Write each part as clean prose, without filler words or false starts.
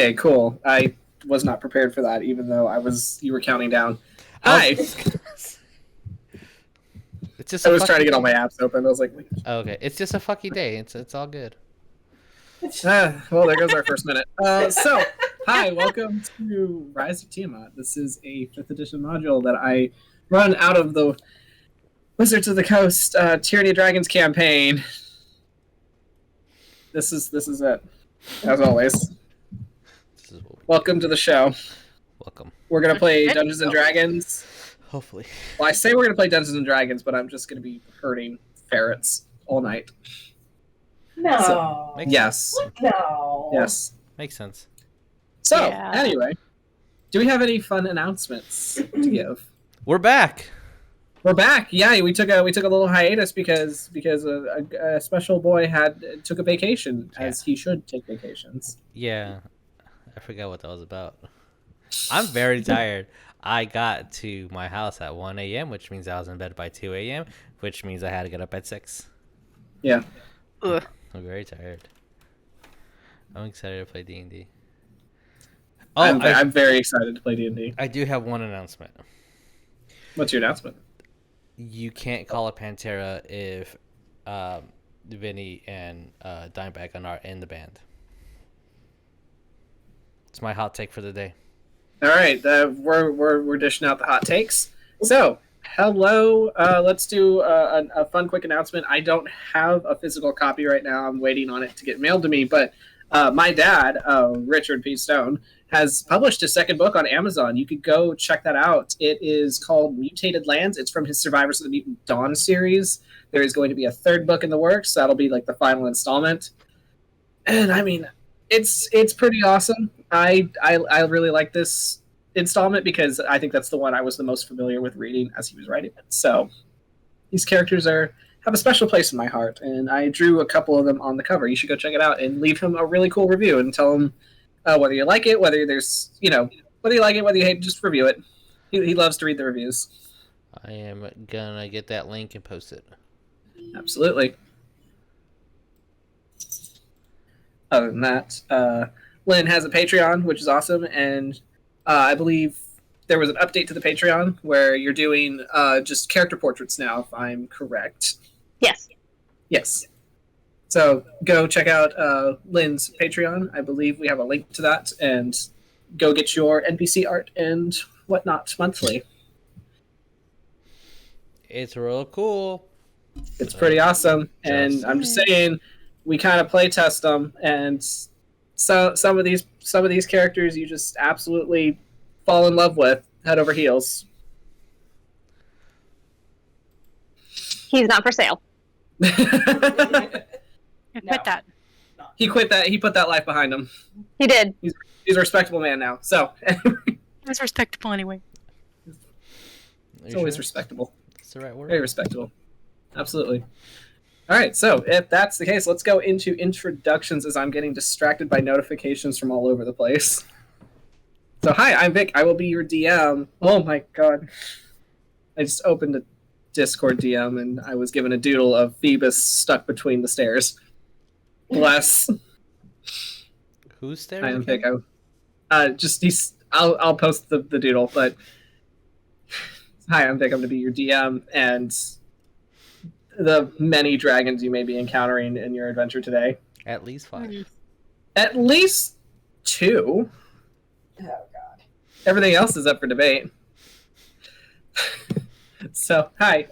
Okay, cool. I was not prepared for that, even though you were counting down. Hi! It's just I was trying to get all my apps open. I was like, wait. Okay, it's just a fucky day. It's all good. Well, there goes our first minute. Hi, welcome to Rise of Tiamat. This is a 5th edition module that I run out of the Wizards of the Coast Tyranny of Dragons campaign. This is it, as always. Welcome to the show. Welcome. We're going to play Dungeons & Dragons. Hopefully. Well, I say we're going to play Dungeons & Dragons, but I'm just going to be herding ferrets all night. No. So, yes. No. Yes. Makes sense. So, Anyway, do we have any fun announcements to give? We're back. We're back. Yeah, we took a little hiatus because a special boy took a vacation, as he should take vacations. Yeah. I forgot what that was about. I'm very tired. I got to my house at 1 a.m., which means I was in bed by 2 a.m., which means I had to get up at 6. Yeah. Ugh. I'm very tired. I'm excited to play D&D. Oh, I'm very excited to play D&D. I do have one announcement. What's your announcement? You can't call a Pantera if Vinny and Dimebag are not in the band. It's my hot take for the day. All right, we're dishing out the hot takes. So, hello. Let's do a fun, quick announcement. I don't have a physical copy right now. I'm waiting on it to get mailed to me. But my dad, Richard P. Stone, has published his second book on Amazon. You could go check that out. It is called Mutated Lands. It's from his Survivors of the Mutant Dawn series. There is going to be a third book in the works. That'll be like the final installment. And I mean, it's pretty awesome. I really like this installment because I think that's the one I was the most familiar with reading as he was writing it. So these characters have a special place in my heart, and I drew a couple of them on the cover. You should go check it out and leave him a really cool review and tell him whether you like it, whether you like it, whether you hate, just review it. He loves to read the reviews. I am gonna get that link and post it. Absolutely. Other than that, Lynn has a Patreon, which is awesome, and I believe there was an update to the Patreon where you're doing just character portraits now, if I'm correct. Yes. Yes. So go check out Lynn's Patreon. I believe we have a link to that, and go get your NPC art and whatnot monthly. It's real cool. It's pretty awesome, and I'm just saying, we kind of play test them, and so some of these characters you just absolutely fall in love with head over heels. He's not for sale. Quit that. He quit that. He put that life behind him. He did. He's a respectable man now. So It's respectable anyway. It's always respectable. That's the right word. Very respectable. Absolutely. All right, so if that's the case, let's go into introductions as I'm getting distracted by notifications from all over the place. So hi, I'm Vic. I will be your DM. Oh my god. I just opened a Discord DM and I was given a doodle of Phoebus stuck between the stairs. Bless. Who's stairs? I am Vic. I'll post the doodle, but hi, I'm Vic. I'm going to be your DM, and the many dragons you may be encountering in your adventure today. At least 5. At least 2. Oh, God. Everything else is up for debate. So, hi,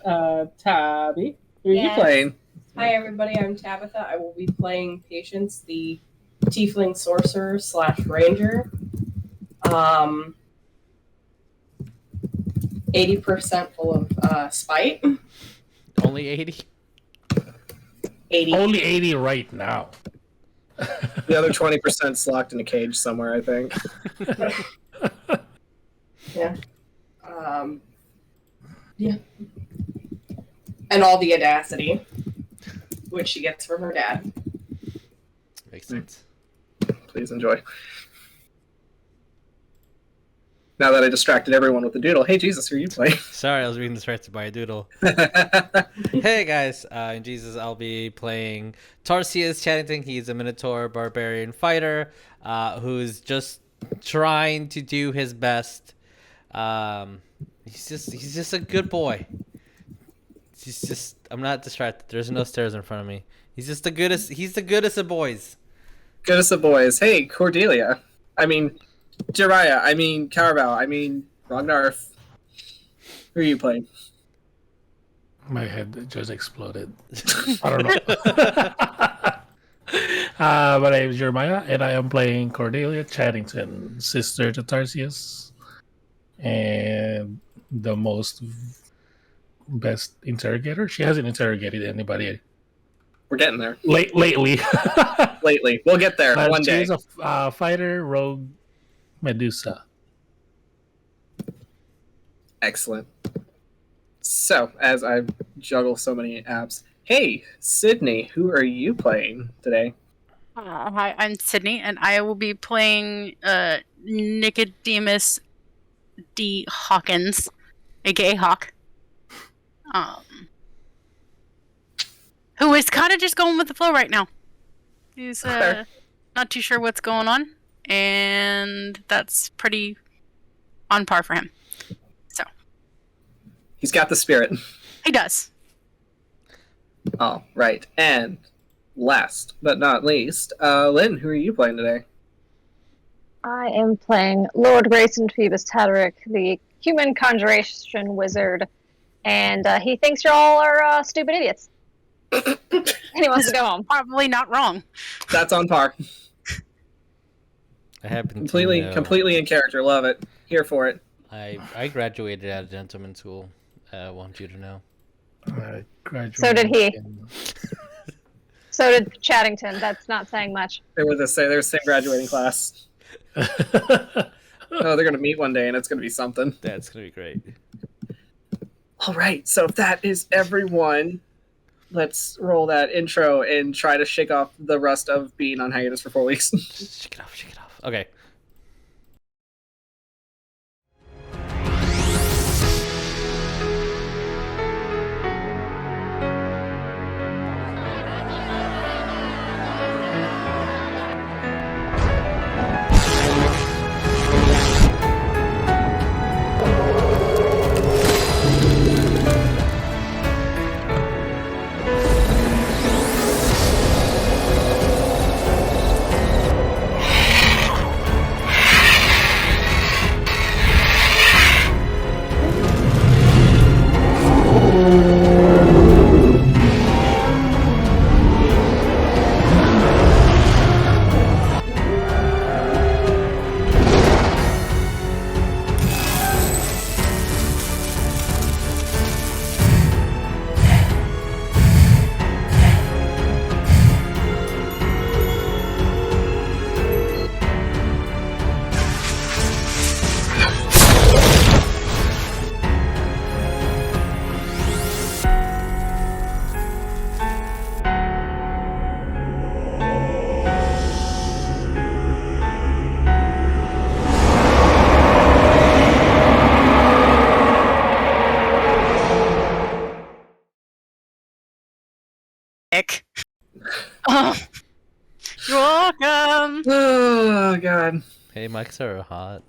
Tabby. Who are you playing? Hi, everybody. I'm Tabatha. I will be playing Patience, the Tiefling Sorcerer / Ranger. 80% full of spite. Only 80? 80. Only 80 right now. The other 20%'s locked in a cage somewhere, I think. Yeah. Yeah. And all the audacity, which she gets from her dad. Makes sense. Please enjoy. Now that I distracted everyone with the doodle. Hey, Jesus, who are you playing? Sorry, I was being distracted by a doodle. Hey guys, in Jesus, I'll be playing Tarsius Chadington. He's a Minotaur barbarian fighter who's just trying to do his best. He's just a good boy. I'm not distracted. There's no stairs in front of me. He's the goodest of boys. Goodness of boys. Hey, Cordelia. I mean, Jiraiya. I mean, Carabao. I mean, Ragnarf. Who are you playing? My head just exploded. I don't know. My name is Jeremiah, and I am playing Cordelia Chadington, sister to Tarsius, and the best interrogator. She hasn't interrogated anybody We're getting there. lately. Lately. We'll get there one day. She's a fighter, rogue, Medusa. Excellent. So, as I juggle so many apps, hey, Sydney, who are you playing today? Hi, I'm Sydney, and I will be playing Nicodemus D. Hawkins, aka Hawk. Who is kind of just going with the flow right now. He's not too sure what's going on, and that's pretty on par for him. So He's got the spirit. he does. Oh, right. And last but not least, Lynn, who are you playing today? I am playing Lord Greyson Phoebus Tataric, the human conjuration wizard, and he thinks you all are stupid idiots. And he wants to go home. Probably not wrong. That's on par. I happen Completely in character. Love it. Here for it. I graduated out of gentleman's school. I want you to know. I graduated So did he. in- So did Chadington. That's not saying much. They were the same graduating class. Oh, they're gonna meet one day, and it's gonna be something. That's gonna be great. All right. So if that is everyone, let's roll that intro and try to shake off the rust of being on hiatus for 4 weeks. Shake it off. Shake it off. Okay. Ick. Oh, you're welcome. Oh God. Hey, mics are hot.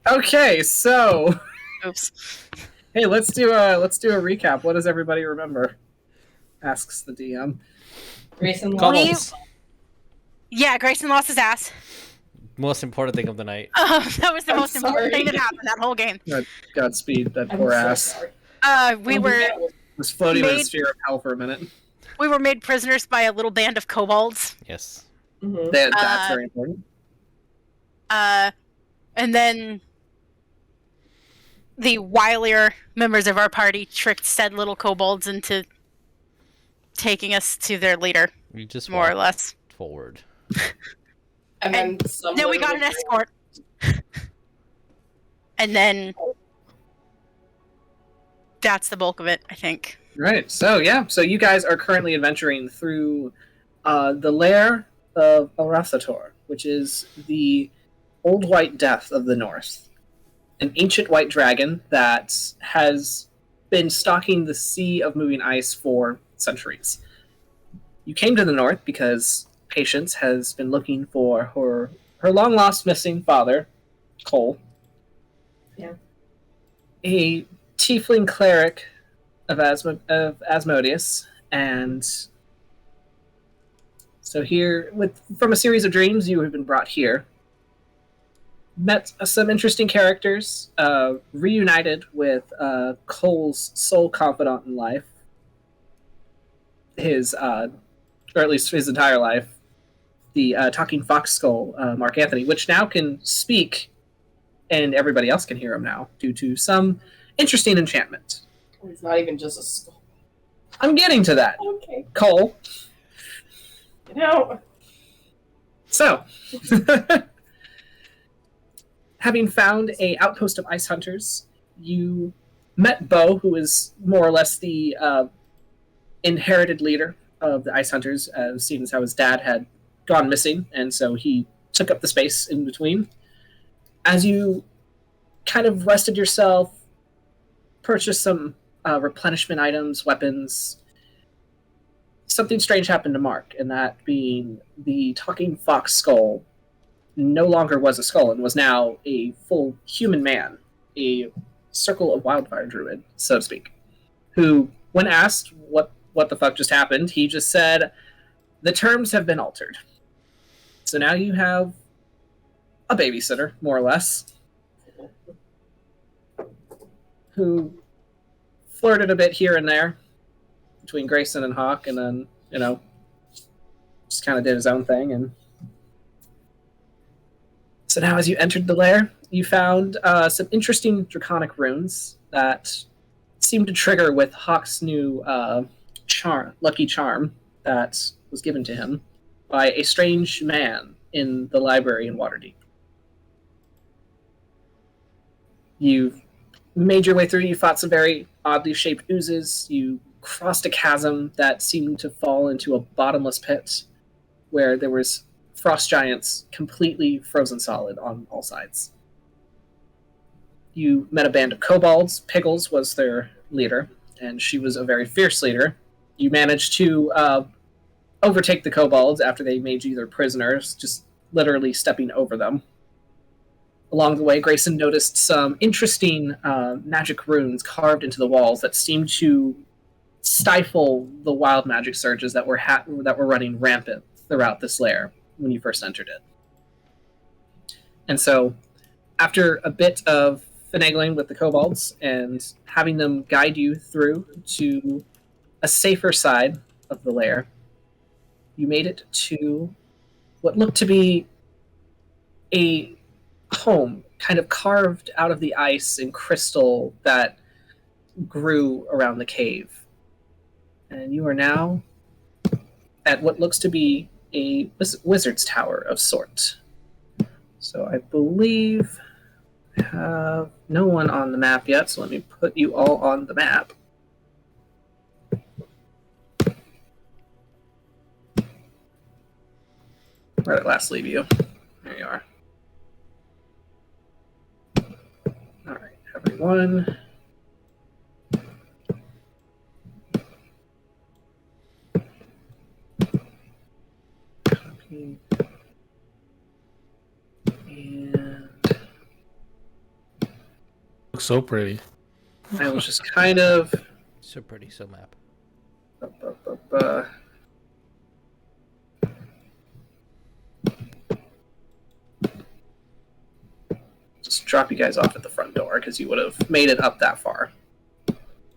Okay, so Oops. hey, let's do a recap. What does everybody remember? Asks the DM. Greyson Kobolds. Yeah, Grayson lost his ass. Most important thing of the night. That was the I'm most important sorry. thing that happened that whole game. Godspeed, that I'm poor so ass. sorry. We were Was floating in a Made- sphere of hell for a minute. made prisoners by a little band of kobolds. Yes. Mhm. That's very important. And then the wilier members of our party tricked said little kobolds into taking us to their leader, You just more or walk less. forward. And then some. Then we got an escort. And then that's the bulk of it, I think. Right. So you guys are currently adventuring through the lair of Arathator, which is the old white death of the north. an ancient white dragon that has been stalking the Sea of Moving Ice for centuries. You came to the north because Patience has been looking for her long-lost missing father, Cole. Yeah. A tiefling cleric of Asmodeus, and so here, from a series of dreams, you have been brought here. Met some interesting characters, reunited with Cole's sole confidant in life, his, or at least his entire life, the talking fox skull, Mark Anthony, which now can speak, and everybody else can hear him now, due to some interesting enchantment. It's not even just a skull. I'm getting to that. Okay. Cole. No. So, having found a outpost of ice hunters, you met Bo, who is more or less the inherited leader of the ice hunters, seeing as how his dad had gone missing, and so he took up the space in between. As you kind of rested yourself, purchased some replenishment items, weapons, something strange happened to Mark, and that being the talking fox skull no longer was a skull and was now a full human man, a circle of wildfire druid, so to speak, who, when asked what the fuck just happened, he just said, the terms have been altered. So now you have a babysitter, more or less, who flirted a bit here and there between Greyson and Hawk, and then, just kind of did his own thing. And so now as you entered the lair, you found some interesting draconic runes that seemed to trigger with Hawk's new lucky charm that was given to him by a strange man in the library in Waterdeep. You made your way through, you fought some very oddly shaped oozes, you crossed a chasm that seemed to fall into a bottomless pit where there was frost giants completely frozen solid on all sides. You met a band of kobolds. Piggles was their leader, and she was a very fierce leader. You managed to overtake the kobolds after they made you their prisoners, just literally stepping over them. Along the way, Greyson noticed some interesting magic runes carved into the walls that seemed to stifle the wild magic surges that were running rampant throughout this lair when you first entered it. And so, after a bit of finagling with the kobolds and having them guide you through to a safer side of the lair, you made it to what looked to be a home kind of carved out of the ice and crystal that grew around the cave. And you are now at what looks to be a wizard's tower of sort. So I believe I have no one on the map yet, so let me put you all on the map. Where did it last leave you? There you are. Alright, everyone. Copy. And Looks so pretty. I was just kind of So pretty, so map. just drop you guys off at the front door because you would have made it up that far.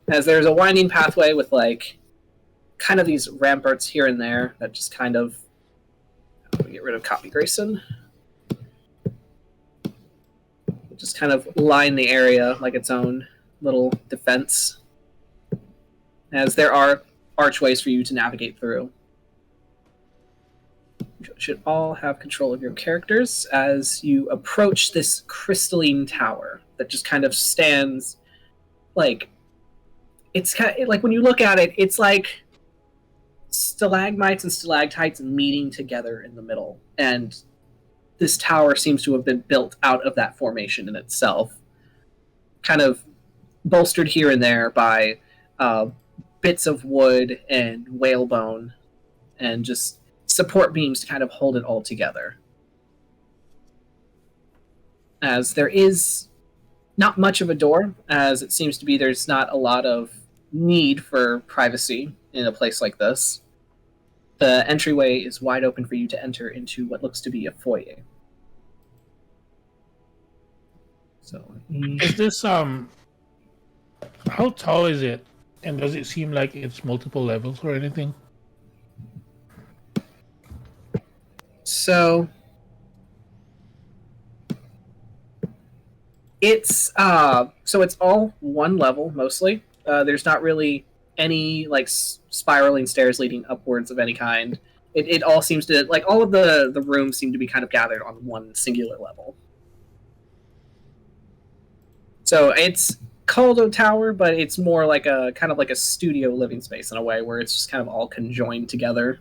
As there's a winding pathway with kind of these ramparts here and there that just kind of get rid of copy Greyson. Just kind of line the area like its own little defense, as there are archways for you to navigate through. You should all have control of your characters as you approach this crystalline tower that just kind of stands it's kind of, when you look at it, it's like stalagmites and stalactites meeting together in the middle, and this tower seems to have been built out of that formation in itself. kind of bolstered here and there by bits of wood and whalebone and just support beams to kind of hold it all together. As there is not much of a door, as it seems to be there's not a lot of need for privacy in a place like this. The entryway is wide open for you to enter into what looks to be a foyer. So, Is this how tall is it? And does it seem like it's multiple levels or anything? So it's all one level mostly. There's not really any like spiraling stairs leading upwards of any kind. It all seems to like all of the rooms seem to be kind of gathered on one singular level. So it's called a tower, but it's more like a kind of like a studio living space in a way where it's just kind of all conjoined together.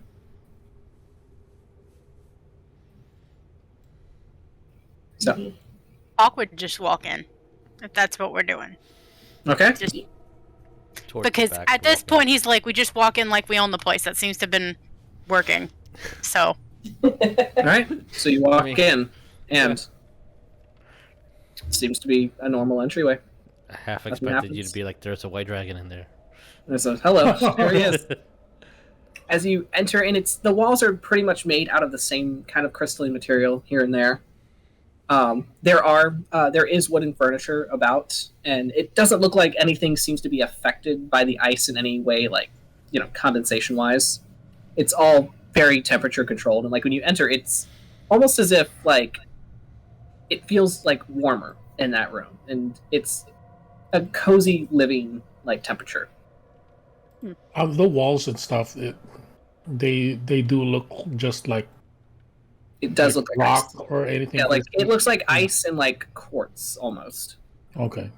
So Hawk would just walk in, if that's what we're doing. okay. Just Towards the because back at to this walk point he's like, we just walk in like we own the place. That seems to have been working. So All right. So you walk Me. in, and it seems to be a normal entryway. in. I half Nothing expected you happens. to be like, there's a white dragon in there. And so, hello, there he is. As you enter, and the walls are pretty much made out of the same kind of crystalline material here and there. There is wooden furniture about, and it doesn't look like anything seems to be affected by the ice in any way, like, condensation wise. It's all very temperature controlled, and like when you enter, it's almost as if like it feels like warmer in that room, and it's a cozy living like temperature. The walls and stuff, they do look just like It does look like rock ice. or anything. Yeah, like it looks like ice and like quartz almost. Okay.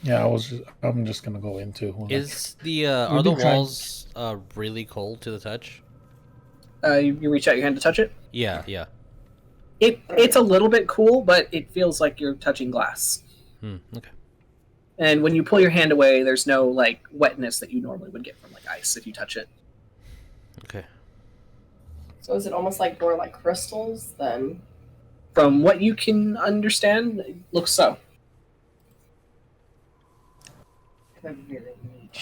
Yeah, I'm just gonna go into. Is the are the We've been trying- walls really cold to the touch? You reach out your hand to touch it. Yeah, yeah. It's a little bit cool, but it feels like you're touching glass. Okay. And when you pull your hand away, there's no like wetness that you normally would get from like ice if you touch it. Okay. So is it almost like more like crystals then? From what you can understand, it looks so.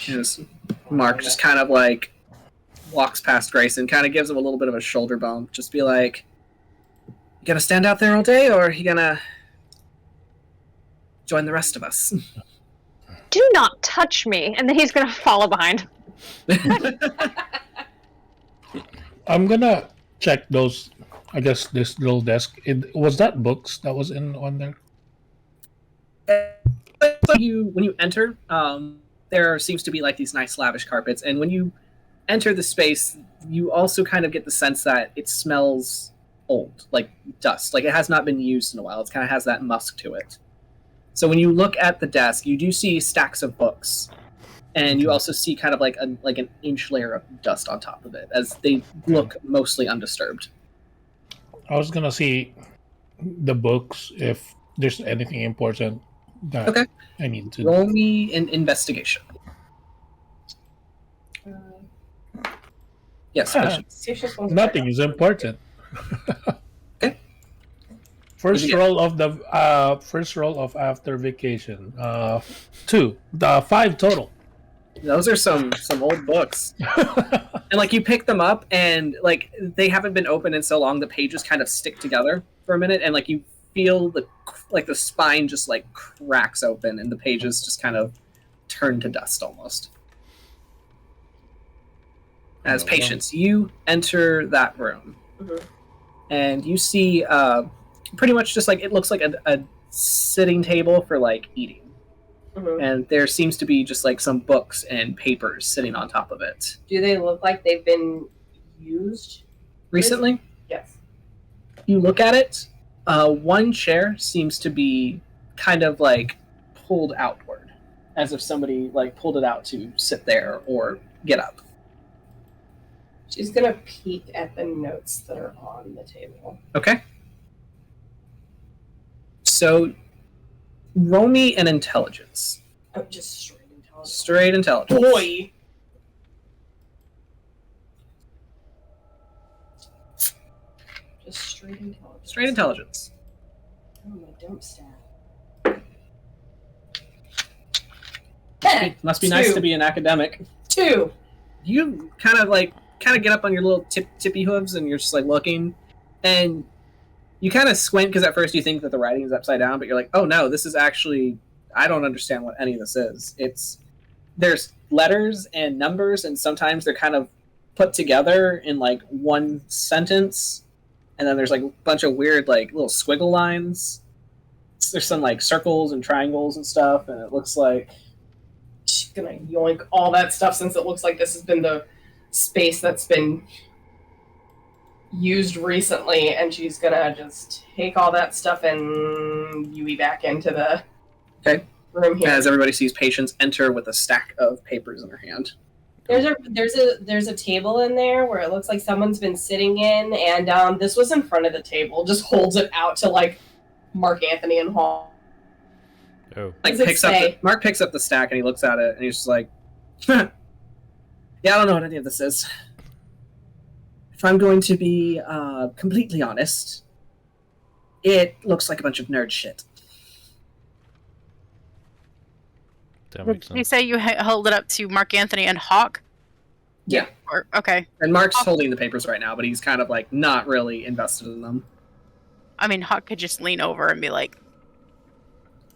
Yes. Mark just kind of like walks past Greyson, kind of gives him a little bit of a shoulder bump. Just be like, "You gonna stand out there all day, or are you gonna join the rest of us?" Do not touch me, and then he's gonna follow behind. I'm gonna check those. I guess this little desk. Was that books that was on there? When you enter, there seems to be like these nice lavish carpets, and when you enter the space, you also kind of get the sense that it smells old, like dust, like it has not been used in a while. It kind of has that musk to it. So when you look at the desk, you do see stacks of books, and you also see kind of like an inch layer of dust on top of it, as they look mostly undisturbed. I was gonna see the books if there's anything important that Okay. I need to. Roll me an investigation. Yes. Patience wants to Nothing check is important. Okay. First What'd you roll of after vacation. 2. 5 total. Those are some old books. And like you pick them up and like they haven't been open in so long, the pages kind of stick together for a minute, and like you feel the spine just like cracks open and the pages just kind of turn to dust almost. As Patience, you enter that room. Mhm. And you see pretty much just like it looks like a sitting table for like eating. Mhm. And there seems to be just like some books and papers sitting on top of it. Do they look like they've been used? Recently, Yes. you look at it, one chair seems to be kind of like pulled outward, as if somebody like pulled it out to sit there or get up. She's gonna peek at the notes that are on the table. Okay. So Roll me an intelligence. Oh, just straight intelligence. Straight intelligence. Boy! Just straight intelligence. Straight intelligence. Oh, my dump stat. Must be nice to be an academic. 2. You kind of get up on your little tippy hooves and you're just like looking, and you kind of squint because at first you think that the writing is upside down, but you're like, oh no, this is actually, I don't understand what any of this is. There's letters and numbers, and sometimes they're kind of put together in like one sentence, and then there's like a bunch of weird like little squiggle lines. There's some like circles and triangles and stuff, and it looks like She's gonna yoink all that stuff since it looks like this has been the space that's been used recently, and she's gonna just take all that stuff and Yui back into the room here. as everybody sees Patience enter with a stack of papers in her hand. There's a table in there where it looks like someone's been sitting in, and this was in front of the table. Just holds it out to like Mark Anthony and Hall. Oh. Mark picks up the stack and he looks at it and he's just like, yeah, I don't know what any of this is. If I'm going to be completely honest, it looks like a bunch of nerd shit. That makes Did you sense. say you held it up to Mark Anthony and Hawk? Yeah. Okay. And Mark's holding the papers right now, but he's kind of like not really invested in them. I mean, Hawk could just lean over and be like,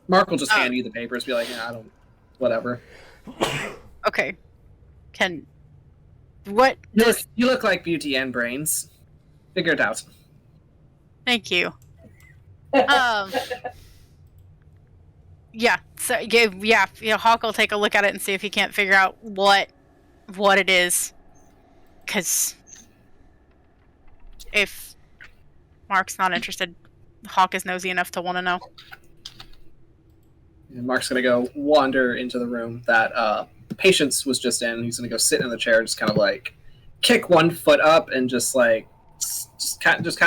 Mark will just hand you the papers, be like, yeah, I don't, whatever. okay. What? You look like beauty and brains. Figure it out. Thank you. Yeah. So yeah. Hawk will take a look at it and see if he can't figure out what it is. Because if Mark's not interested, Hawk is nosy enough to want to know. And Mark's gonna go wander into the room that Patience was just in. He's gonna go sit in the chair, just kind of like kick one foot up and just kind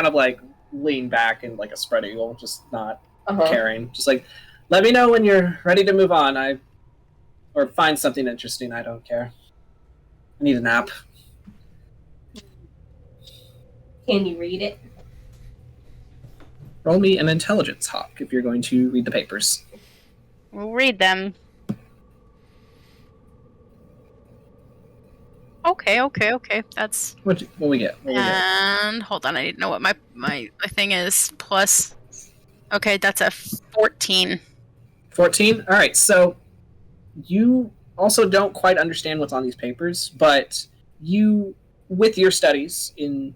of like lean back in like a spread eagle, just not caring. Just like, let me know when you're ready to move on. Or find something interesting. I don't care. I need a nap. Can you read it? Roll me an intelligence, Hawk, if you're going to read the papers. We'll read them. Okay. That's... What we get? And hold on, I need to know what my thing is. Plus... Okay, that's a 14. 14? Alright, so you also don't quite understand what's on these papers, but you, with your studies in,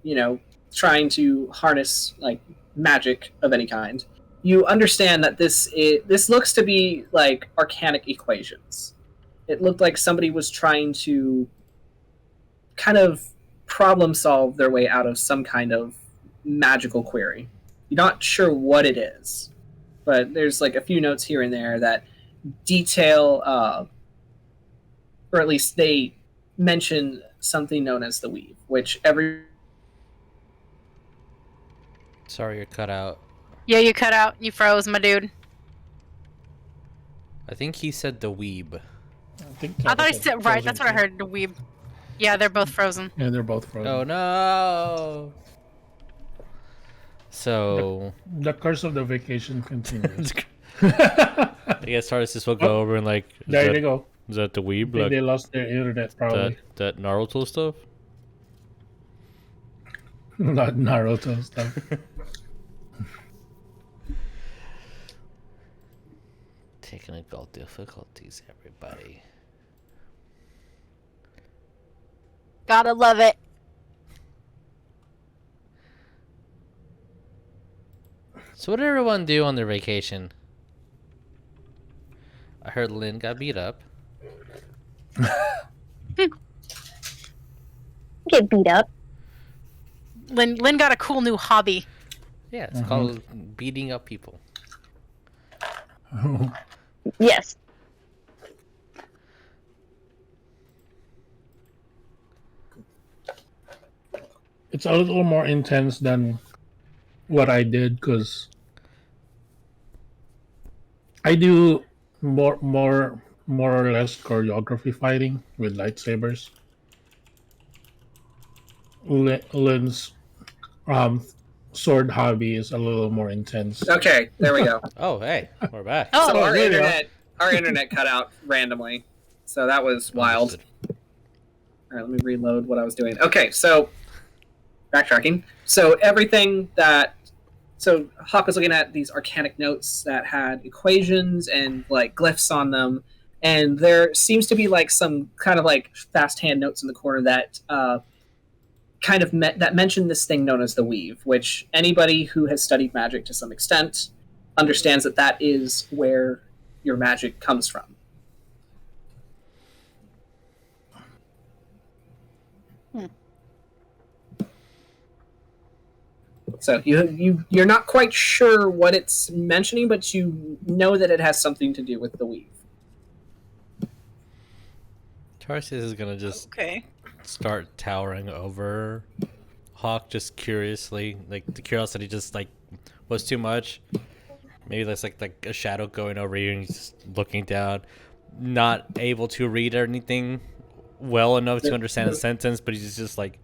trying to harness, like, magic of any kind, you understand that this looks to be like arcanic equations. It looked like somebody was trying to kind of problem solve their way out of some kind of magical query. You're not sure what it is, but there's like a few notes here and there that detail, or at least they mention something known as the weave, which Sorry, you're cut out. Yeah, you cut out. You froze, my dude. I think he said the weeb. I thought he said right. That's what I heard. The weeb. Yeah, they're both frozen. Yeah, they're both frozen. Oh no! So The curse of the vacation continues. I guess Tarsius will go over and like. There they go. Is that the weeb? They, Like they lost their internet probably. that Naruto stuff? Not Naruto stuff. Technical difficulties, everybody. Gotta love it. So what did everyone do on their vacation? I heard Lynn got beat up. Get beat up. Lynn got a cool new hobby. Yeah, it's called beating up people. Yes. It's a little more intense than what I did because I do more or less choreography fighting with lightsabers. Ulin's sword hobby is a little more intense. Okay, there we go. Oh, hey, we're back. Oh. So there you our internet cut out randomly. So that was wild. Understood. All right, let me reload what I was doing. Okay, so backtracking. So so Hawk was looking at these arcanic notes that had equations and like glyphs on them, and there seems to be like some kind of like fast hand notes in the corner that that mention this thing known as the weave, which anybody who has studied magic to some extent understands that is where your magic comes from. So you're not quite sure what it's mentioning, but you know that it has something to do with the weave. Tarsius is gonna just Okay. start towering over Hawk, just curiously. Like the curiosity just like was too much. Maybe there's like a shadow going over you, and he's just looking down, not able to read anything well enough to understand the sentence, but he's just like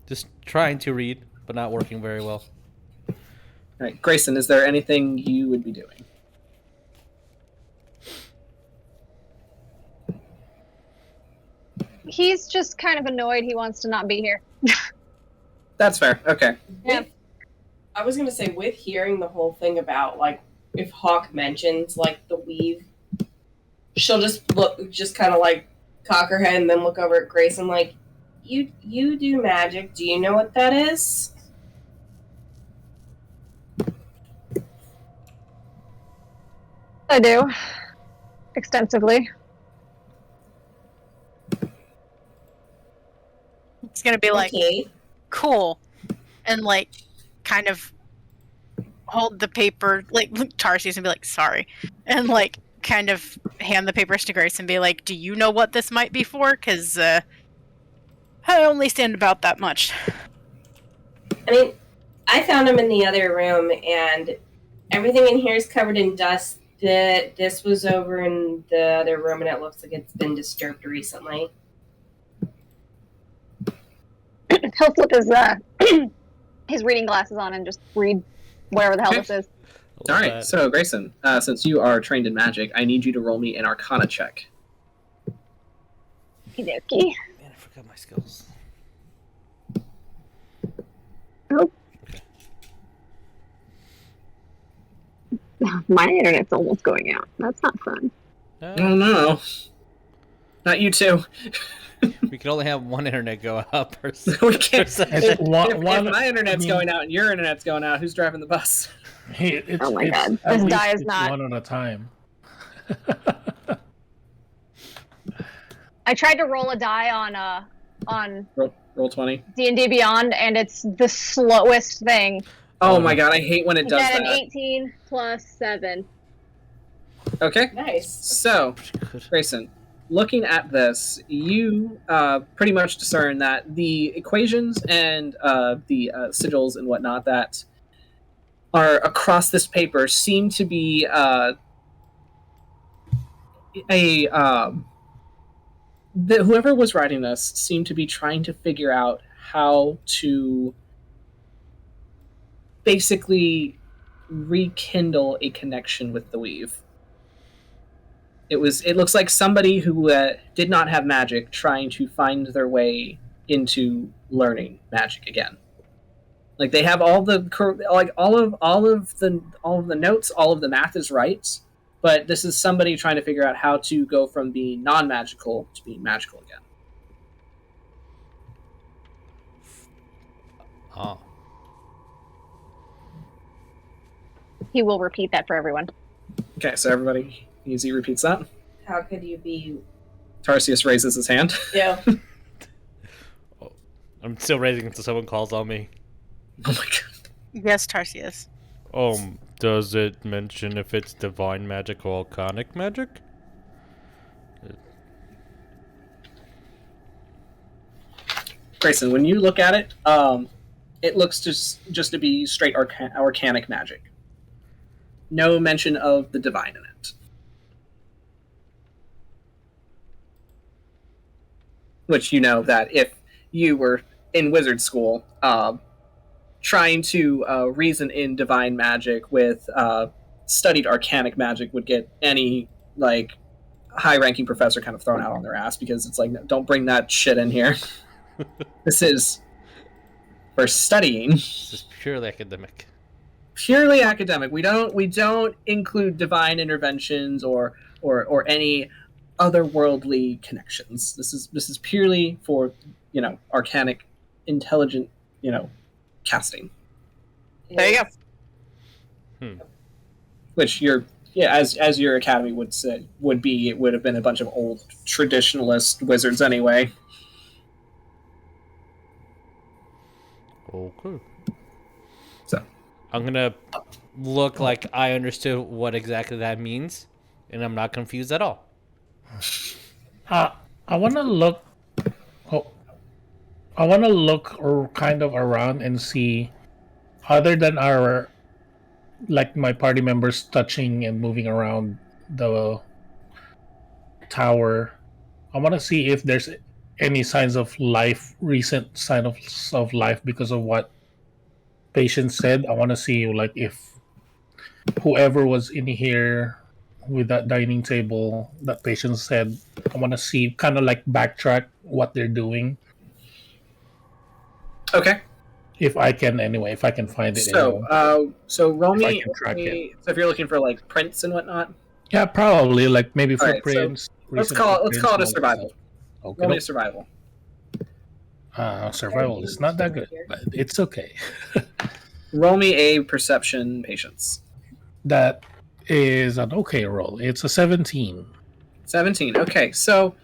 just trying to read, but not working very well. All right, Greyson, is there anything you would be doing? He's just kind of annoyed. He wants to not be here. That's fair. Okay. Yeah. I was gonna say, with hearing the whole thing about like if Hawk mentions like the weave, she'll just kind of like cock her head and then look over at Greyson like, you do magic. Do you know what that is? I do. Extensively. It's gonna be like, Okay. cool, and like kind of hold the paper, like Tarsius, and be like, sorry, and like kind of hand the papers to Grace and be like, do you know what this might be for? Because I only stand about that much. I mean, I found him in the other room, and everything in here is covered in dust. This was over in the other room, and it looks like it's been disturbed recently. He'll flip his reading glasses on and just read whatever the hell this is. All right. So Greyson, since you are trained in magic, I need you to roll me an Arcana check. Okey-dokey. Man, I forgot my skills. Oh. My internet's almost going out. That's not fun. Oh no. Not you two. We can only have one internet go up per We can't. session. If my internet's going out and your internet's going out, who's driving the bus? Oh my God. This die is not. One at a time. I tried to roll a die on Roll 20. D&D Beyond, and it's the slowest thing. Oh my God, I hate when it does Got an that. 18 plus 7. Okay. Nice. So, Greyson, looking at this, you pretty much discern that the equations and the sigils and whatnot that are across this paper seem to be whoever was writing this seemed to be trying to figure out how to basically rekindle a connection with the weave. It looks like somebody who did not have magic trying to find their way into learning magic again. Like they have all of the notes, all of the math is right, but this is somebody trying to figure out how to go from being non-magical to being magical again. Oh. He will repeat that for everyone. Okay, so everybody easy repeats that. How could you be? Tarsius raises his hand. Yeah. Oh, I'm still raising until someone calls on me. Oh my God. Yes, Tarsius. Does it mention if it's divine magic or arcanic magic? Greyson, when you look at it looks just to be straight arcanic magic. no mention of the divine in it. Which you know that if you were in wizard school, trying to reason in divine magic with studied arcanic magic would get any like high-ranking professor kind of thrown out on their ass, because it's like, don't bring that shit in here. This is for studying. This is purely academic. Purely academic. We don't include divine interventions or any otherworldly connections. This is purely for, arcanic, intelligent, casting. There you go. Which as your academy would say it would have been a bunch of old traditionalist wizards anyway. Okay. So I'm gonna look like I understood what exactly that means, and I'm not confused at all. I want to look. Oh, I want to look or kind of around and see, other than my party members touching and moving around the tower. I want to see if there's any signs of life, recent sign of life because of what patient said. I want to see if whoever was in here with that dining table that patient said. I want to see, kind of backtrack what they're doing. okay. If I can find it. So roll me. It. So if you're looking for prints and whatnot. Yeah, probably maybe All right, footprints. let's call it a survival. Okay. Roll me a survival. Survival is not that good, but it's okay. Roll me a perception patience. That is an okay roll. It's a 17. 17. Okay, so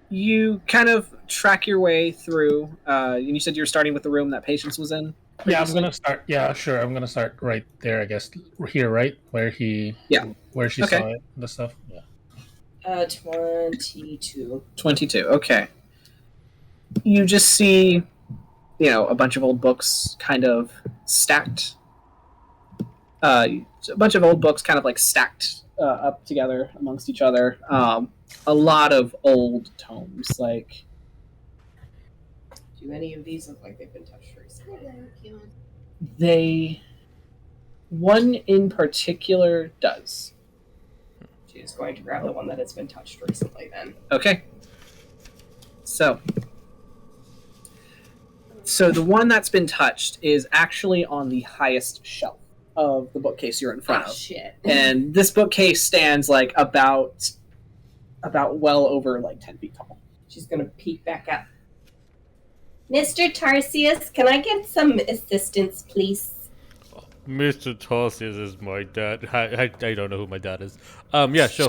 you kind of track your way through. You said you were starting with the room that Patience was in? Previously? Yeah, I'm gonna start. Yeah, sure. I'm gonna start right there. I guess here, right where she saw it, the stuff. Yeah. 22. 22. Okay. You just see, a bunch of old books kind of stacked. A bunch of old books kind of stacked up together amongst each other. A lot of old tomes, Do any of these look like they've been touched recently? One in particular does. She's going to grab the one that has been touched recently then. Okay. So the one that's been touched is actually on the highest shelf of the bookcase you're in front of. Shit. And this bookcase stands about well over 10 feet tall. She's going to peek back up. Mr. Tarsius, can I get some assistance, please? Mr. Tarsius is my dad. I don't know who my dad is. Yeah, sure.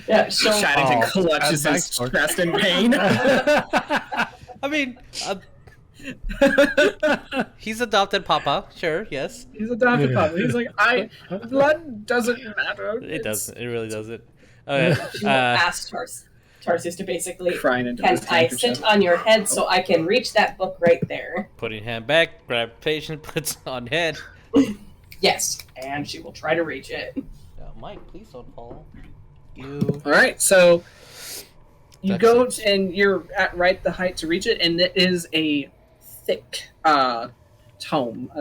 Yeah, so Chadington clutches his chest in pain. I mean, he's adopted Papa. Sure, yes. He's adopted Papa. He's like, blood doesn't matter. It doesn't. It really doesn't. She will ask Tarsius to basically, crying into can his I handkerchief. sit on your head so I can reach that book right there? Putting hand back, grab patient, puts on head. Yes, and she will try to reach it. Mike, please don't fall. All right, so you That go sucks. and you're at right the height to reach it, and it is a thick tome,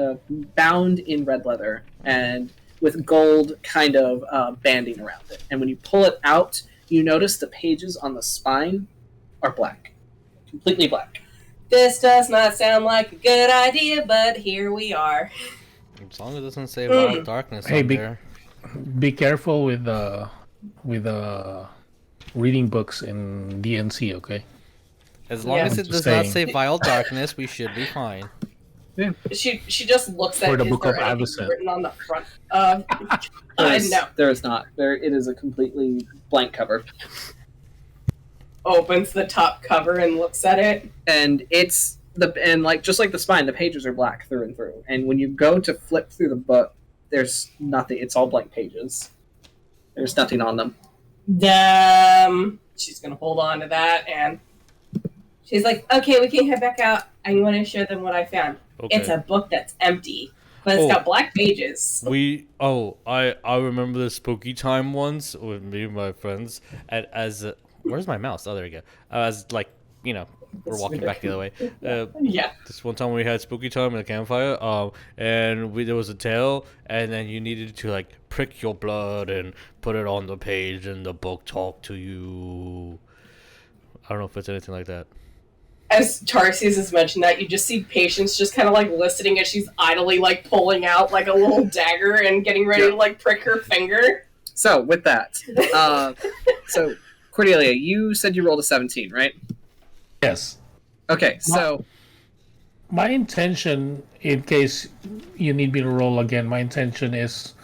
bound in red leather and with gold kind of banding around it. And when you pull it out, you notice the pages on the spine are black, completely black. This does not sound like a good idea, but here we are. As long as it doesn't say Wild Darkness on there. Be careful with reading books in DNC, okay? As long as it does not say Vile Darkness, we should be fine. Yeah. She just looks at For the is Book there of anything Avocet. written on the front. No. There is not. It is a completely blank cover. Opens the top cover and looks at it. And it's just like the spine, the pages are black through and through. And when you go to flip through the book, there's nothing. It's all blank pages. There's nothing on them. She's gonna hold on to that, and she's like, "Okay, we can head back out. I want to show them what I found. Okay. It's a book that's empty." But it's Oh. got black pages. I remember the spooky time once with me and my friends where's my mouse? Oh, there we go. As like, we're walking back the other way. Yeah. This one time we had spooky time in the campfire, and there was a tale, and then you needed to like prick your blood and put it on the page, and the book talked to you. I don't know if it's anything like that. As Tarsius has mentioned that, you just see Patience just kind of like listening as she's idly like pulling out like a little dagger and getting ready to like prick her finger. So with that, so Cordelia, you said you rolled a 17, right? Yes. Okay, so My intention, in case you need me to roll again, my intention is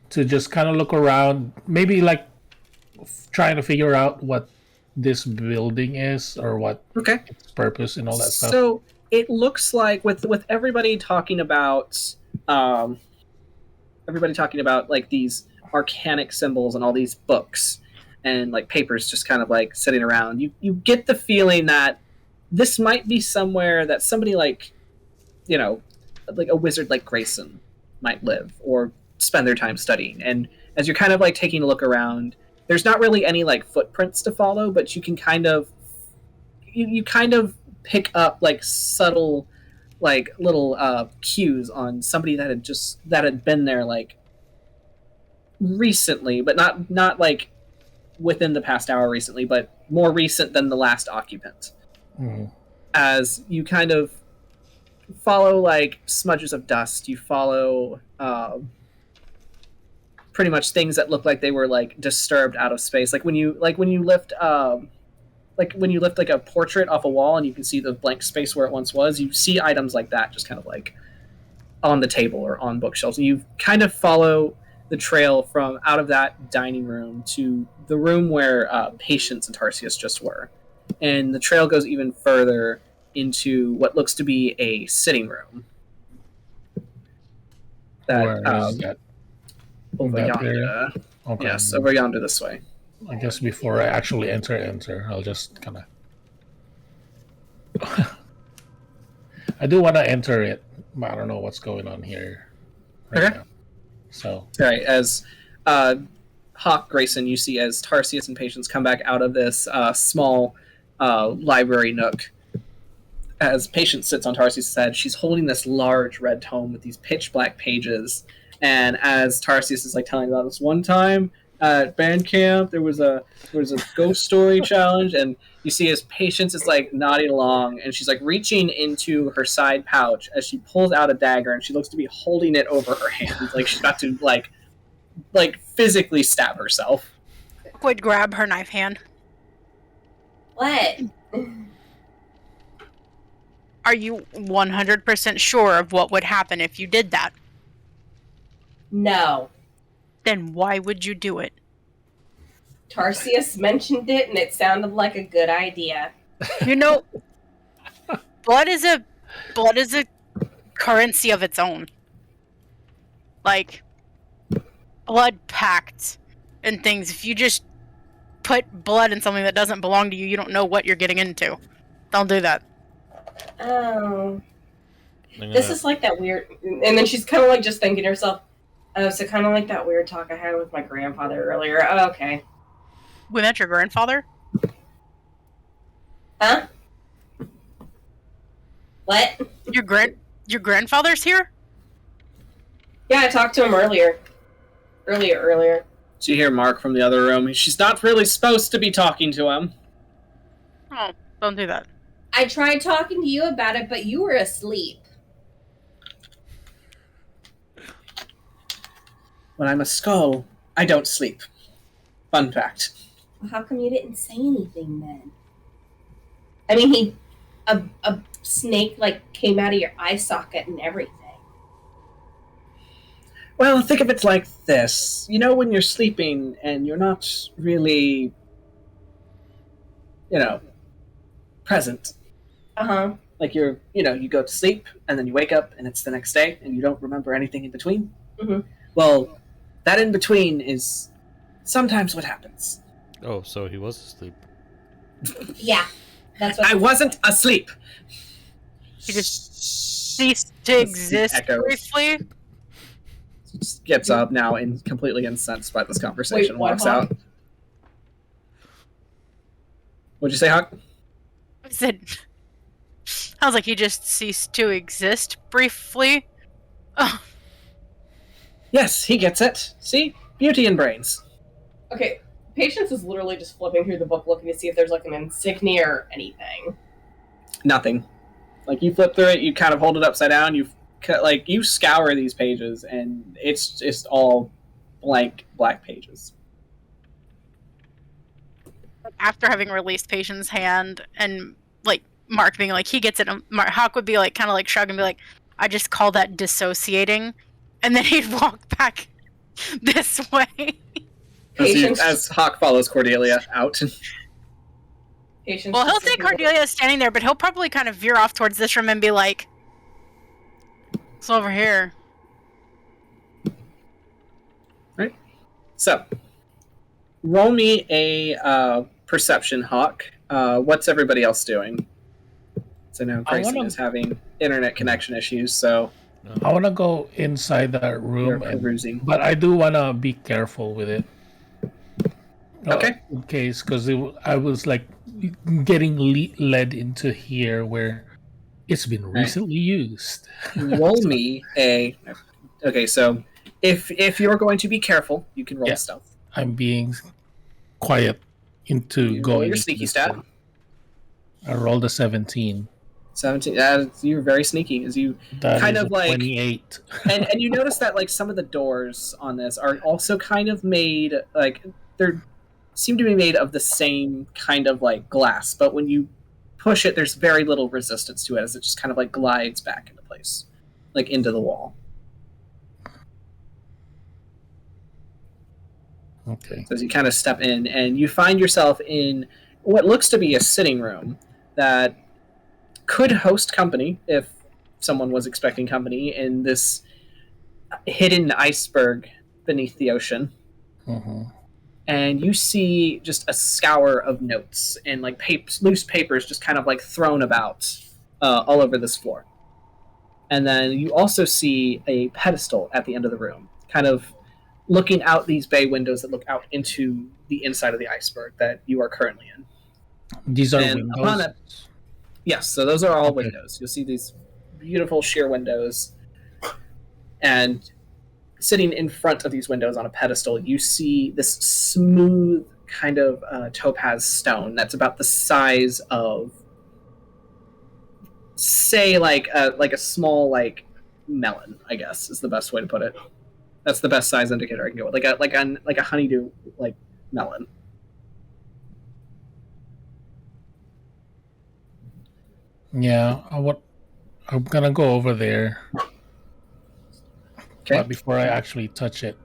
to just kind of look around, maybe like trying to figure out what this building is or what okay. its purpose and all that stuff. So it looks like with everybody talking about like these arcanic symbols and all these books and like papers just kind of like sitting around, you get the feeling that this might be somewhere that somebody like like a wizard like Greyson might live or spend their time studying. And as you're kind of like taking a look around, there's not really any like footprints to follow, but you can kind of you kind of pick up like subtle like little cues on somebody that had been there like recently, but not like within the past hour recently, but more recent than the last occupant. Mhm. As you kind of follow like smudges of dust, you follow pretty much things that look like they were like disturbed out of space. Like when you lift like a portrait off a wall and you can see the blank space where it once was, you see items like that just kind of like on the table or on bookshelves. And you kind of follow the trail from out of that dining room to the room where Patience and Tarsius just were. And the trail goes even further into what looks to be a sitting room. Where is that? Over That yonder. area? Okay. Yes, over yonder this way. I guess before I actually enter, I'll just kind of... I do want to enter it, but I don't know what's going on here right now. So... All right, as Hawk, Greyson, you see as Tarsius and Patience come back out of this small library nook. As Patience sits on Tarsius' head, she's holding this large red tome with these pitch black pages. And as Tarsius is like telling about this one time at band camp, there was a ghost story challenge, and you see as Patience is like nodding along, and she's like reaching into her side pouch as she pulls out a dagger, and she looks to be holding it over her hand, like she's about to like physically stab herself. Would grab her knife hand. What? Are you 100% sure of what would happen if you did that? No. Then why would you do it? Tarsius mentioned it and it sounded like a good idea. You know, blood is a currency of its own. Like blood pact and things. If you just put blood in something that doesn't belong to you, you don't know what you're getting into. Don't do that. Oh. This is like that weird... And then she's kind of like just thinking to herself, oh, so kind of like that weird talk I had with my grandfather earlier. Oh, okay. We met your grandfather? Huh? What? Your grandfather's here? Yeah, I talked to him earlier. Earlier. So you hear Mark from the other room. She's not really supposed to be talking to him. Oh, don't do that. I tried talking to you about it, but you were asleep. When I'm a skull, I don't sleep. Fun fact. Well, how come you didn't say anything then? I mean, a snake like came out of your eye socket and everything. Well, think of it like this. You know when you're sleeping and you're not really, present. Uh-huh. Like you go to sleep and then you wake up and it's the next day and you don't remember anything in between. Mm-hmm. Well, that in between is sometimes what happens. Oh, so he was asleep. Yeah. That's what I wasn't asleep. He just ceased to exist Echoes. briefly. just gets up now and completely incensed by this conversation. Wait, what, walks Hawk? out. What'd you say, Hawk? I said, I was like, he just ceased to exist briefly. Oh, Yes, he gets it. See? Beauty and brains. Okay, Patience is literally just flipping through the book looking to see if there's like an insignia or anything. Nothing. Like, you flip through it, you kind of hold it upside down, you scour these pages, and it's just all blank black pages. after having released Patient's hand and like Mark being like, he gets it. Hawk would be like, kind of like shrug and be like, I just call that dissociating. And then he'd walk back this way. As Hawk follows Cordelia out. Patience Well, he'll just say sitting there. Cordelia is standing there, but he'll probably kind of veer off towards this room and be like, it's over here. Right. So, roll me a perception, Hawk. What's everybody else doing? So now Greyson is having internet connection issues, so I want to go inside that you're room, perusing. but I do want to be careful with it. Okay. In case, because I was like getting led into here where it's been recently used. Roll me a. Okay, so if you're going to be careful, you can roll stealth. I'm being quiet into You going. roll your into sneaky this stat. one. I rolled a 17. 17. You're very sneaky, as you That kind is of a like 28. and you notice that like some of the doors on this are also kind of made like they're seem to be made of the same kind of like glass, but when you push it, there's very little resistance to it as it just kind of like glides back into place, like into the wall. Okay. So as you kind of step in, and you find yourself in what looks to be a sitting room that could host company if someone was expecting company in this hidden iceberg beneath the ocean. Mm-hmm. And you see just a scour of notes and like loose papers just kind of like thrown about all over this floor. And then you also see a pedestal at the end of the room, kind of looking out these bay windows that look out into the inside of the iceberg that you are currently in. These are And windows. upon it, yes, so those are all Okay. windows. You'll see these beautiful sheer windows. And sitting in front of these windows on a pedestal, you see this smooth kind of topaz stone that's about the size of, say, like a small like melon. I guess is the best way to put it. That's the best size indicator I can go with, like a honeydew like melon. Yeah, I'm gonna go over there. Okay. But before I actually touch it,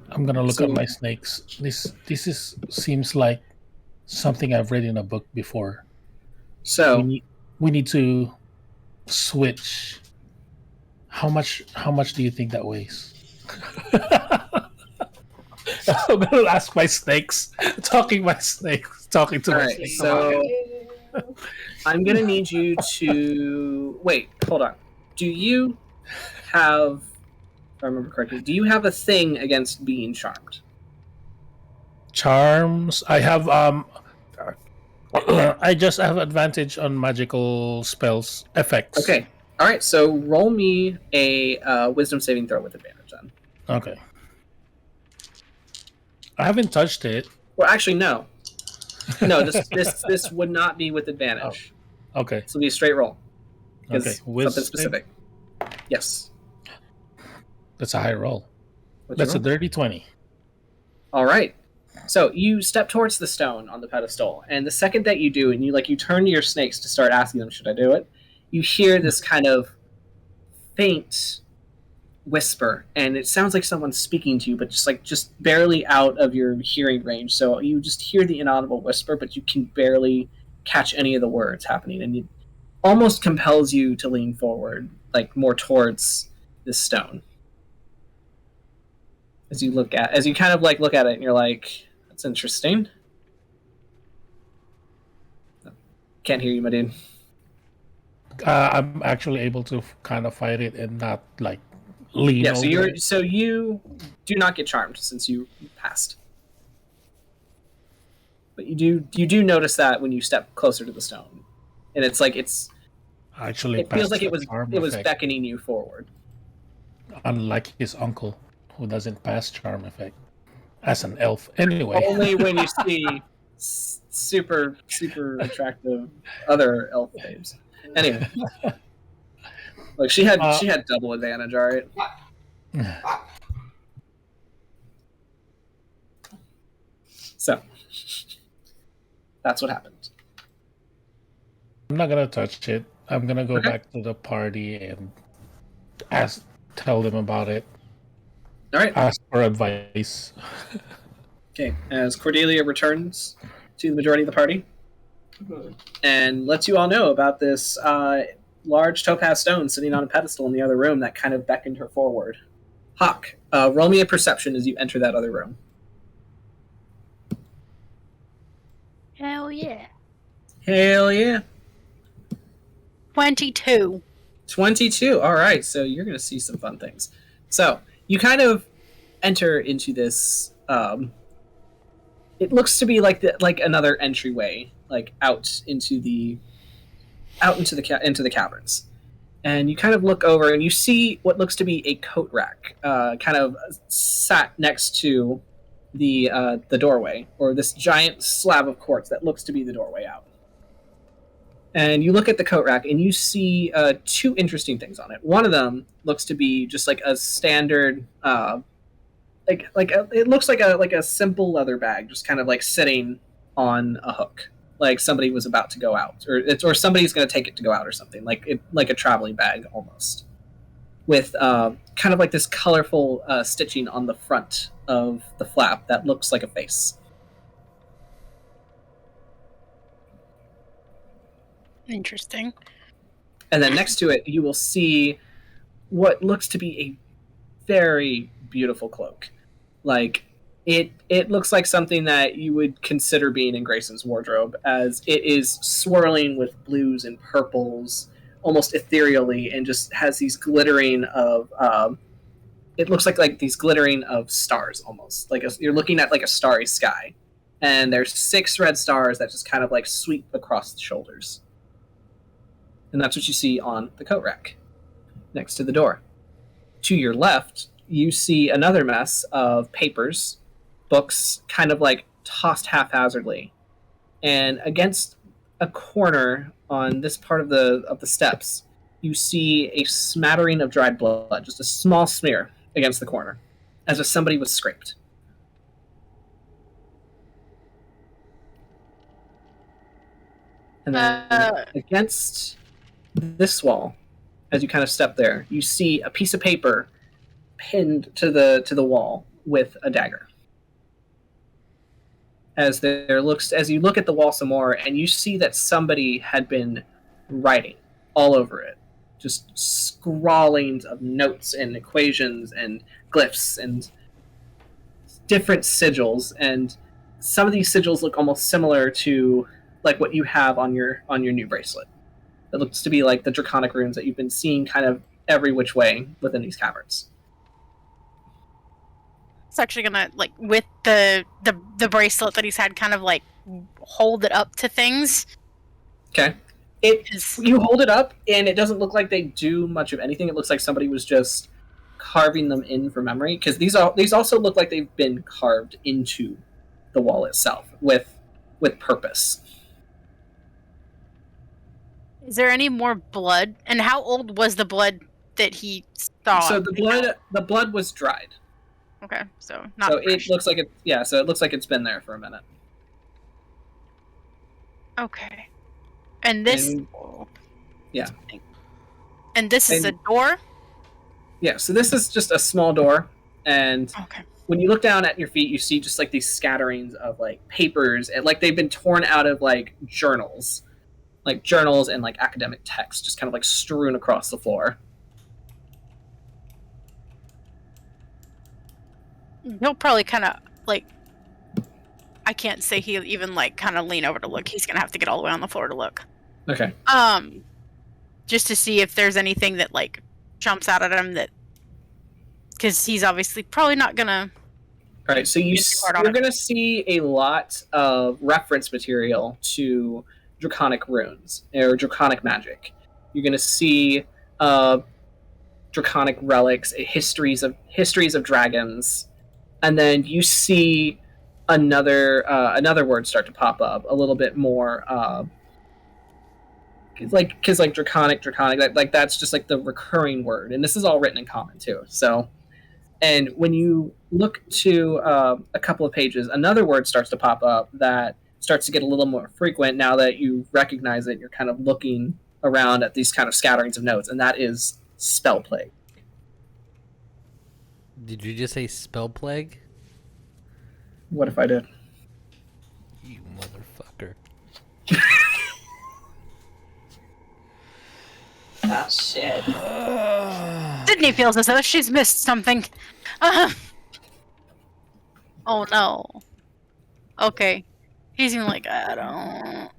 I'm gonna look at my snakes. This seems like something I've read in a book before. So We need to switch. How much do you think that weighs? I'm gonna ask my snakes. Talking to my Alright, snakes. so I'm gonna need you to wait. Hold on. Do you have, if I remember correctly, do you have a thing against being charmed? Charms. I have I just have advantage on magical spells effects. Okay. All right. So roll me a wisdom saving throw with advantage then. Okay. I haven't touched it. Well, actually, no. No, this would not be with advantage. Okay. This will be a straight roll. Okay. Something specific. Yes. That's a high roll. What's That's your a roll? dirty 20. All right. So you step towards the stone on the pedestal, and the second that you do, and you turn to your snakes to start asking them, "Should I do it?" You hear this kind of faint whisper, and it sounds like someone's speaking to you, but just barely out of your hearing range. So you just hear the inaudible whisper, but you can barely catch any of the words happening, and it almost compels you to lean forward, like more towards this stone. As you kind of like look at it, and you're like, "That's interesting." Can't hear you, my dude. I'm actually able to kind of fight it and not like lean Yeah, over. so you do not get charmed since you passed. But you do notice that when you step closer to the stone. And it's like it Actually feels passed like the charm it was effect, beckoning you forward. unlike his uncle, who doesn't pass charm effect as an elf. Anyway, Only when you see super attractive other elf babes. Anyway, like she had double advantage. All right. So that's what happened. I'm not gonna touch it. I'm gonna go Okay. back to the party and tell them about it. All right. Ask for advice. Okay. As Cordelia returns to the majority of the party and lets you all know about this large topaz stone sitting on a pedestal in the other room that kind of beckoned her forward. Hawk, roll me a perception as you enter that other room. Hell yeah. Hell yeah. 22. 22. All right. So you're going to see some fun things. So you kind of enter into this. It looks to be like another entryway, like out into the caverns. And you kind of look over and you see what looks to be a coat rack, kind of sat next to the doorway, or this giant slab of quartz that looks to be the doorway out. And you look at the coat rack and you see two interesting things on it. One of them looks to be just like a standard, it looks like a simple leather bag, just kind of like sitting on a hook, like somebody was about to go out, or somebody's going to take it to go out or something, like a traveling bag almost, with kind of like this colorful stitching on the front of the flap that looks like a face. Interesting. And then next to it, you will see what looks to be a very beautiful cloak. Like, it looks like something that you would consider being in Greyson's wardrobe, as it is swirling with blues and purples, almost ethereally, and just has these glittering of... it looks like these glittering of stars, almost. You're looking at like a starry sky. And there's 6 red stars that just kind of like sweep across the shoulders. And that's what you see on the coat rack next to the door. To your left, you see another mess of papers, books, kind of like tossed haphazardly. And against a corner on this part of the steps, you see a smattering of dried blood, just a small smear against the corner, as if somebody was scraped. And then against this wall, as you kind of step there, you see a piece of paper pinned to the wall with a dagger. As you look at the wall some more, and you see that somebody had been writing all over it, just scrawlings of notes and equations and glyphs and different sigils, and some of these sigils look almost similar to like what you have on your new bracelet. It looks to be like the draconic runes that you've been seeing kind of every which way within these caverns. It's actually gonna, like, with the bracelet that he's had, kind of like hold it up to things. Okay. You hold it up, and it doesn't look like they do much of anything. It looks like somebody was just carving them in for memory, because these also look like they've been carved into the wall itself with purpose. Is there any more blood? And how old was the blood that he saw? So the blood was dried. Okay, so not So fresh. it looks like it looks like it's been there for a minute. Okay. And this... yeah. And this is a door? Yeah, so this is just a small door, and Okay. when you look down at your feet, you see just like these scatterings of like papers, and like they've been torn out of like journals and like academic text, just kind of like strewn across the floor. He'll probably kind of, like... I can't say he'll even, like, kind of lean over to look. He's gonna have to get all the way on the floor to look. Okay. Just to see if there's anything that, like, jumps out at him that Because he's obviously probably not gonna. All right, so Get too hard on you're it. going to see a lot of reference material to draconic runes or draconic magic. You're going to see draconic relics, histories of dragons, and then you see another word start to pop up a little bit more. Because draconic, that's just like the recurring word, and this is all written in common too. So. And when you look to a couple of pages, another word starts to pop up that starts to get a little more frequent now that you recognize it. You're kind of looking around at these kind of scatterings of notes, and that is spell plague. Did you just say spell plague? What if I did? You motherfucker. Ah, shit. Sydney feels as though she's missed something. Oh no. Okay. He's even like, I don't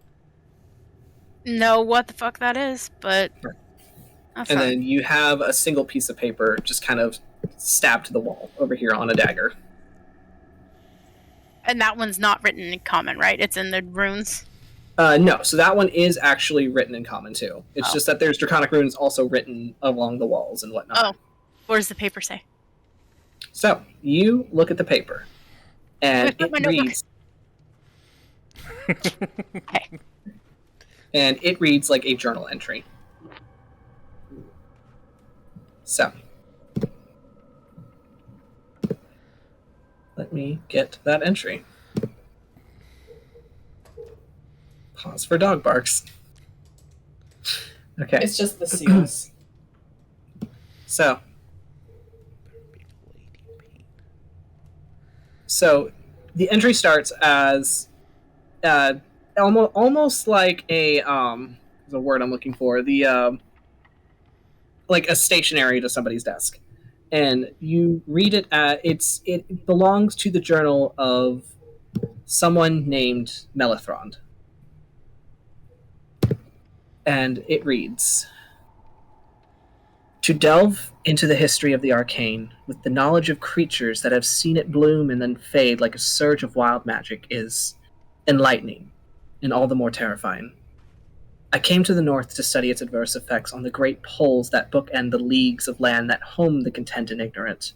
know what the fuck that is, but that's And fine. then you have a single piece of paper just kind of stabbed to the wall over here on a dagger. And that one's not written in common, right? It's in the runes. No, so that one is actually written in common too. It's Oh. just that there's draconic runes also written along the walls and whatnot. Oh. What does the paper say? So you look at the paper, and Where's my it notebook? reads. Okay. And it reads like a journal entry. So, let me get that entry. Pause for dog barks. Okay, It's just the seals. so the entry starts as almost like a there's a word I'm looking for, the like a stationery to somebody's desk, and you read it it belongs to the journal of someone named Mellithrond, and it reads: to delve into the history of the arcane with the knowledge of creatures that have seen it bloom and then fade like a surge of wild magic is enlightening and all the more terrifying. I came to the north to study its adverse effects on the great poles that bookend the leagues of land that home the content and ignorant.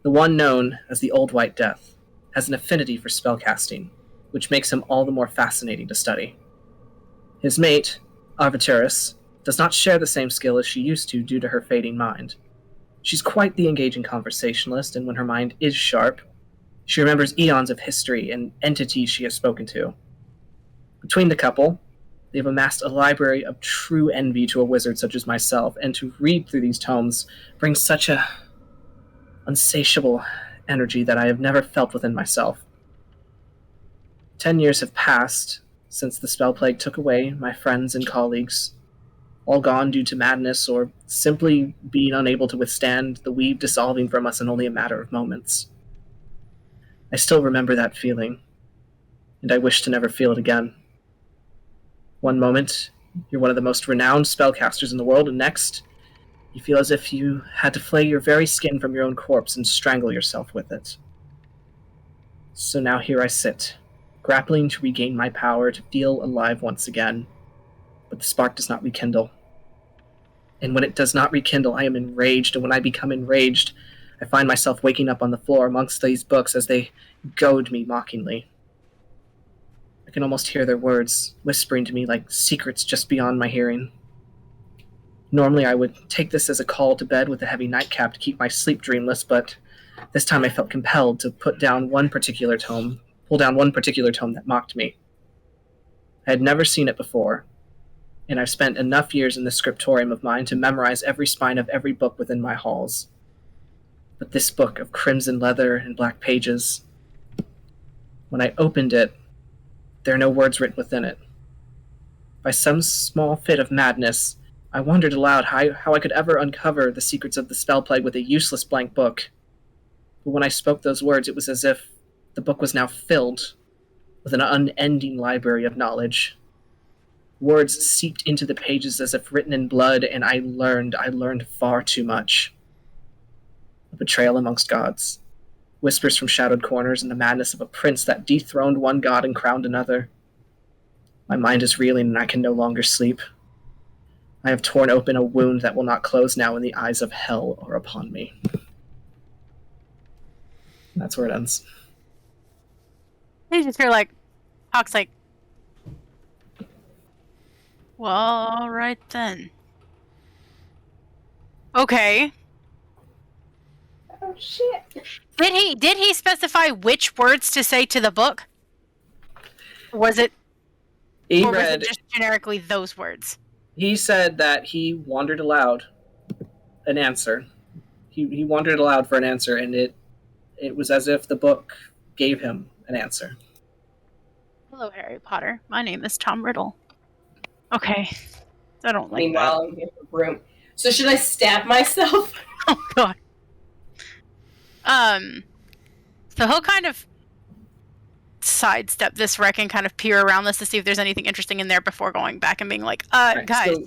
The one known as the Old White Death has an affinity for spellcasting, which makes him all the more fascinating to study. His mate, Arbiturus, does not share the same skill as she used to due to her fading mind. She's quite the engaging conversationalist, and when her mind is sharp, she remembers eons of history and entities she has spoken to. Between the couple, they've amassed a library of true envy to a wizard such as myself, and to read through these tomes brings such a unsatiable energy that I have never felt within myself. 10 years have passed since the spell plague took away my friends and colleagues, all gone due to madness or simply being unable to withstand the weave dissolving from us in only a matter of moments. I still remember that feeling, and I wish to never feel it again. One moment, you're one of the most renowned spellcasters in the world, and next, you feel as if you had to flay your very skin from your own corpse and strangle yourself with it. So now here I sit, grappling to regain my power to feel alive once again, but the spark does not rekindle. And when it does not rekindle, I am enraged, and when I become enraged, I find myself waking up on the floor amongst these books as they goad me mockingly. I can almost hear their words, whispering to me like secrets just beyond my hearing. Normally I would take this as a call to bed with a heavy nightcap to keep my sleep dreamless, but this time I felt compelled to pull down one particular tome that mocked me. I had never seen it before, and I've spent enough years in this scriptorium of mine to memorize every spine of every book within my halls. But this book of crimson leather and black pages, when I opened it, there are no words written within it. By some small fit of madness, I wondered aloud how I could ever uncover the secrets of the spell plague with a useless blank book. But when I spoke those words, it was as if the book was now filled with an unending library of knowledge. Words seeped into the pages as if written in blood, and I learned far too much. A betrayal amongst gods. Whispers from shadowed corners and the madness of a prince that dethroned one god and crowned another. My mind is reeling and I can no longer sleep. I have torn open a wound that will not close now, and the eyes of hell are upon me. And that's where it ends. You just hear like Hawk's like, well, all right then. Okay. Oh shit. Did he specify which words to say to the book? Was it He or was read. it just generically those words? He said that he wandered aloud an answer. He wandered aloud for an answer, and it was as if the book gave him an answer. Hello, Harry Potter. My name is Tom Riddle. Okay. I don't like Meanwhile, I'm in the room. So should I stab myself? that. Oh god. So he'll kind of sidestep this wreck and kind of peer around this to see if there's anything interesting in there before going back and being like, Right, guys. so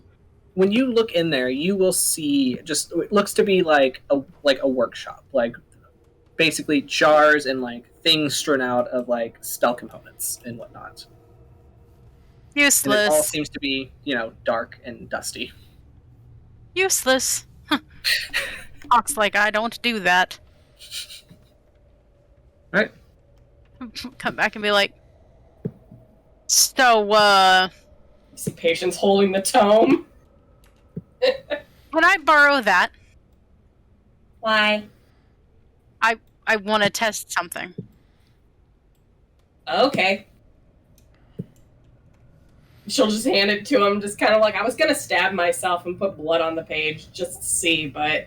when you look in there, you will see just it looks to be like a workshop, like basically jars and like things strewn out of like spell components and whatnot. And it all Useless. seems to be, dark and dusty. Useless. Hawk's like, I don't do that. Right. Come back and be like, so, You see Patience holding the tome. can I borrow that? Why? I want to test something. Okay. She'll just hand it to him, just kind of like, I was gonna stab myself and put blood on the page just to see, but...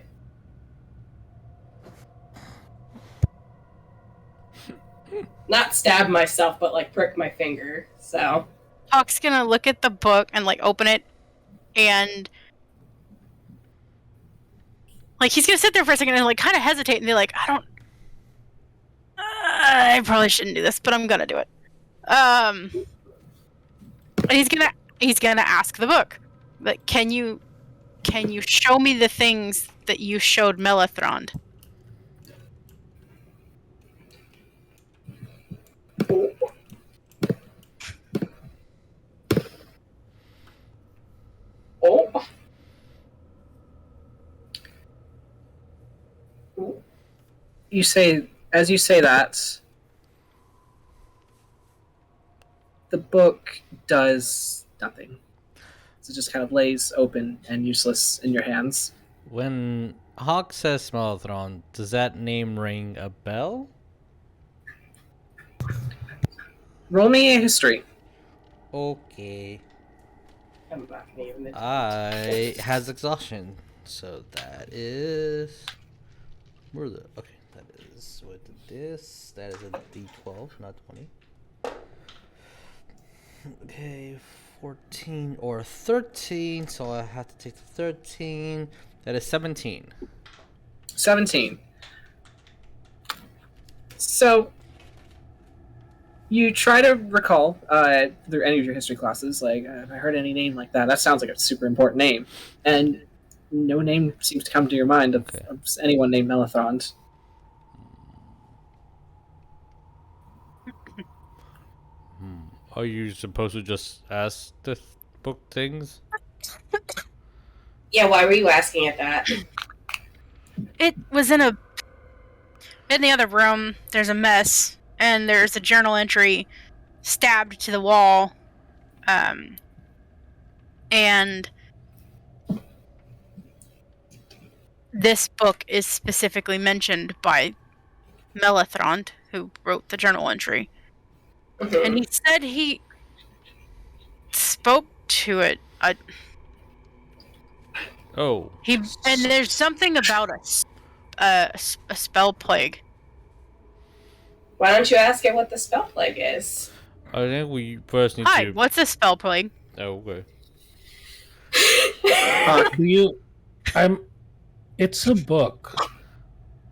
Not stab myself, but like prick my finger, so... Hawk's gonna look at the book and like open it and like he's gonna sit there for a second and like kind of hesitate and be like, I probably shouldn't do this, but I'm gonna do it. And he's gonna ask the book, like, can you show me the things that you showed Melathrond? Oh! As you say that, the book does nothing. So it just kind of lays open and useless in your hands. When Hawk says Melathrond, does that name ring a bell? Roll me a history. Okay. I'm not gonna even... I has exhaustion, so that is where the okay. That is with this. That is a D12, not 20. Okay, 14 or 13. So I have to take the 13. That is 17. 17. So you try to recall through any of your history classes, like, have I heard any name like that? That sounds like a super important name. And no name seems to come to your mind of anyone named Melathrond. Are you supposed to just ask the book things? Yeah, why were you asking it that? It was in the other room. There's a mess, and there's a journal entry stabbed to the wall. And this book is specifically mentioned by Melathrond, who wrote the journal entry. And he said he spoke to it. And there's something about a spell plague. Why don't you ask it what the spell plague is? I think we first need Hi, to. what's a spell plague? Oh, okay. It's a book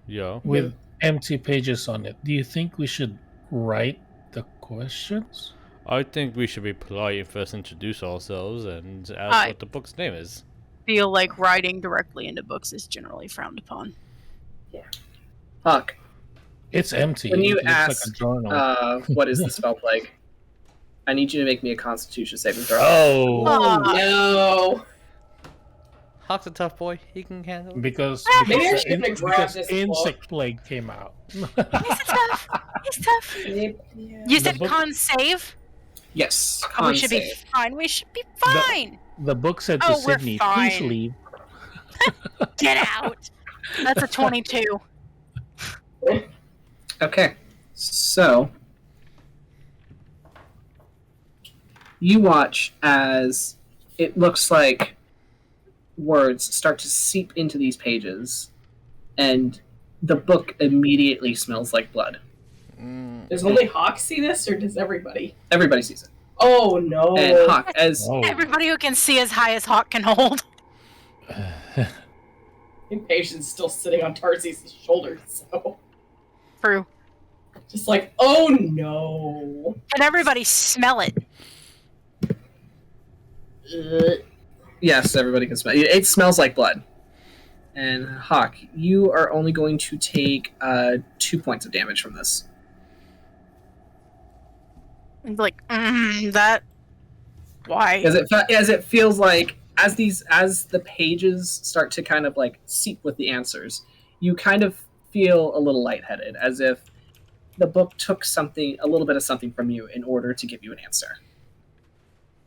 Yeah. with empty pages on it. Do you think we should write the questions? I think we should be polite and first introduce ourselves and ask what the book's name is. Feel like writing directly into books is generally frowned upon. Yeah. Huck, It's empty. when you It looks like a ask, journal. what is the spell plague? I need you to make me a Constitution saving throw. Oh, Oh no! Hawk's a tough boy. He can handle it. because Maybe I because, shouldn't have grabbed because this insect plague came out. He's tough. He's tough. Yeah. You said book- con save? Yes, Oh, con we should be save. fine. We should be fine. The book said to Oh, we're Sydney, fine. please leave. Get out. That's a 22. Okay, so you watch as it looks like words start to seep into these pages, and the book immediately smells like blood. Does only Hawk see this, or does everybody? Everybody sees it. Oh no! And Hawk, as Oh. Everybody who can see as high as Hawk can hold. Impatient's still sitting on Tarsius' shoulders, so True. just like, oh no! Can everybody smell it? yes, everybody can smell it. It smells like blood. And Hawk, you are only going to take 2 points of damage from this. Like, that. Why? As it feels like as the pages start to kind of like seep with the answers, you kind of feel a little lightheaded, as if the book took a little bit of something from you in order to give you an answer.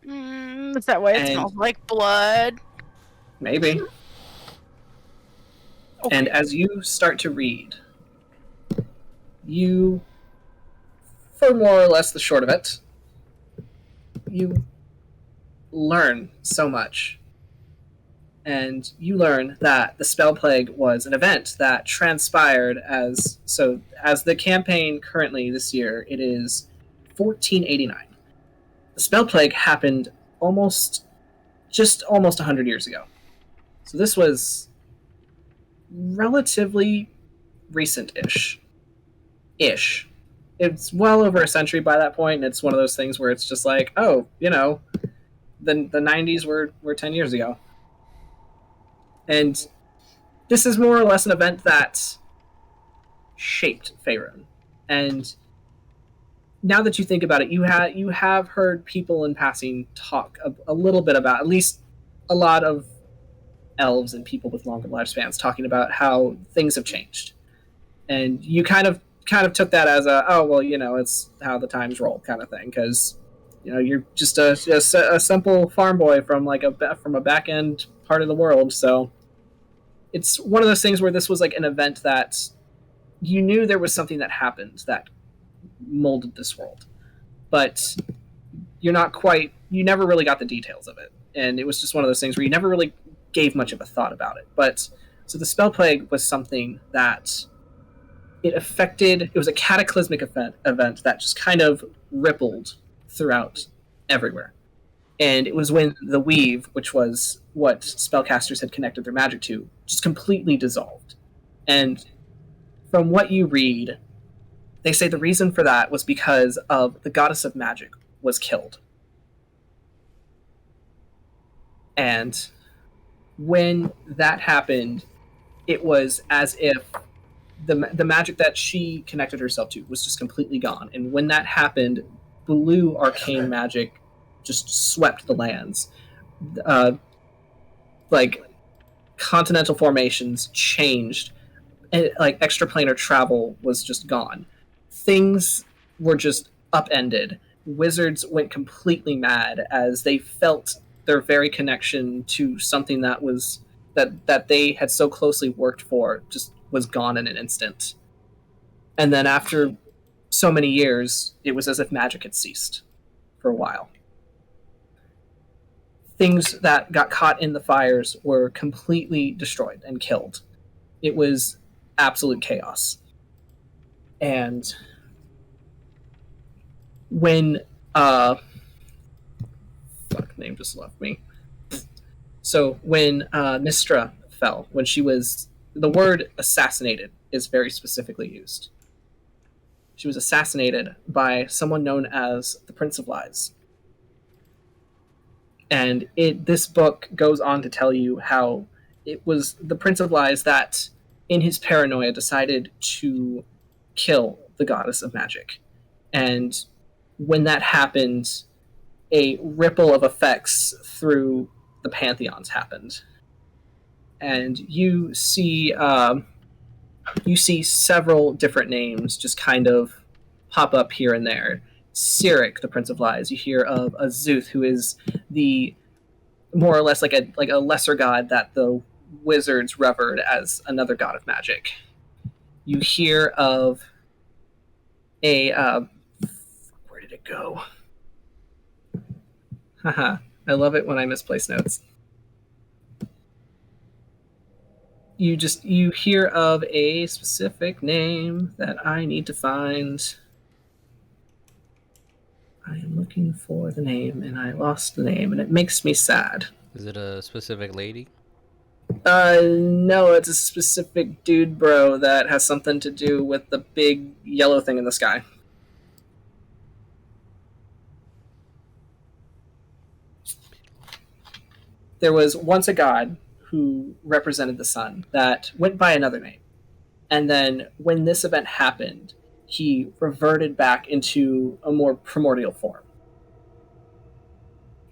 Is that why it And- smells like blood? Maybe. Okay. And as you start to read, you, for more or less the short of it, you learn so much. And you learn that the spell plague was an event that transpired as the campaign currently this year, it is 1489. The spell plague happened almost 100 years ago. So this was relatively recent-ish. It's well over a century by that point, and it's one of those things where it's just like, oh, the 90s were 10 years ago. And this is more or less an event that shaped Faerun. And now that you think about it, you have heard people in passing talk a little bit about, at least a lot of elves and people with longer lifespans talking about how things have changed. And you kind of took that as it's how the times roll kind of thing, because you're just a simple farm boy from a back end part of the world. So it's one of those things where this was like an event that you knew there was something that happened that molded this world, but you never really got the details of it, and it was just one of those things where you never really gave much of a thought about it. But so the spell plague was something that it was a cataclysmic event that just kind of rippled throughout everywhere. And it was when the weave, which was what spellcasters had connected their magic to, just completely dissolved. And from what you read, they say the reason for that was because of the goddess of magic was killed. And when that happened, it was as if the magic that she connected herself to was just completely gone. And when that happened, blue arcane magic just swept the lands. Like continental formations changed, and like extraplanar travel was just gone. Things were just upended. Wizards went completely mad as they felt their very connection to something that they had so closely worked for just was gone in an instant. And then after so many years, it was as if magic had ceased for a while. Things that got caught in the fires were completely destroyed and killed. It was absolute chaos. And when name just left me. So when Mistra fell, when she was, the word assassinated is very specifically used. She was assassinated by someone known as the Prince of Lies. And this book goes on to tell you how it was the Prince of Lies that in his paranoia, decided to kill the goddess of magic. And when that happened, a ripple of effects through the pantheons happened. And you see several different names just kind of pop up here and there. Cyric, the Prince of Lies. You hear of Azuth, who is the more or less like a lesser god that the wizards revered as another god of magic. You hear of a where did it go? Haha, I love it when I misplace notes. You hear of a specific name that I need to find. I am looking for the name and I lost the name and it makes me sad. Is it a specific lady? No, it's a specific dude bro that has something to do with the big yellow thing in the sky. There was once a god who represented the sun that went by another name. And then when this event happened, he reverted back into a more primordial form.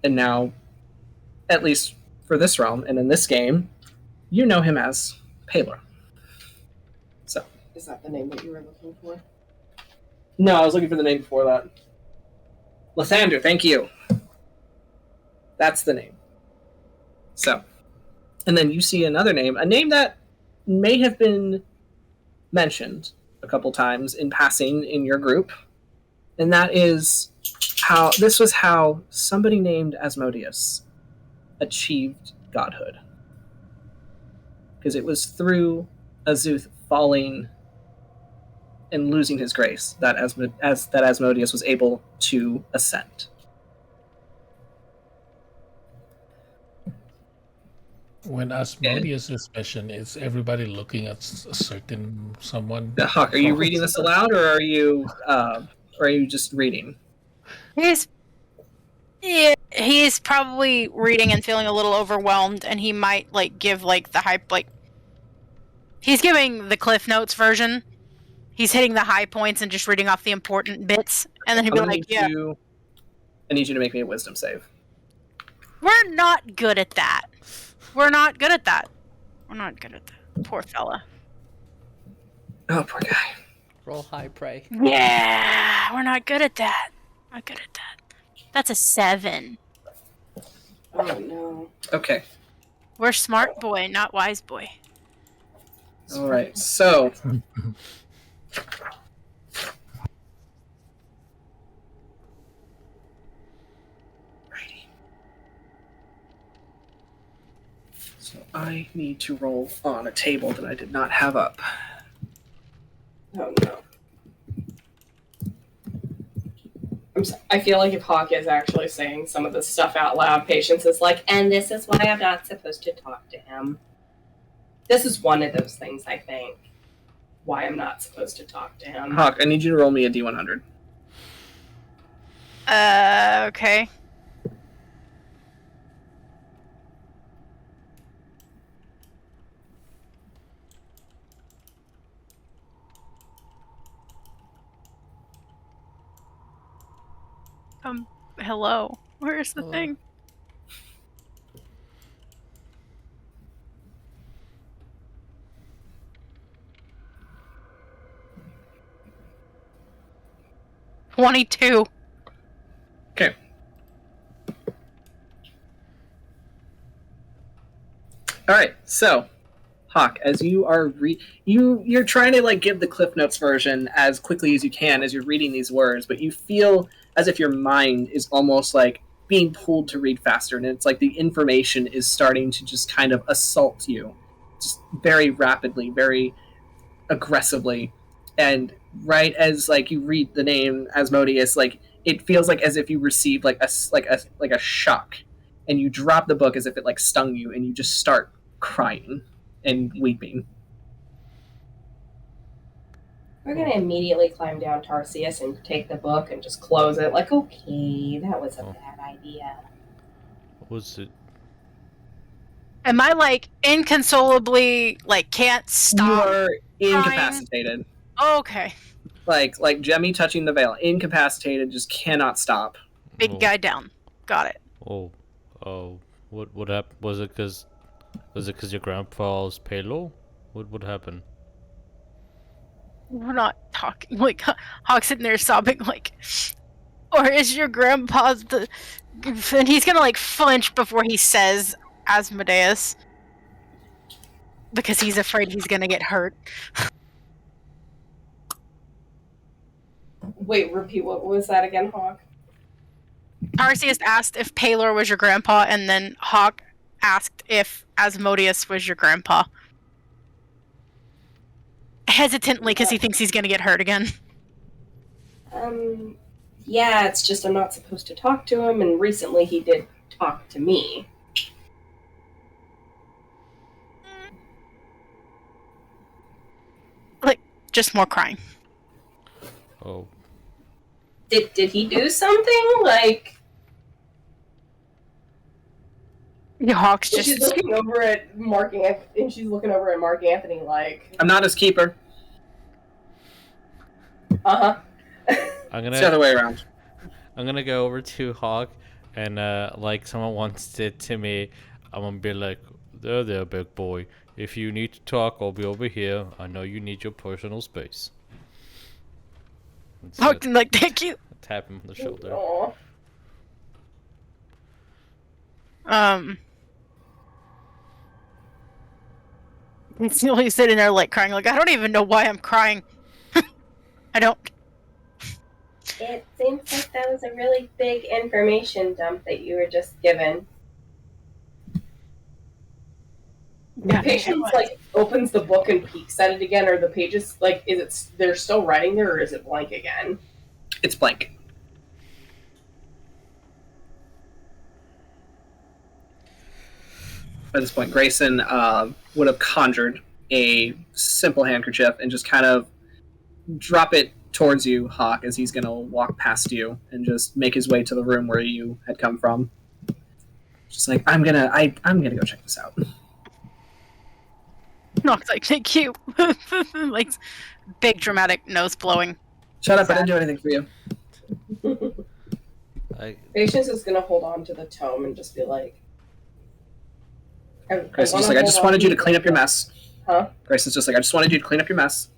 And now, at least for this realm and in this game, you know him as Paler. So. Is that the name that you were looking for? No, I was looking for the name before that. Lathander, thank you. That's the name. So. And then you see another name, a name that may have been mentioned a couple times in passing in your group, and that is how somebody named Asmodeus achieved godhood, because it was through Azuth falling and losing his grace that Asmodeus was able to ascend. When Asmodeus is mentioned, is everybody looking at a certain someone? Hawk, are you reading this aloud, or are you just reading? He's probably reading and feeling a little overwhelmed, and he might give the hype. He's giving the Cliff Notes version. He's hitting the high points and just reading off the important bits, and then he'll be like, "Yeah." I need you to make me a wisdom save. We're not good at that. We're not good at that. Poor fella. Oh, poor guy. Roll high, pray. Yeah, we're not good at that. That's a 7. Oh no. Okay. We're smart boy, not wise boy. All right. So. So I need to roll on a table that I did not have up. Oh no. I feel like if Hawk is actually saying some of this stuff out loud, Patience is like, and this is why I'm not supposed to talk to him. This is one of those things, I think, why I'm not supposed to talk to him. Hawk, I need you to roll me a D100. Okay. Hello. Where's the thing? $22. Okay. All right. So, Hawk, as you are you're trying to give the Cliff Notes version as quickly as you can as you're reading these words, but you feel as if your mind is almost being pulled to read faster, and it's like the information is starting to just kind of assault you, just very rapidly, very aggressively, and right as you read the name Asmodeus, it feels as if you received a shock, and you drop the book as if it stung you, and you just start crying and weeping. We're going to immediately climb down Tarsius and take the book and just close it. Okay, that was a bad idea. What was it? Am I like inconsolably like can't stop? You are incapacitated. Okay. Like Jemmy touching the veil. Incapacitated, just cannot stop. Big guy down. Got it. Oh, what happened? Was it because your grandpa's palo? What happened? We're not talking like Hawk's sitting there sobbing like, or is your grandpa's the? And he's gonna like flinch before he says Asmodeus because he's afraid he's gonna get hurt. Wait, repeat, what was that again, Hawk? Tarsius asked if Palor was your grandpa, and then Hawk asked if Asmodeus was your grandpa. Hesitantly, because he thinks he's gonna get hurt again. Yeah, it's just I'm not supposed to talk to him, and recently he did talk to me. Like, just more crying. Oh. Did he do something? Like, Hawk's just she's looking over at Mark Anthony like, I'm not his keeper. uh-huh. It's the other way around. I'm gonna go over to Hawk, and like someone wants it to me, I'm gonna be like, there, big boy. If you need to talk, I'll be over here. I know you need your personal space. Hawk, like, thank you. Tap him on the shoulder. Aw. He's sitting there like crying, like I don't even know why I'm crying. I don't. It seems like that was a really big information dump that you were just given. Yeah, Patience like opens the book and peeks at it again, or the pages like they're still writing there, or is it blank again? It's blank. At this point, Greyson would have conjured a simple handkerchief and just kind of drop it towards you, Hawk, as he's going to walk past you and just make his way to the room where you had come from. Just like, I'm gonna go check this out. Hawk's like, thank you. Like, big dramatic nose blowing. Shut up! I didn't do anything for you. Patience is gonna hold on to the tome and just be like, Grayson's just like, I just wanted you to clean up your mess. Huh? Grayson's just like, I just wanted you to clean up your mess.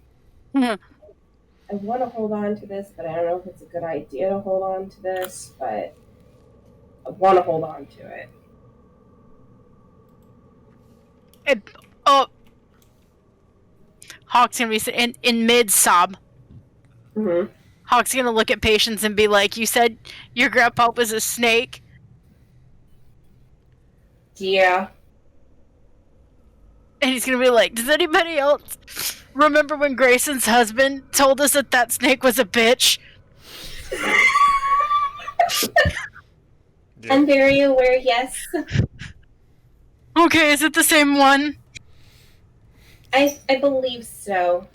I want to hold on to this, but I don't know if it's a good idea to hold on to this, but I want to hold on to it. Hawk's gonna be in mid sob. Mm-hmm. Hawk's gonna look at Patience and be like, "You said your grandpa was a snake." Yeah. And he's gonna be like, "Does anybody else remember when Grayson's husband told us that snake was a bitch?" I'm very aware. Yes. Okay, is it the same one? I believe so.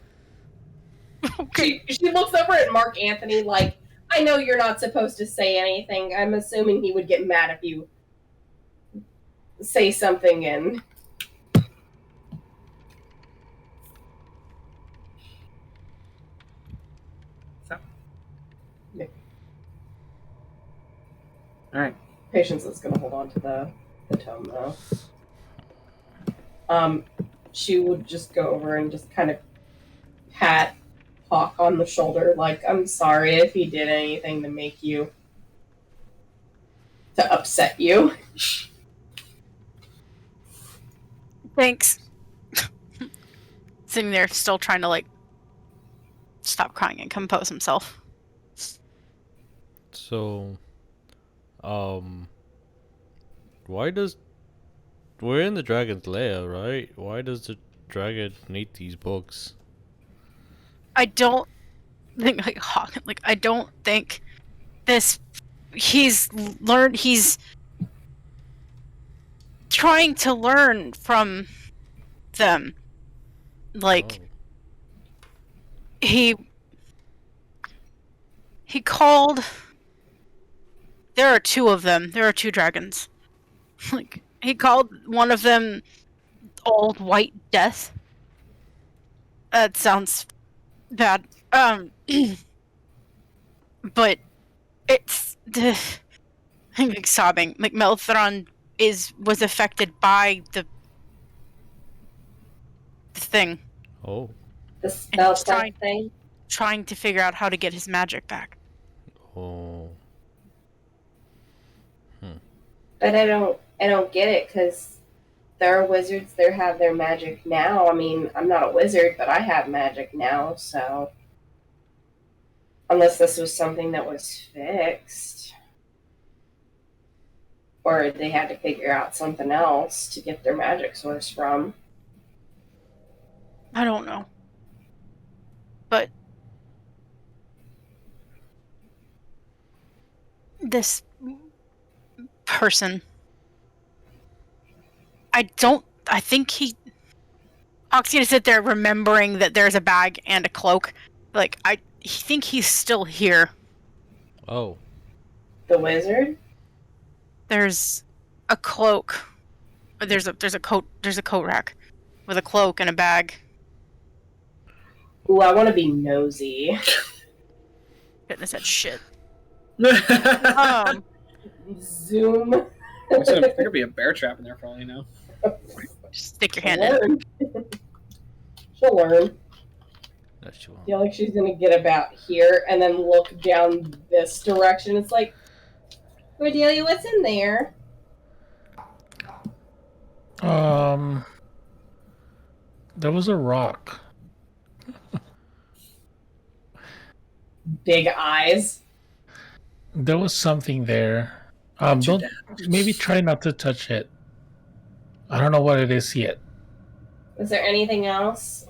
Okay. She looks over at Mark Anthony like, I know you're not supposed to say anything. I'm assuming he would get mad if you say something and... So. Yeah. Alright. Patience is going to hold on to the tome, though. She would just go over and just kind of pat Hawk on the shoulder, like, I'm sorry if he did anything to make you... to upset you. Thanks. Sitting there, still trying to, like, stop crying and compose himself. So, why does... We're in the dragon's lair, right? Why does the dragon need these books? I don't think, like, Hawk, like, I don't think this... He's trying to learn from them. Like, he called... There are two of them. There are two dragons. Like, He called one of them Old White Death. That sounds bad. But it's I'm like sobbing. Like Melthron was affected by the thing. Oh. The And spell he's thing. trying to figure out how to get his magic back. Oh. But I don't get it, because there are wizards that have their magic now. I mean, I'm not a wizard, but I have magic now, so unless this was something that was fixed, or they had to figure out something else to get their magic source from. I don't know. But this person, I think Hawk's gonna sit there remembering that there's a bag and a cloak. Like, I think he's still here. Oh. The wizard? There's a cloak. There's a coat rack with a cloak and a bag. Ooh, I want to be nosy. Goodness, that shit. Zoom. There could be a bear trap in there for all you know. Just stick your hand in it. Learn. She'll learn. No, she won't. I feel like she's gonna get about here and then look down this direction. It's like, Cordelia, what's in there? There was a rock. Big eyes. There was something there. Don't maybe try not to touch it. I don't know what it is yet. Is there anything else?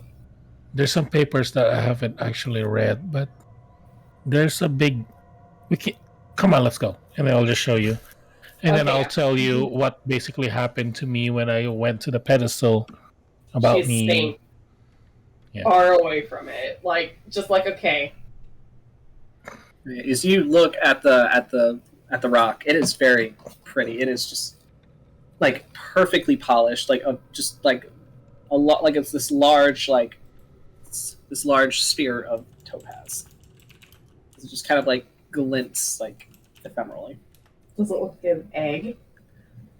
There's some papers that I haven't actually read, but there's a big. Come on, let's go, and then I'll just show you, and then Okay. I'll tell you what basically happened to me when I went to the pedestal. About She's me. staying Yeah. far away from it. Just like, okay. As you look at the rock, it is very pretty. It is just like perfectly polished, just like a lot, like it's this large sphere of topaz. It just kind of like glints like ephemerally. Doesn't look like an egg.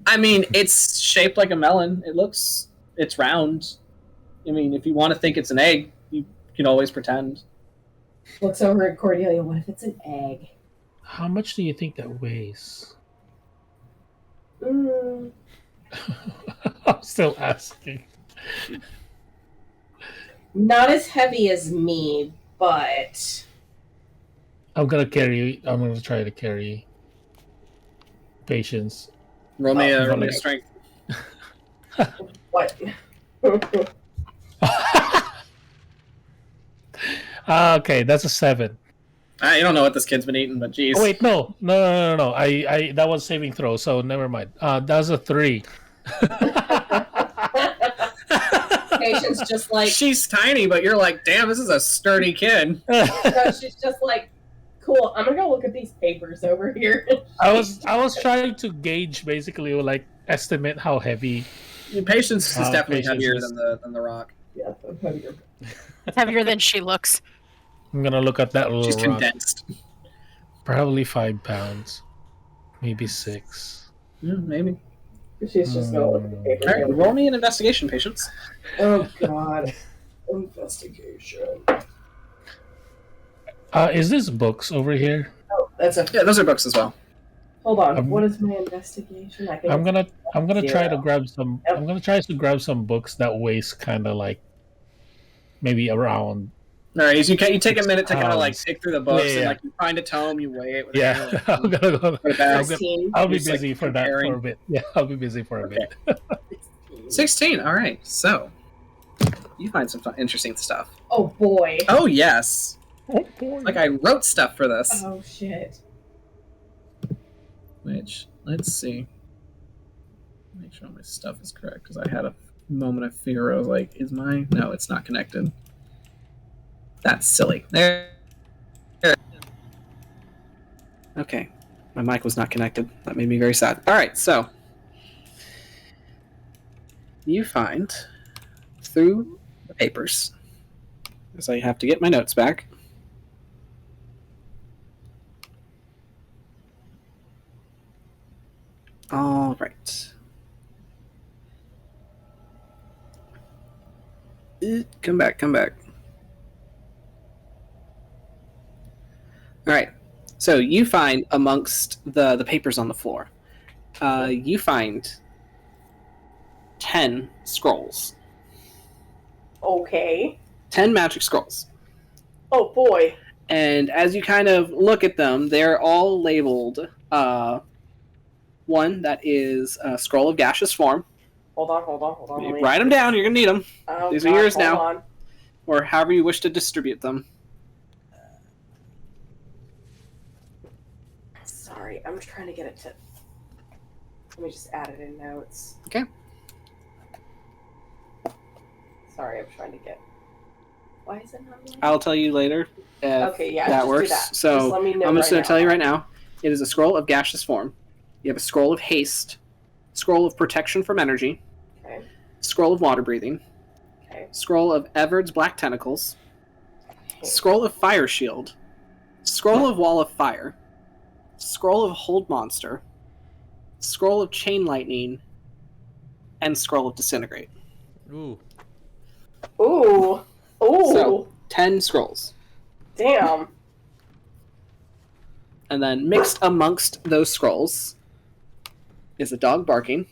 I mean, it's shaped like a melon. It's round. I mean, if you want to think it's an egg, you can always pretend. Looks over at Cordelia. What if it's an egg? How much do you think that weighs? Mm. I'm still asking. Not as heavy as me, but I'm gonna try to carry. Patience. Roll me Oh, a strength. what? Okay, that's a 7. You don't know what this kid's been eating, but geez. Oh, wait, no. I that was saving throw, so never mind. That was a 3. Patience just like She's tiny, but you're like, damn, this is a sturdy kid. no, she's just like, cool. I'm gonna go look at these papers over here. I was trying to gauge, basically, like estimate how heavy. Patience is definitely Patience heavier is- than the rock. Yeah, I'm heavier. Heavier than she looks. I'm gonna look at that little She's rock. condensed. Probably 5 pounds, maybe 6. Maybe. She's just gonna look at the papers. All right, roll me an investigation, Patience. Oh god. Investigation. Is this books over here? Oh, that's a. Yeah, those are books as well. Hold on. Um, What is my investigation? I think I'm gonna try to 0. grab some. Yep. I'm gonna try to grab some books that weighs kind of like maybe around. All right, you take a minute to kind of like Pounds. dig through the books Yeah. and like you find a tome, you weigh it. With Yeah, a I'm gonna go. put it back. 16. I'll be Just, like, busy for that for comparing. a bit. Yeah, I'll be busy for a Okay. bit. 16. All right, so you find some interesting stuff. Oh boy. Oh yes, Oh boy. like I wrote stuff for this. Oh shit. Which let's see. Make sure my stuff is correct because I had a moment of fear. I was like, "Is my no? It's not connected." That's silly. There. Okay, my mic was not connected. That made me very sad. All right, so you find through the papers, so I have to get my notes back. All right. Come back. All right. So you find amongst the papers on the floor, you find 10 scrolls. Okay. 10 magic scrolls. Oh boy. And as you kind of look at them, they're all labeled. One that is a scroll of gaseous form. Hold on. Write them down. You're going to need them. Oh, These God, are yours hold now. on. Or however you wish to distribute them. Sorry, I'm trying to get it to... Let me just add it in notes. Okay. Sorry, I'm trying to get... Why is it not moving? I'll tell you later. Okay, yeah, that just works. do that. So Just let me know I'm just right going to now. tell you right now. It is a scroll of gaseous form. You have a scroll of haste, scroll of protection from energy, Okay. scroll of water breathing, Okay. scroll of Everard's black tentacles, scroll of fire shield, scroll of wall of fire, scroll of hold monster, scroll of chain lightning, and scroll of disintegrate. Ooh. Ooh. Ooh. So 10 scrolls. Damn. And then mixed amongst those scrolls is a dog barking.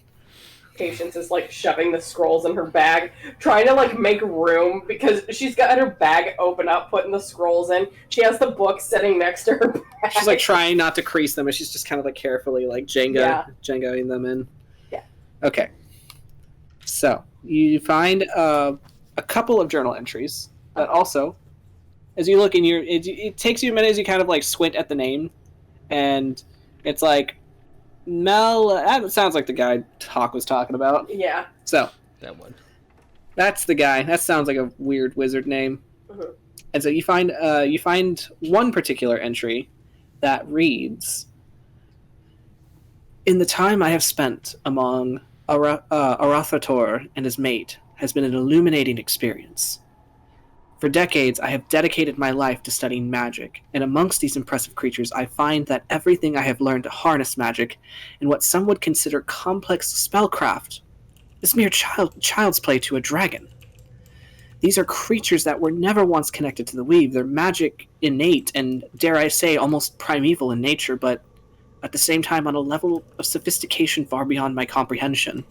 Patience is like shoving the scrolls in her bag, trying to like make room because she's got her bag open up, putting the scrolls in. She has the book sitting next to her bag. She's like trying not to crease them, and she's just kind of like carefully like Jengaing them in. Yeah. Okay. So you find a couple of journal entries that also, as you look in your, it takes you a minute as you kind of like squint at the name, and it's like Mel. That sounds like the guy Hawk was talking about. Yeah. So That one. that's the guy. That sounds like a weird wizard name. Mhm. And so you find one particular entry that reads, "In the time I have spent among Arathator and his mate has been an illuminating experience. For decades, I have dedicated my life to studying magic, and amongst these impressive creatures, I find that everything I have learned to harness magic in what some would consider complex spellcraft is mere child's play to a dragon. These are creatures that were never once connected to the weave. Their magic innate and, dare I say, almost primeval in nature, but at the same time on a level of sophistication far beyond my comprehension.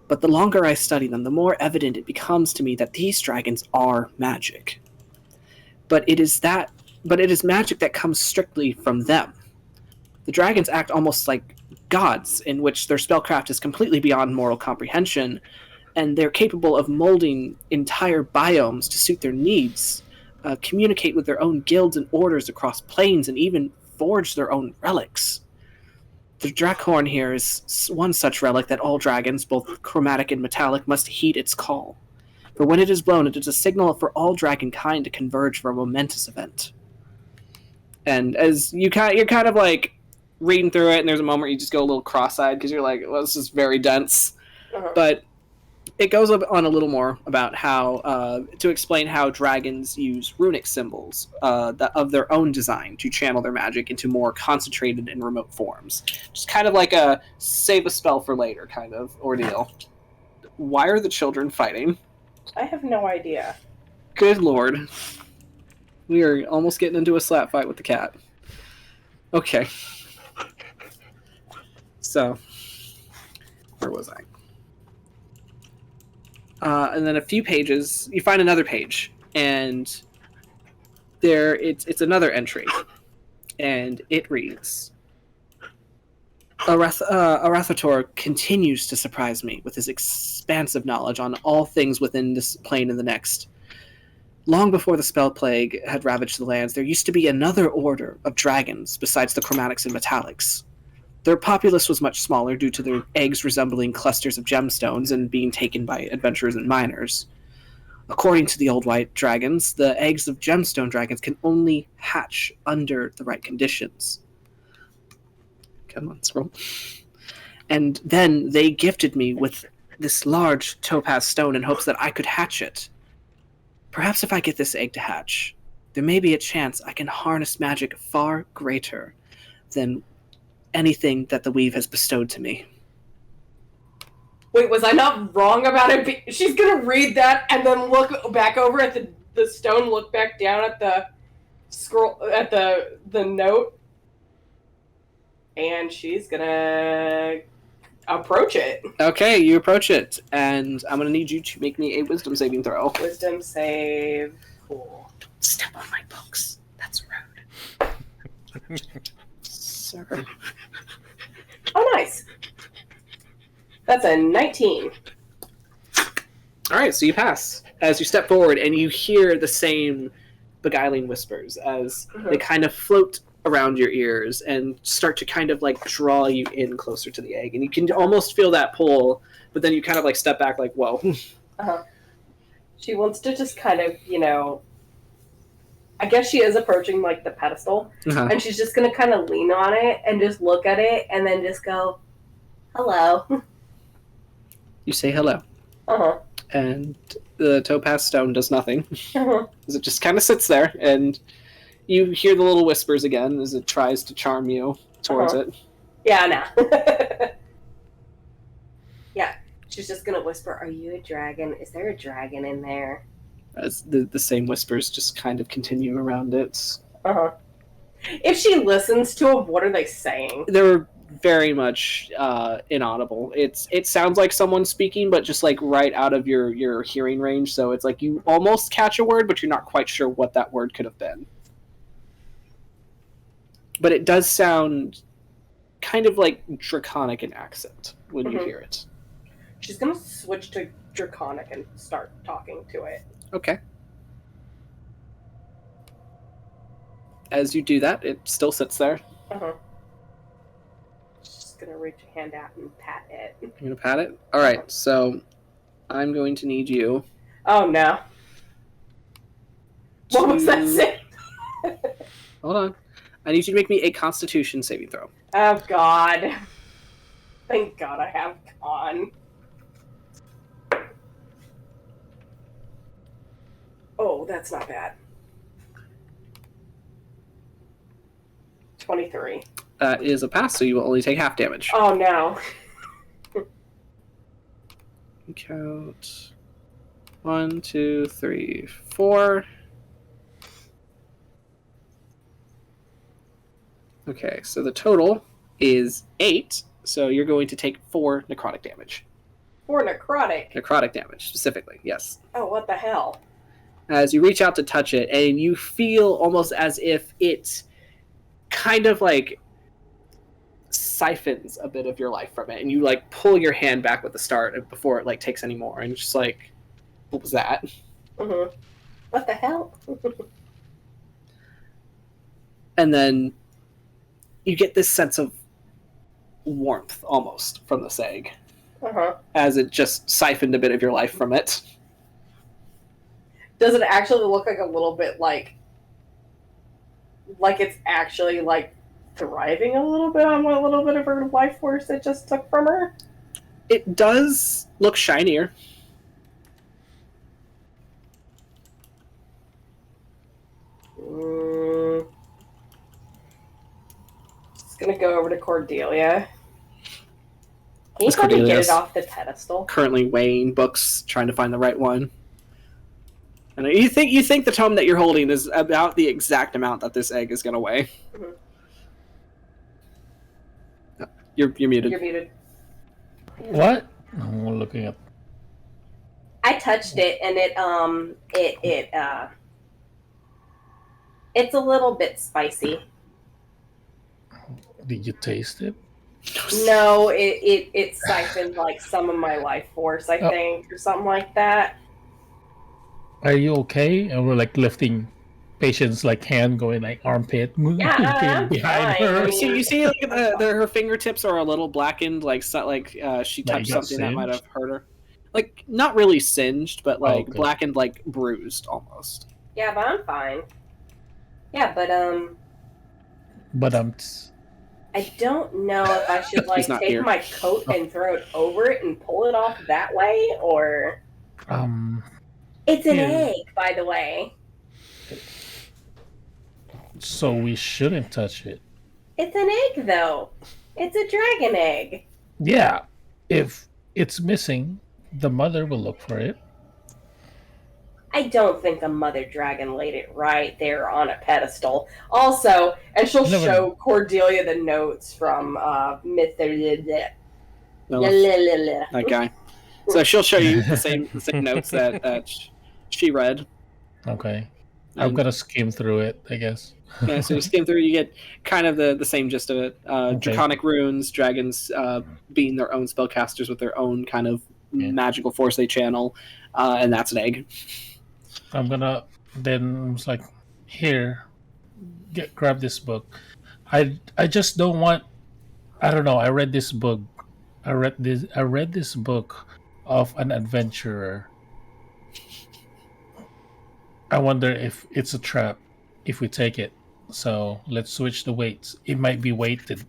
But the longer I study them, the more evident it becomes to me that these dragons are magic. But it is magic that comes strictly from them. The dragons act almost like gods, in which their spellcraft is completely beyond moral comprehension, and they're capable of molding entire biomes to suit their needs, communicate with their own guilds and orders across planes, and even forge their own relics. The Drakhorn here is one such relic that all dragons, both chromatic and metallic, must heed its call. For when it is blown, it is a signal for all dragonkind to converge for a momentous event." And as you're kind of like reading through it, and there's a moment where you just go a little cross-eyed because you're like, well, this is very dense. Uh-huh. But it goes on a little more about how to explain how dragons use runic symbols of their own design to channel their magic into more concentrated and remote forms. Just kind of like a save a spell for later kind of ordeal. Why are the children fighting? I have no idea. Good lord. We are almost getting into a slap fight with the cat. Okay. So, where was I? And then a few pages, you find another page, and there it's another entry, and it reads, Arathator continues to surprise me with his expansive knowledge on all things within this plane and the next. Long before the spell plague had ravaged the lands, there used to be another order of dragons besides the chromatics and metallics. Their populace was much smaller due to their eggs resembling clusters of gemstones and being taken by adventurers and miners. According to the old white dragons, the eggs of gemstone dragons can only hatch under the right conditions. Come on, scroll. And then they gifted me with this large topaz stone in hopes that I could hatch it. Perhaps if I get this egg to hatch, there may be a chance I can harness magic far greater than anything that the weave has bestowed to me. Wait, was I not wrong about it? She's gonna read that and then look back over at the stone, look back down at the scroll at the note, and she's gonna approach it. Okay, you approach it, and I'm gonna need you to make me a wisdom saving throw. Wisdom save. Cool. Don't step on my books. That's rude. Sir. Oh, nice. That's a 19. Alright, so you pass. As you step forward, and you hear the same beguiling whispers as they kind of float around your ears and start to kind of like draw you in closer to the egg. And you can almost feel that pull, but then you kind of like step back like, whoa. She wants to just kind of, I guess she is approaching like the pedestal, and she's just going to kind of lean on it and just look at it and then just go, hello. You say hello. And the topaz stone does nothing. As it just kind of sits there, and you hear the little whispers again as it tries to charm you towards it. Yeah, no. Yeah, she's just gonna whisper, are you a dragon? Is there a dragon in there? As the same whispers just kind of continue around it. If she listens to them, what are they saying? They're very much inaudible. It sounds like someone speaking, but just like right out of your hearing range, so it's like you almost catch a word, but you're not quite sure what that word could have been. But it does sound kind of like draconic in accent when you hear it. She's gonna switch to draconic and start talking to it. Okay. As you do that, it still sits there. Just gonna reach a hand out and pat it. You're gonna pat it? Alright, so I'm going to need you. Oh no. What was that say? Hold on. I need you to make me a Constitution saving throw. Oh god. Thank god I have con. Oh, that's not bad. 23. That is a pass, so you will only take half damage. Oh no. Count 1, 2, 3, 4. Okay, so the total is 8, so you're going to take 4 necrotic damage. 4 necrotic? Necrotic damage, specifically, yes. Oh, what the hell? As you reach out to touch it, and you feel almost as if it kind of like siphons a bit of your life from it, and you like pull your hand back with the start before it like takes any more, and just like, what was that? What the hell? And then you get this sense of warmth almost from this egg, as it just siphoned a bit of your life from it. Does it actually look like a little bit like it's actually like thriving a little bit on what little bit of her life force it just took from her? It does look shinier. Just gonna go over to Cordelia. Can you Miss probably get Cordelia's it off the pedestal? currently weighing books, trying to find the right one. And you think the tome that you're holding is about the exact amount that this egg is going to weigh. You're muted. You're muted. What? I'm looking up. I touched it and it's a little bit spicy. Did you taste it? No, it siphoned like some of my life force, I think, or something like that. Are you okay? And we're like lifting patient's like hand, going like armpit, Yeah, I'm behind fine. her. You see, like her fingertips are a little blackened, like she touched got something that might have singed? hurt her. Like not really singed, but like Okay. blackened, like bruised almost. Yeah, but I'm fine. Yeah, but But I don't know if I should like He's not take here. my coat and throw it over it and pull it off that way, or it's an Yeah. egg, by the way. So we shouldn't touch it. It's an egg, though. It's a dragon egg. Yeah. If it's missing, the mother will look for it. I don't think the mother dragon laid it right there on a pedestal. Also, and she'll Never show Cordelia the notes from Myth. No, that guy. So she'll show you the same notes that she read. Okay. I'm And- gonna skim through it, I guess. Yeah, so you skim through, you get kind of the same gist of it. Okay. Draconic runes, dragons being their own spellcasters with their own kind of magical force they channel, and that's an egg. I'm gonna then it's like, here, grab this book. I just don't want. I don't know. I read this book. I read this book of an adventurer. I wonder if it's a trap if we take it. So let's switch the weights. It might be weighted.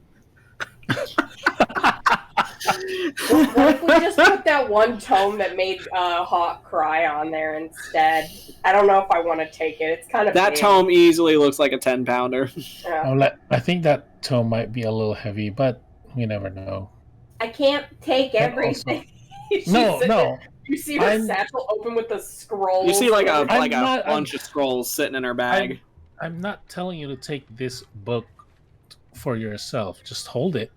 What if we just put that one tome that made Hawk cry on there instead? I don't know if I want to take it. It's kind of That big. tome easily looks like a 10-pounder. Yeah. I think that tome might be a little heavy, but we never know. I can't take And everything. No. You see her satchel open with the scrolls. You see like a I'm bunch of scrolls sitting in her bag. I'm not telling you to take this book for yourself. Just hold it.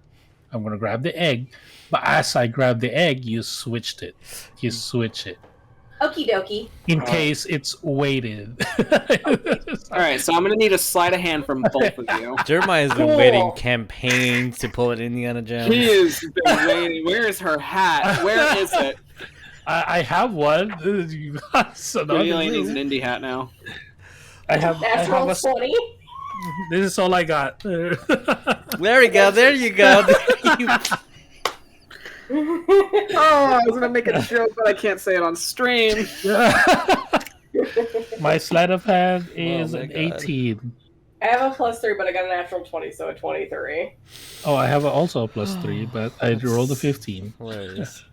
I'm gonna grab the egg, but as I grab the egg, you switched it. You switch it Okie dokie. in case it's weighted. All right, so I'm gonna need a sleight of hand from both of you. Jeremiah's been waiting campaigns to pull it Indiana Jones. He has been waiting. Where is her hat? Where is it? I have one. So Cordelia needs an indie hat now. I have Natural a. 20. This is all I got. There we go. There you go. Oh, I was gonna make a joke, but I can't say it on stream. My sleight of hand is my an God. 18. I have a +3, but I got a natural 20, so a 23. Oh, I have also a +3, but I rolled a 15. Hilarious.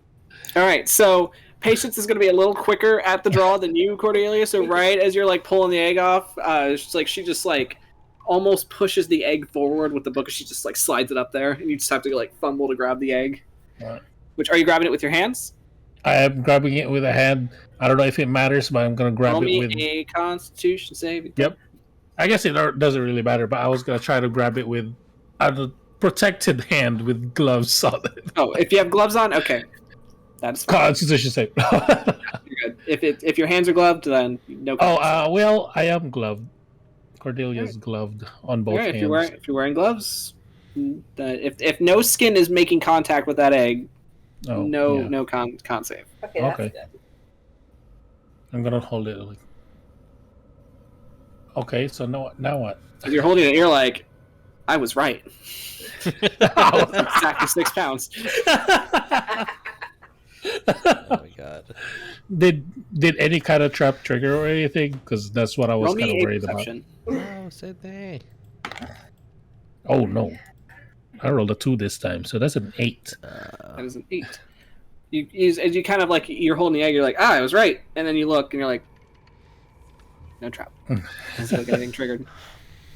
All right, so Patience is going to be a little quicker at the draw than you, Cordelia. So right as you're like pulling the egg off, she just almost pushes the egg forward with the book. She just like slides it up there, and you just have to like fumble to grab the egg. Right. Which are you grabbing it with your hands? I am grabbing it with a hand. I don't know if it matters, but I'm gonna grab Roll it me with. a Constitution save. Yep. I guess it doesn't really matter, but I was gonna try to grab it with a protected hand with gloves on it. Oh, if you have gloves on, okay, that's fine. Constitution save. You're good. If your hands are gloved, then no. Well, I am gloved. Cordelia's gloved on both hands. If you're wearing gloves, if no skin is making contact with that egg, no con save. Okay, that's Okay. good. I'm gonna hold it. Okay, so now what? If you're holding it, you're like, I was right. Exactly 6 pounds. Oh my God. Did any kind of trap trigger or anything? Because that's what I was Roll kind of me a worried about. perception. Oh, Sydney. Oh no, I rolled a 2 this time, so that's an 8. That is an 8. As you kind of like you're holding the egg, you're like, I was right, and then you look and you're like, no trap. It's like getting triggered.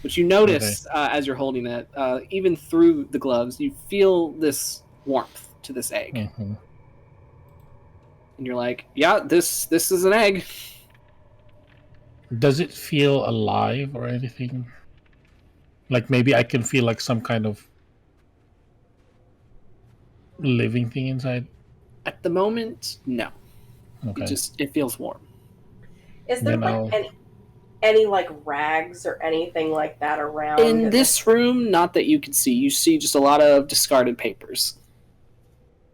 But you notice as you're holding it, even through the gloves, you feel this warmth to this egg, Mhm. and you're like, yeah, this is an egg. Does it feel alive or anything? Like maybe I can feel like some kind of living thing inside. At the moment, no. Okay. It feels warm. Is there You know- any like rags or anything like that around? In this room, not that you can see. You see just a lot of discarded papers.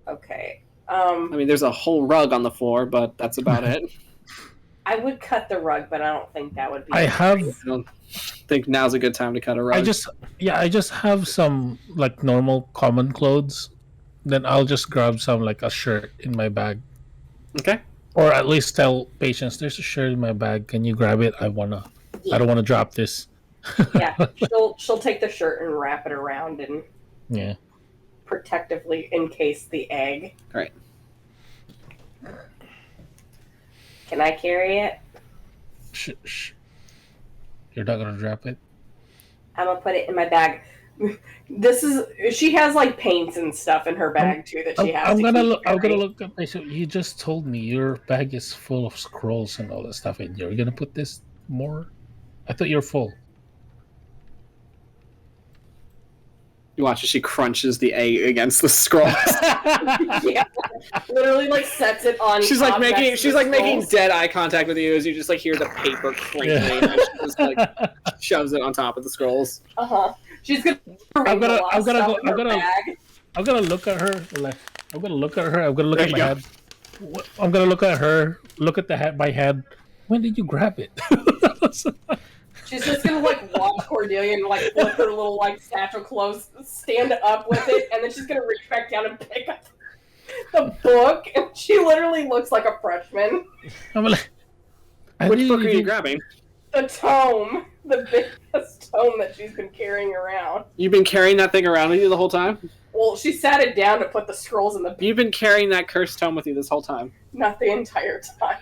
Okay. I mean, there's a whole rug on the floor, but that's about it. I would cut the rug, but I don't think that would be. I have. I don't think now's a good time to cut a rug. I just have some like normal common clothes. Then I'll just grab some like a shirt in my bag, Okay. or at least tell Patience, "There's a shirt in my bag. Can you grab it? I don't wanna drop this." Yeah, she'll take the shirt and wrap it around and Yeah. protectively encase the egg. Right. Can I carry it? Shh. You're not gonna drop it. I'm gonna put it in my bag. She has like paints and stuff in her bag too that she has. I'm to gonna keep look. I'm gonna carrying. look at. So you just told me your bag is full of scrolls and all that stuff in here. You're gonna put this more? I thought you're full. You watch as she crunches the egg against the scroll. Yeah, literally like sets it on. She's like top next making to she's the like making scrolls. dead eye contact with you as you just like hear the paper crinkling and she just like shoves it on top of the scrolls. She's gonna. I'm gonna arrange a lot of stuff in her gonna bag. I'm gonna look at her. Like I'm gonna look at her. I'm gonna look There at you my go. head. I'm gonna look at her. Look at the head. My head. When did you grab it? She's just gonna like watch Cordelia and like flip her little like satchel clothes, stand up with it, and then she's gonna reach back down and pick up the book. And she literally looks like a freshman. I'm like, Which book are you grabbing? The tome, the biggest tome that she's been carrying around. You've been carrying that thing around with you the whole time? Well, she sat it down to put the scrolls in the. You've been carrying that cursed tome with you this whole time. Not the entire time.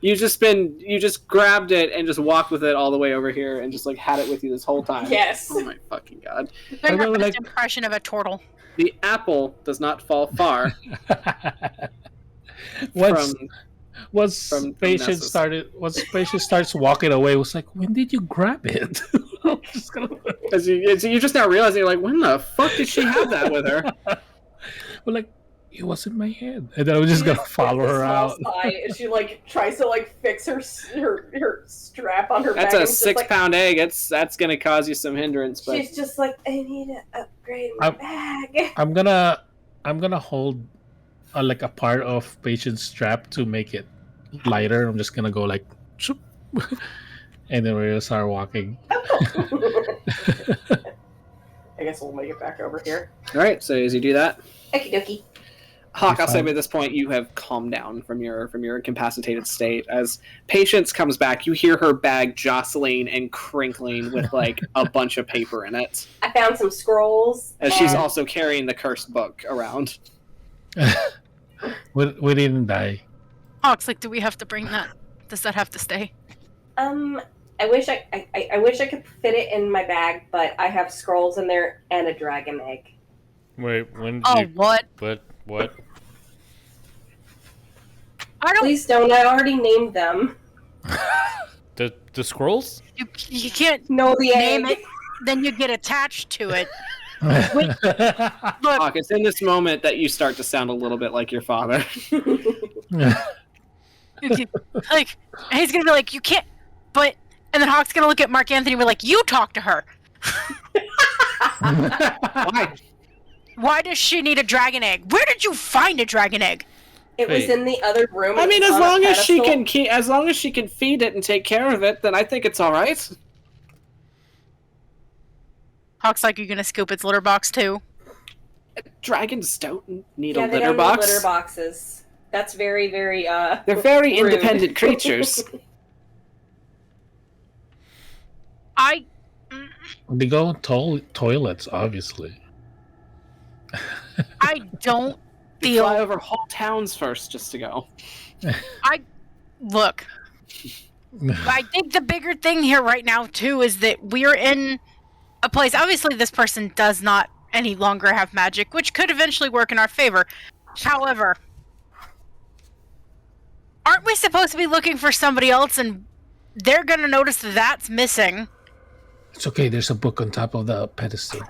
You just grabbed it and just walked with it all the way over here and just like had it with you this whole time. Yes. Oh my fucking god. Doing her really best like- impression of a turtle. The apple does not fall far once from once patient Nessus. started. Once patient starts walking away, it was like, when did you grab it? I'm just gonna. Because you're just now realizing, you're like, when the fuck did she have that with her? We're like, it was in my head, and then I'm just gonna follow her out. And she like tries to like fix her strap on her That's bag. a and it's just, like, 6-pound egg. That's gonna cause you some hindrance, but she's just like, I need to upgrade my bag. I'm gonna hold like a part of patient's strap to make it lighter. I'm just gonna go like, shoop, and then we're gonna start walking. I guess we'll make it back over here. all right. So as you do that, Okie dokie. Hawk, You're I'll say fine. by this point you have calmed down from your incapacitated state. As Patience comes back, you hear her bag jostling and crinkling with like a bunch of paper in it, I found some scrolls. as she's and- also carrying the cursed book around. We didn't die. Hawks, like, do we have to bring that? Does that have to stay? I wish I wish I could fit it in my bag, but I have scrolls in there and a dragon egg. Wait, when did Oh, you... what? What? I don't. Please don't. I already named them. The scrolls? You can't No, the name egg. it, then you get attached to it. Look, Hawk, it's in this moment that you start to sound a little bit like your father. like, and he's gonna be like, you can't, but, and then Hawk's gonna look at Mark Anthony and be like, you talk to her. Why? Why does she need a dragon egg? Where did you find a dragon egg? It was Wait. in the other room. I mean, It was as on a long as she pedestal. as long as she can feed it and take care of it, then I think it's all right. Hawk's like, you gonna scoop its litter box too? Dragons don't need Yeah, a they litter don't box. need litter boxes. That's very, very They're very rude. independent creatures. I, They go in toilets, obviously. I don't They fly feel, over whole towns first just to go. look, I think the bigger thing here right now too is that we're in a place, obviously this person does not any longer have magic, which could eventually work in our favor. However, aren't we supposed to be looking for somebody else and they're gonna notice that that's missing? It's okay. There's a book on top of the pedestal.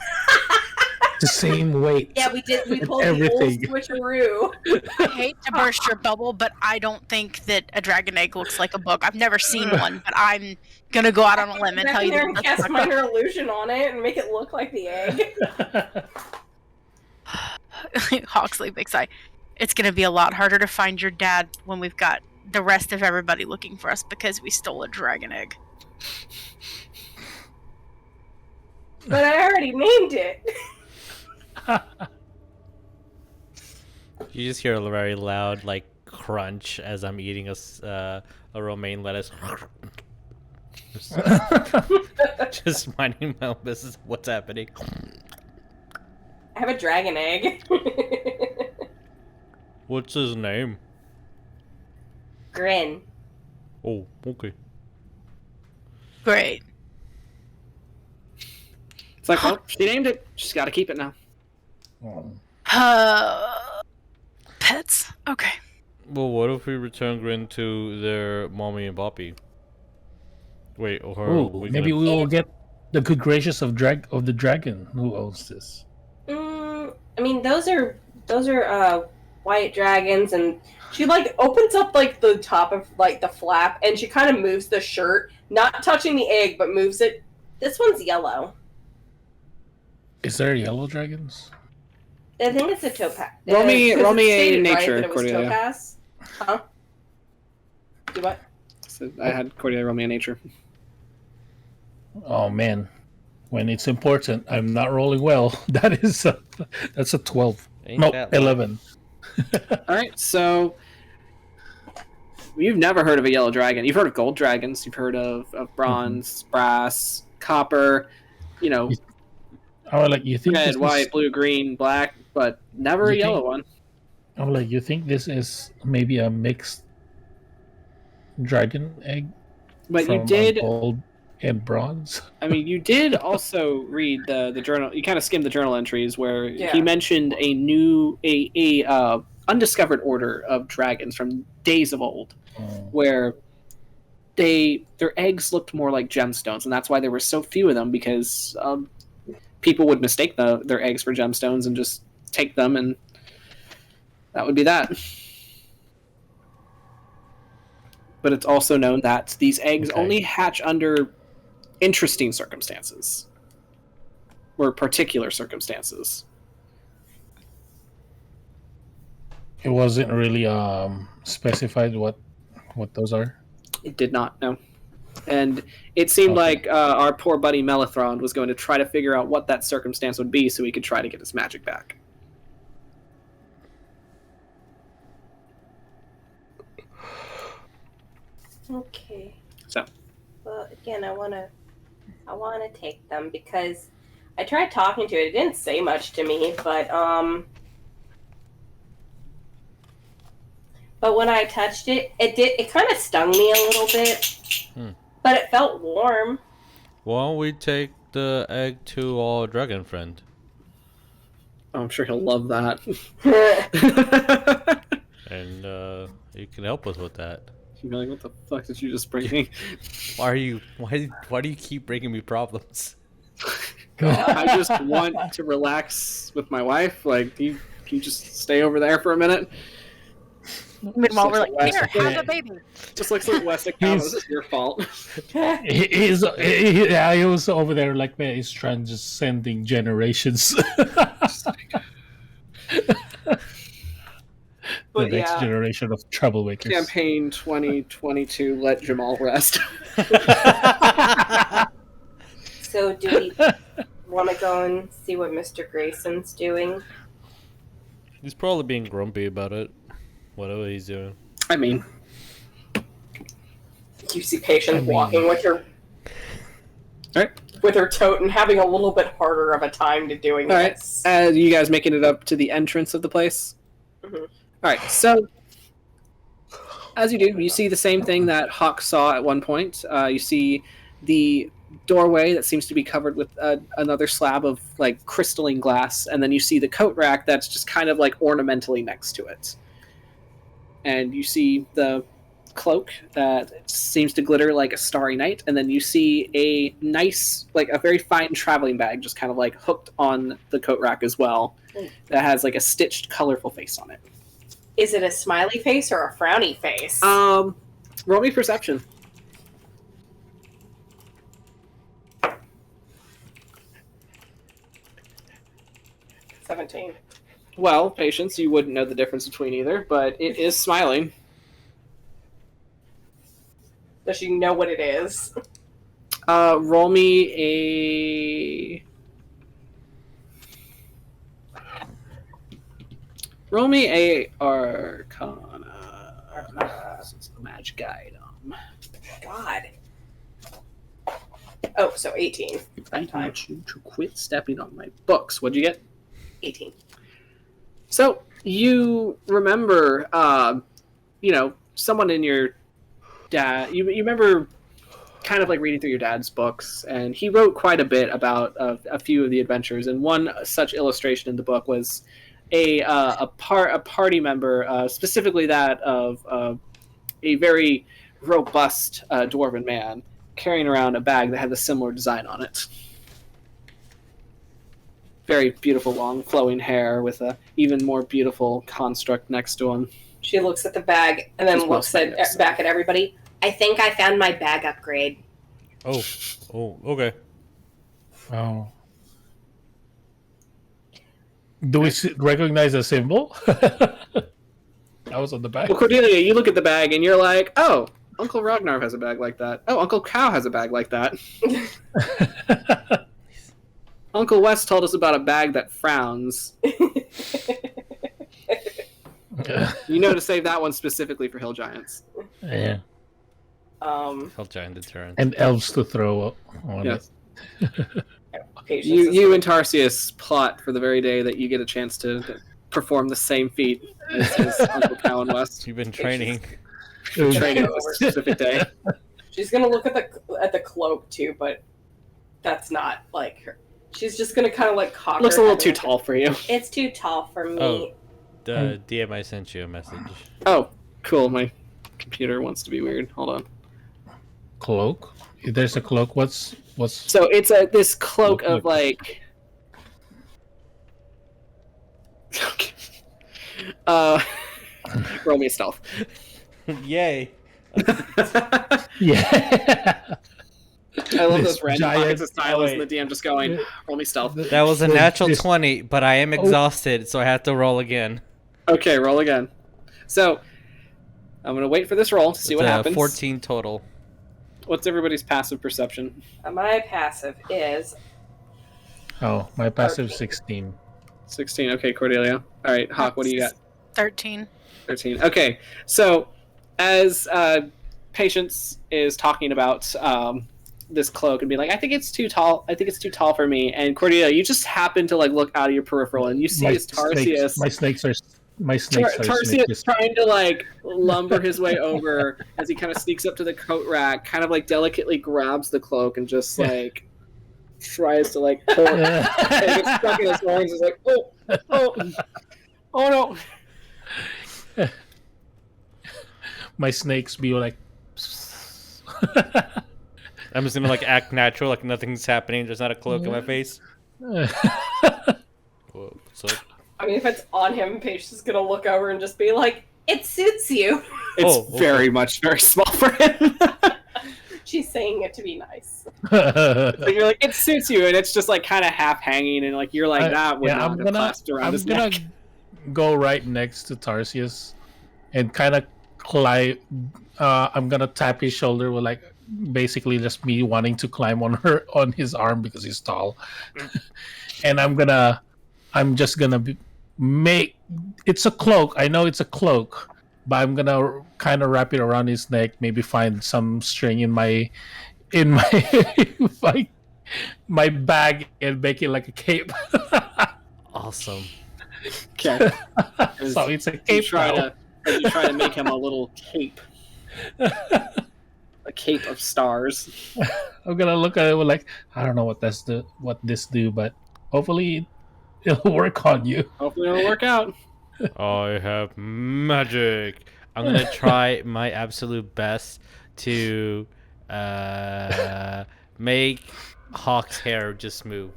The same weight. Yeah, we did. We pulled Everything. the old switcheroo. I hate to burst your bubble, but I don't think that a dragon egg looks like a book. I've never seen one, but I'm gonna go out on a limb and Back tell in you there that and that's cast not- minor illusion on it and make it look like the egg. Hawksley, big sigh. It's gonna be a lot harder to find your dad when we've got the rest of everybody looking for us because we stole a dragon egg. But I already named it. You just hear a very loud, like, crunch as I'm eating a romaine lettuce. Just minding my own business. What's happening? have a dragon egg. What's his name? Grin. Oh, okay. Great. It's like, well, she named it. She's got to keep it now. Pets? Okay. Well, what if we return Grin to their mommy and Boppy? Wait, or Maybe we will get the good gracious of the dragon who owns this. I mean, those are white dragons, and she like opens up like the top of like the flap, and she kind of moves the shirt, not touching the egg, but moves it. This one's yellow. Is there yellow dragons? I think it's a topaz. Roll me a nature, that it was Cordelia. topaz. Huh? Do what? So I had Cordelia roll me a nature. Oh man, when it's important, I'm not rolling well. That's a 12. Ain't No, that 11. All right, so you've never heard of a yellow dragon. You've heard of gold dragons. You've heard of bronze, brass, copper. You know, Oh, like you think red, this white, is, blue, green, black, but never a You yellow think- one. oh, like you think this is maybe a mixed dragon egg? But you from, did. gold and bronze. I mean, you did also read the journal. You kind of skimmed the journal entries where Yeah. he mentioned a new undiscovered order of dragons from days of old, where their eggs looked more like gemstones, and that's why there were so few of them, because people would mistake their eggs for gemstones and just take them, and that would be that. But it's also known that these eggs only hatch under interesting circumstances, or particular circumstances. It wasn't really specified what those are. It did not, no. And it seemed like our poor buddy Mellithron was going to try to figure out what that circumstance would be so he could try to get his magic back. Okay. So. Well, again, I wanna take them because I tried talking to it. It didn't say much to me, but when I touched it, it kind of stung me a little bit, but it felt warm. Why don't we take the egg to our dragon friend? Oh, I'm sure he'll love that. And you can help us with that. You'd be like, what the fuck did you just bring me? Why do you keep bringing me problems? I just want to relax with my wife. Like, can you just stay over there for a minute? Meanwhile, we're Just like, like here, have a baby. Just like some Westic now, this is your fault. He was over there like he's transcending generations. The next generation of troublemakers. Campaign 2022, let Jamal rest. So, do we want to go and see what Mr. Greyson's doing? He's probably being grumpy about it. Whatever he's doing. I mean, You see Patience walking with her all right. with her tote and having a little bit harder of a time to doing All right. this. You guys making it up to the entrance of the place? Mhm. All right. So, as you do, you see the same thing that Hawk saw at one point. You see the doorway that seems to be covered with another slab of like crystalline glass, and then you see the coat rack that's just kind of like ornamentally next to it. And you see the cloak that seems to glitter like a starry night, and then you see a nice, like a very fine traveling bag just kind of like hooked on the coat rack as well, that has like a stitched, colorful face on it. Is it a smiley face or a frowny face? Roll me perception. $17. Well, Patience, you wouldn't know the difference between either, but it is smiling. Does she know what it is? Roll me a... Roll me a Arcana. This is the magic item. God. Oh, so 18. I want you to quit stepping on my books. What'd you get? 18. So you remember, someone in your dad. You remember, kind of like reading through your dad's books, and he wrote quite a bit about a few of the adventures. And one such illustration in the book was a party member, specifically that of a very robust dwarven man carrying around a bag that had a similar design on it. Very beautiful, long, flowing hair with a even more beautiful construct next to him. She looks at the bag and then looks back at everybody. I think I found my bag upgrade. Oh, okay. Oh. Do we recognize the symbol? That was on the back. Well, Cordelia, you look at the bag and you're like, oh, Uncle Ragnar has a bag like that. Oh, Uncle Cow has a bag like that. Uncle West told us about a bag that frowns. You know to save that one specifically for hill giants. Yeah. Hill giant deterrent. And elves to throw on Yes. it. You and Tarsius plot for the very day that you get a chance to perform the same feat as Uncle Cow and West. You've been training. Training for a specific day. She's gonna look at the cloak too, but that's not like her. She's just gonna kind of like cock. Looks a her little head too and tall for you. It's too tall for me. Oh, the DM I sent you a message. Oh, cool. My computer wants to be weird. Hold on. Cloak? There's a cloak. What's? So it's this cloak of like. Roll me a stealth. Yay. Yeah. I love This those random giant- pockets of stylus and the DM just going, roll me stealth. That was a natural This- 20, but I am exhausted, so I have to roll again. Okay, roll again. So, I'm going to wait for this roll to see what happens. 14 total. What's everybody's passive perception? My passive is Oh, my passive 16. 16. Okay, Cordelia. All right, Hawk, what do you got? 13. 13. Okay, so as Patience is talking about this cloak and being like, I think it's too tall. I think it's too tall for me. And Cordelia, you just happen to like look out of your peripheral and you see his Tarsius. My snakes are Tarsius trying to like lumber his way over as he kind of sneaks up to the coat rack, kind of like delicately grabs the cloak and just like tries to like pull it. And he gets stuck in his horns. He's like, oh no. My snakes be like. I'm just gonna like act natural, like nothing's happening. There's not a cloak in my face. Whoa, so I mean, if it's on him, Paige is gonna look over and just be like, "It suits you." It's very small for him. She's saying it to be nice. But you're like, it suits you, and it's just like kind of half hanging, and like you're like that would not have clasped around his neck. Go right next to Tarsius and kind of climb. I'm gonna tap his shoulder with like basically just me wanting to climb on his arm because he's tall, and I'm just gonna make it's a cloak. I know it's a cloak, but I'm gonna kind of wrap it around his neck. Maybe find some string in my my bag and make it like a cape. awesome. Okay. So it's a cape. You try to make him a little cape. A cape of stars. I'm gonna look at it with like, I don't know what this do, but hopefully it'll work on you. Hopefully it'll work out. I have magic. I'm gonna try my absolute best to make Hawk's hair just move.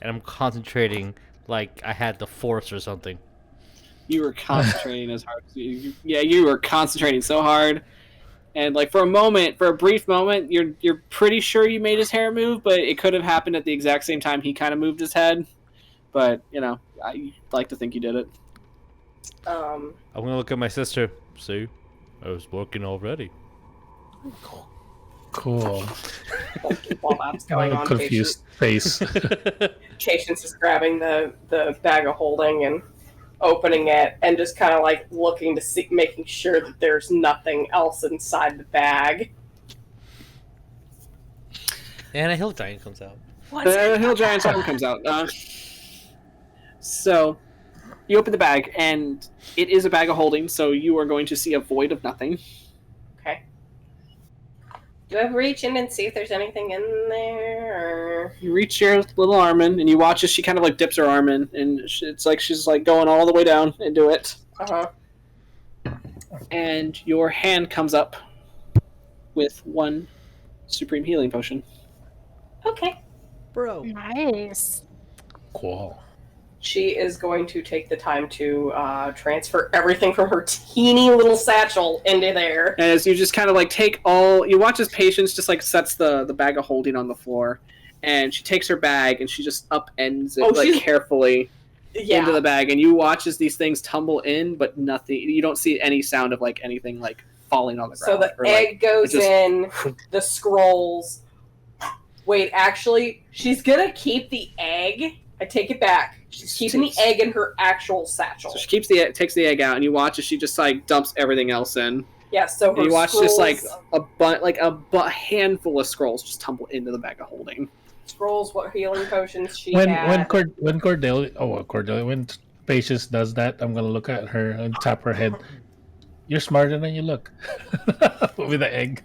And I'm concentrating like I had the Force or something. You were concentrating as hard. You were concentrating so hard. And like for a brief moment, you're pretty sure you made his hair move, but it could have happened at the exact same time he kind of moved his head. But I like to think you did it. I'm gonna look at my sister. See, I was working already. Cool. While that's going on, Confused face. Patience is grabbing the bag of holding and opening it and just kind of like looking to see, making sure that there's nothing else inside the bag. And a hill giant comes out. The hill giant's arm comes out. So you open the bag, and it is a bag of holding, so you are going to see a void of nothing. Okay. Do I reach in and see if there's anything in there? Or... You reach your little arm in, and you watch as she kind of like dips her arm in, and it's like she's like going all the way down into it. Uh-huh. And your hand comes up with one supreme healing potion. Okay. Bro. Nice. Cool. She is going to take the time to transfer everything from her teeny little satchel into there. And as you just kind of like take all, you watch as Patience just like sets the bag of holding on the floor, and she takes her bag and she just upends it carefully into the bag, and you watch as these things tumble in, but nothing. You don't see any sound of like anything like falling on the ground. So the egg goes in, the scrolls. Wait, actually, she's gonna keep the egg. I take it back. She's keeping the egg in her actual satchel. So she takes the egg out, and you watch as she just like dumps everything else in. Yeah, so her and you watch scrolls, just like a handful of scrolls just tumble into the bag of holding. Scrolls, what healing potions she When had. Cordelia, when Patience does that, I'm gonna look at her and tap her head. You're smarter than you look. With the egg.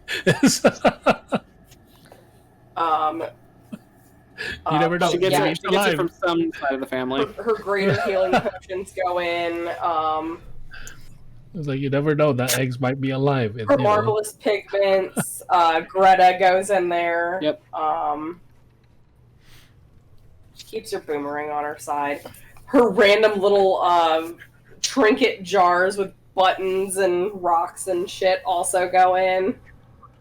You never know. She gets it from some side of the family. Her greater healing potions go in. It's like you never know. That eggs might be alive. Her marvelous pigments. Greta goes in there. Yep. She keeps her boomerang on her side. Her random little trinket jars with buttons and rocks and shit also go in.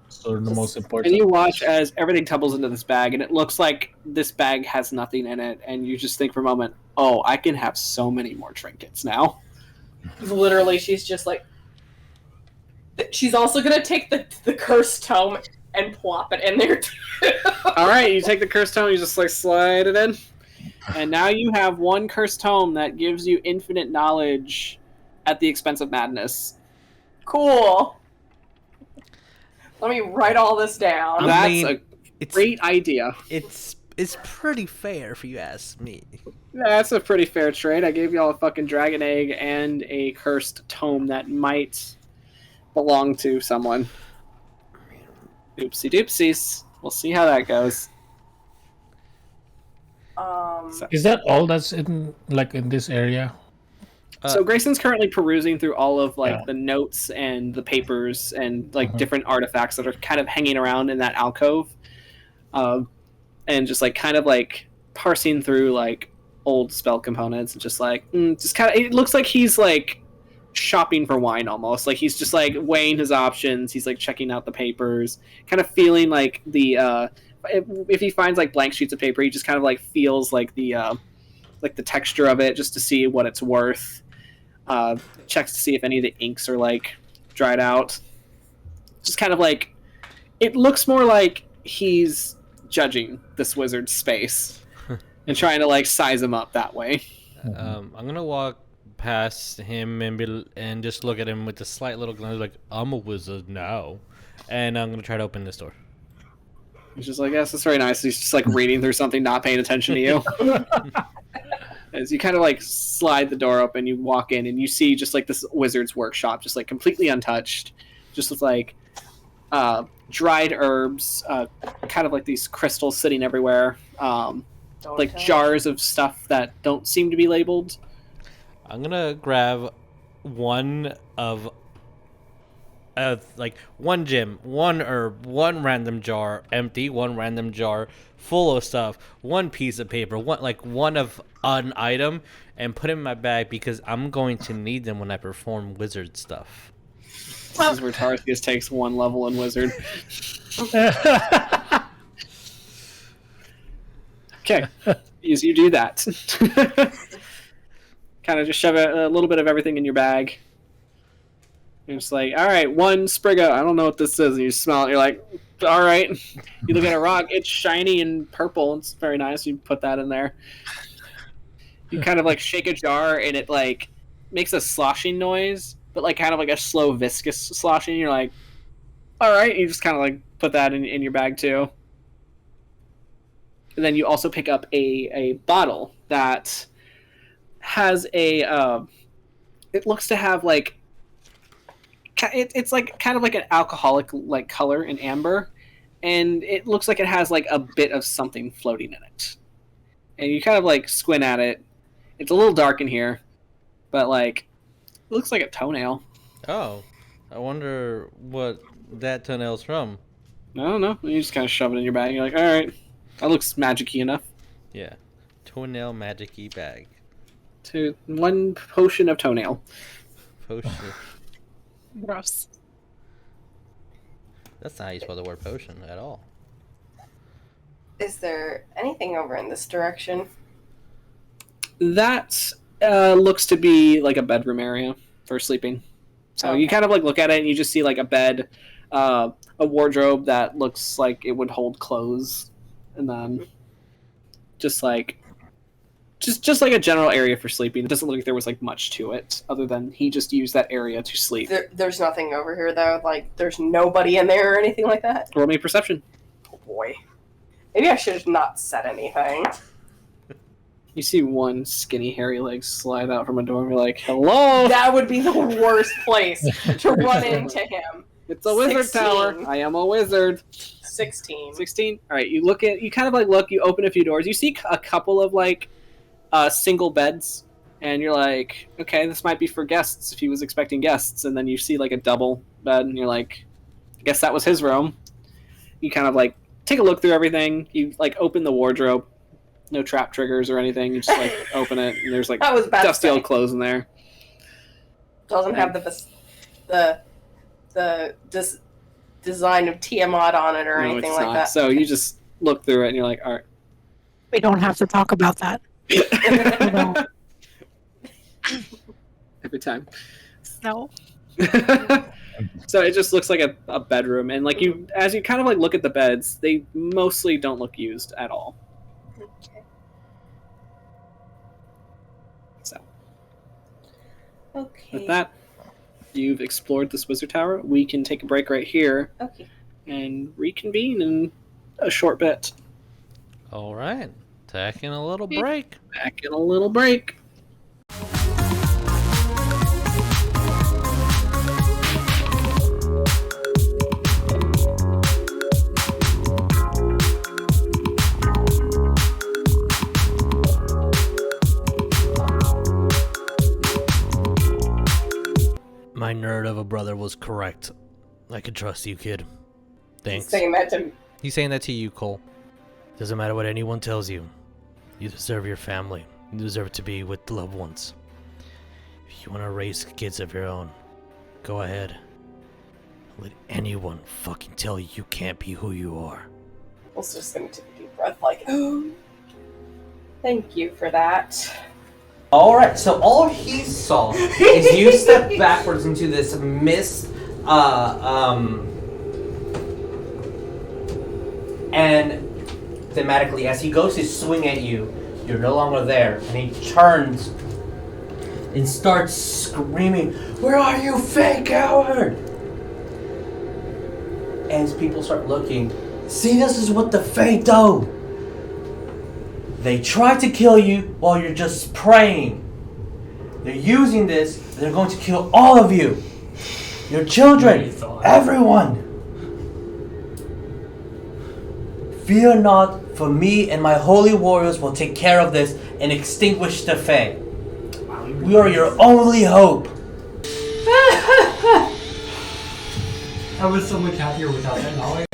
So the most important. And you watch as everything tumbles into this bag, and it looks like this bag has nothing in it, and you just think for a moment, oh, I can have so many more trinkets now. Literally, she's just like... She's also going to take the cursed tome and plop it in there, too. Alright, you take the cursed tome, you just like slide it in, and now you have one cursed tome that gives you infinite knowledge at the expense of madness. Cool. Let me write all this down. That's a great idea. It's pretty fair if you ask me. That's a pretty fair trade. I gave y'all a fucking dragon egg and a cursed tome that might belong to someone. Oopsie doopsies. We'll see how that goes. Is that all that's in this area? So Greyson's currently perusing through all of the notes and the papers and different artifacts that are kind of hanging around in that alcove, and just kind of parsing through old spell components and just kind of. It looks like he's shopping for wine almost. He's just weighing his options. He's checking out the papers, kind of feeling if he finds blank sheets of paper, he just kind of feels the texture of it just to see what it's worth. Checks to see if any of the inks are dried out. Just kind of it looks more like he's judging this wizard's space and trying to size him up that way. I'm gonna walk past him and just look at him with a slight little glance, I'm a wizard now, and I'm gonna try to open this door. He's just yes, that's very nice. He's just reading through something, not paying attention to you. As you kind of slide the door open, you walk in and you see just this wizard's workshop, just completely untouched, just with dried herbs, kind of these crystals sitting everywhere, jars of stuff that don't seem to be labeled. I'm gonna grab one of one gem, one herb, one random jar empty, one random jar full of stuff, one piece of paper, one of an item, and put it in my bag because I'm going to need them when I perform wizard stuff. This is where Tarsius takes one level in wizard. Okay, as you do that, kind of just shove a little bit of everything in your bag. You're just all right, one sprig of, I don't know what this is, and you smell it, you're all right. You look at a rock, it's shiny and purple, it's very nice, you put that in there. You kind of shake a jar, and it makes a sloshing noise, but kind of a slow viscous sloshing. You're all right, you just kind of put that in your bag too. And then you also pick up a bottle that has a. It looks to have like. It's like kind of like an alcoholic like color in amber, and it looks like it has like a bit of something floating in it. And you kind of like squint at it. It's a little dark in here, but like it looks like a toenail. Oh, I wonder what that toenail's from. I don't know. You just kind of shove it in your bag. You're like, all right, that looks magic-y enough. Yeah, toenail magic-y bag. To 1 potion of toenail. Potion. Gross. That's not how you spell the word potion at all. Is there anything over in this direction? That looks to be like a bedroom area for sleeping. So you kind of like look at it and you just see like a bed, a wardrobe that looks like it would hold clothes, and then just like a general area for sleeping. It doesn't look like there was like much to it other than he just used that area to sleep. There's nothing over here though. Like there's nobody in there or anything like that. Roll me perception. Oh boy. Maybe I should have not said anything. You see one skinny hairy leg slide out from a door and be like, hello! That would be the worst place to run into him. It's a wizard 16. tower. I am a wizard. 16. 16? Alright, you kind of like look, you open a few doors. You see a couple of like single beds, and you're like, okay, this might be for guests if he was expecting guests. And then you see like a double bed, and you're like, I guess that was his room. You kind of like take a look through everything. You like open the wardrobe. No trap triggers or anything. You just like open it, and there's like That was bad dusty thing. old clothes in there. Doesn't have the design of Tiamat on it or No, anything it's like not. that. So you just look through it, and you're like, all right. We don't have to talk about that. Every time. No. So it just looks like a bedroom, and like as you kind of like look at the beds, they mostly don't look used at all. Okay. So Okay. with that, you've explored this wizard tower. We can take a break right here Okay. and reconvene in a short bit. All right, taking a little break. Back in a little break. My nerd of a brother was correct. I can trust you, kid. Thanks. Saying that to me. He's saying that to you, Cole. Doesn't matter what anyone tells you. You deserve your family. You deserve to be with loved ones. If you want to raise kids of your own, go ahead. Don't let anyone fucking tell you you can't be who you are. I was just gonna take a deep breath, like, oh, thank you for that. Alright, so all he saw is you step backwards into this mist, and thematically, as he goes to swing at you, you're no longer there, and he turns and starts screaming, "Where are you, fake coward?" As people start looking, see, this is what the Fae do. They try to kill you while you're just praying. They're using this, and they're going to kill all of you. Your children, everyone. Fear not, for me and my holy warriors will take care of this and extinguish the Fae. We are your only hope. I was so much happier without that knowledge.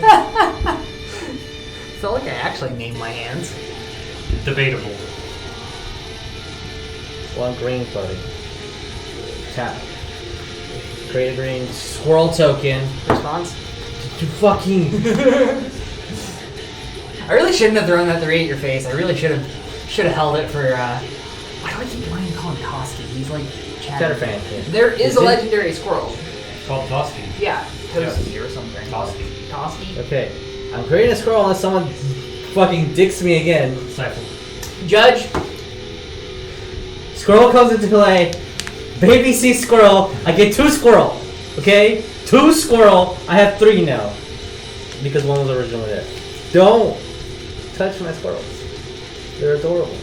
Felt like I actually named my hands. Debatable. One green buddy. Tap. Create a green squirrel token. Response? To fucking. I really shouldn't have thrown that 3 at your face. I really should have held it for. Why do I keep wanting to call him Toski? He's like Chatterfan. Yeah. There is a legendary squirrel. It's called Toski. Yeah, Toski or something. Toski. Toski. Okay. I'm creating a squirrel unless someone fucking dicks me again. Stifle. Judge. Squirrel comes into play. Baby sees squirrel. I get 2 squirrel. Okay? 2 squirrel. I have 3 now. Because one was originally there. Don't touch my squirrels. They're adorable.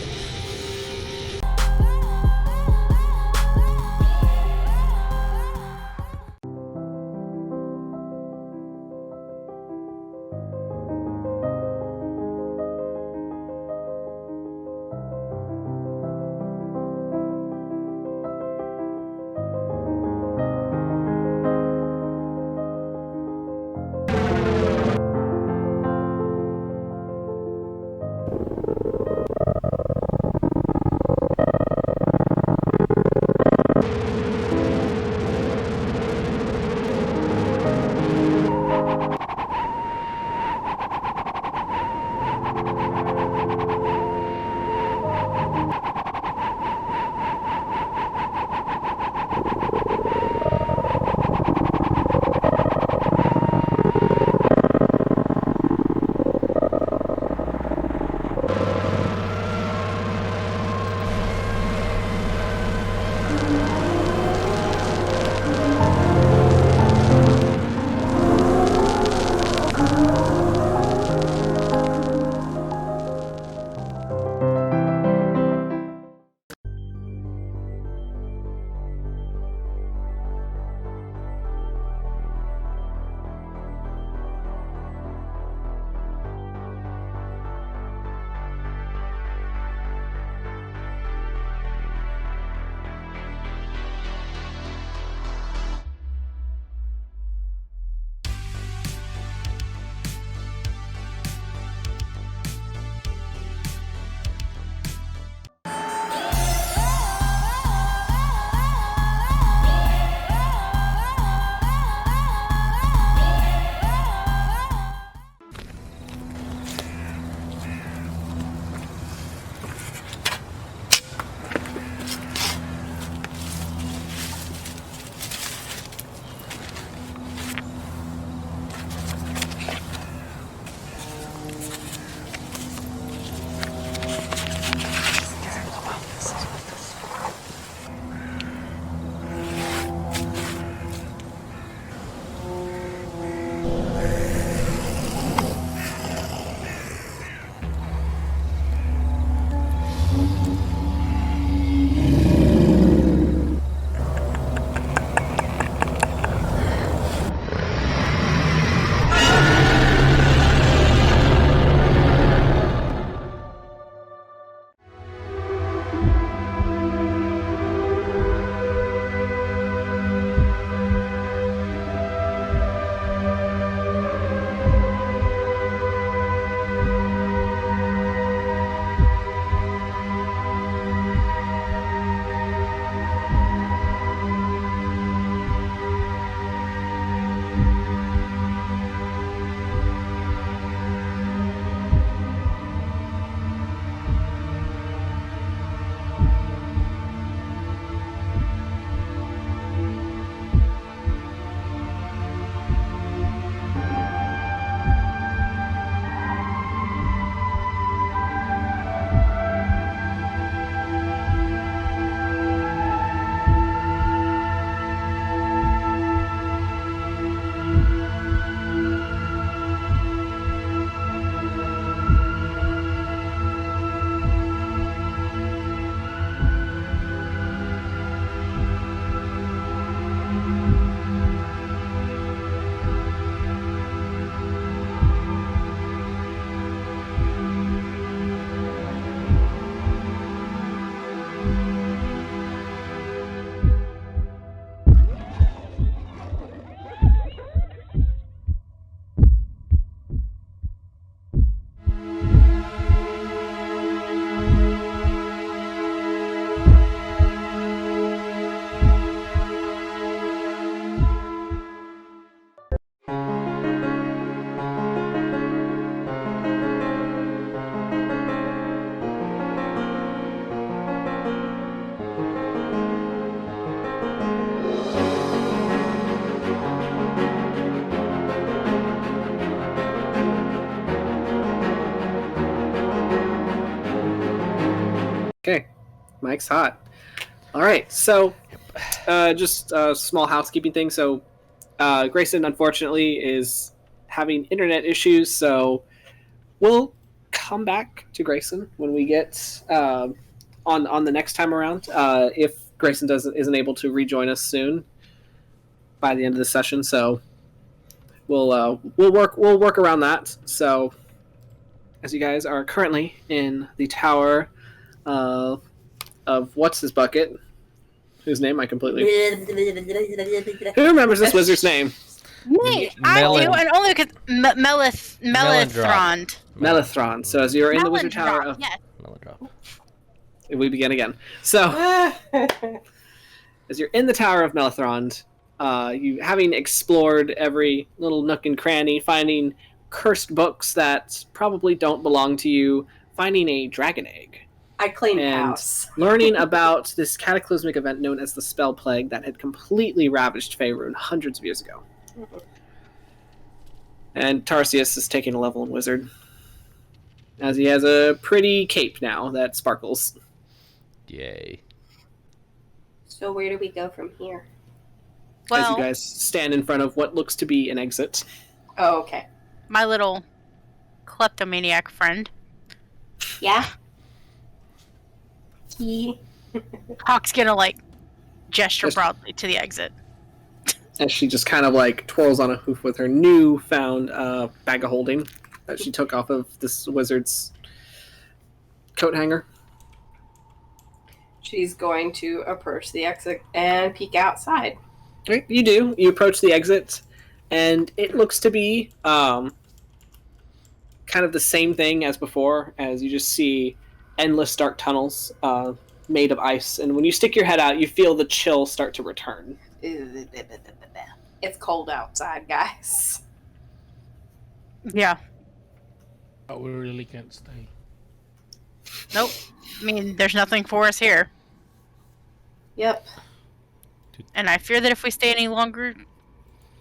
Okay, Mike's hot. All right, so just a small housekeeping thing. So Greyson, unfortunately, is having internet issues, so we'll come back to Greyson when we get on the next time around. If Greyson isn't able to rejoin us soon by the end of the session, so we'll work around that. So as you guys are currently in the tower of what's his bucket, whose name I completely who remembers this wizard's name? Me, I do, and only because Melithron. Melithron. So as you're in the wizard tower of yes. we begin again. So as you're in the Tower of Melathrond, you having explored every little nook and cranny, finding cursed books that probably don't belong to you, finding a dragon egg, I claim and house. learning about this cataclysmic event known as the Spell Plague that had completely ravaged Faerun hundreds of years ago. And Tarsius is taking a level in Wizard, as he has a pretty cape now that sparkles. Yay. So where do we go from here? As you guys stand in front of what looks to be an exit. Oh, okay. My little kleptomaniac friend, Yeah. He. Hawk's gonna like gesture broadly to the exit. As she just kind of like twirls on a hoof with her new found bag of holding that she took off of this wizard's coat hanger. She's going to approach the exit and peek outside. Right, you do. You approach the exit, and it looks to be kind of the same thing as before, as you just see endless dark tunnels made of ice. And when you stick your head out, you feel the chill start to return. It's cold outside, guys. Yeah. But we really can't stay. Nope. I mean, there's nothing for us here. Yep. And I fear that if we stay any longer,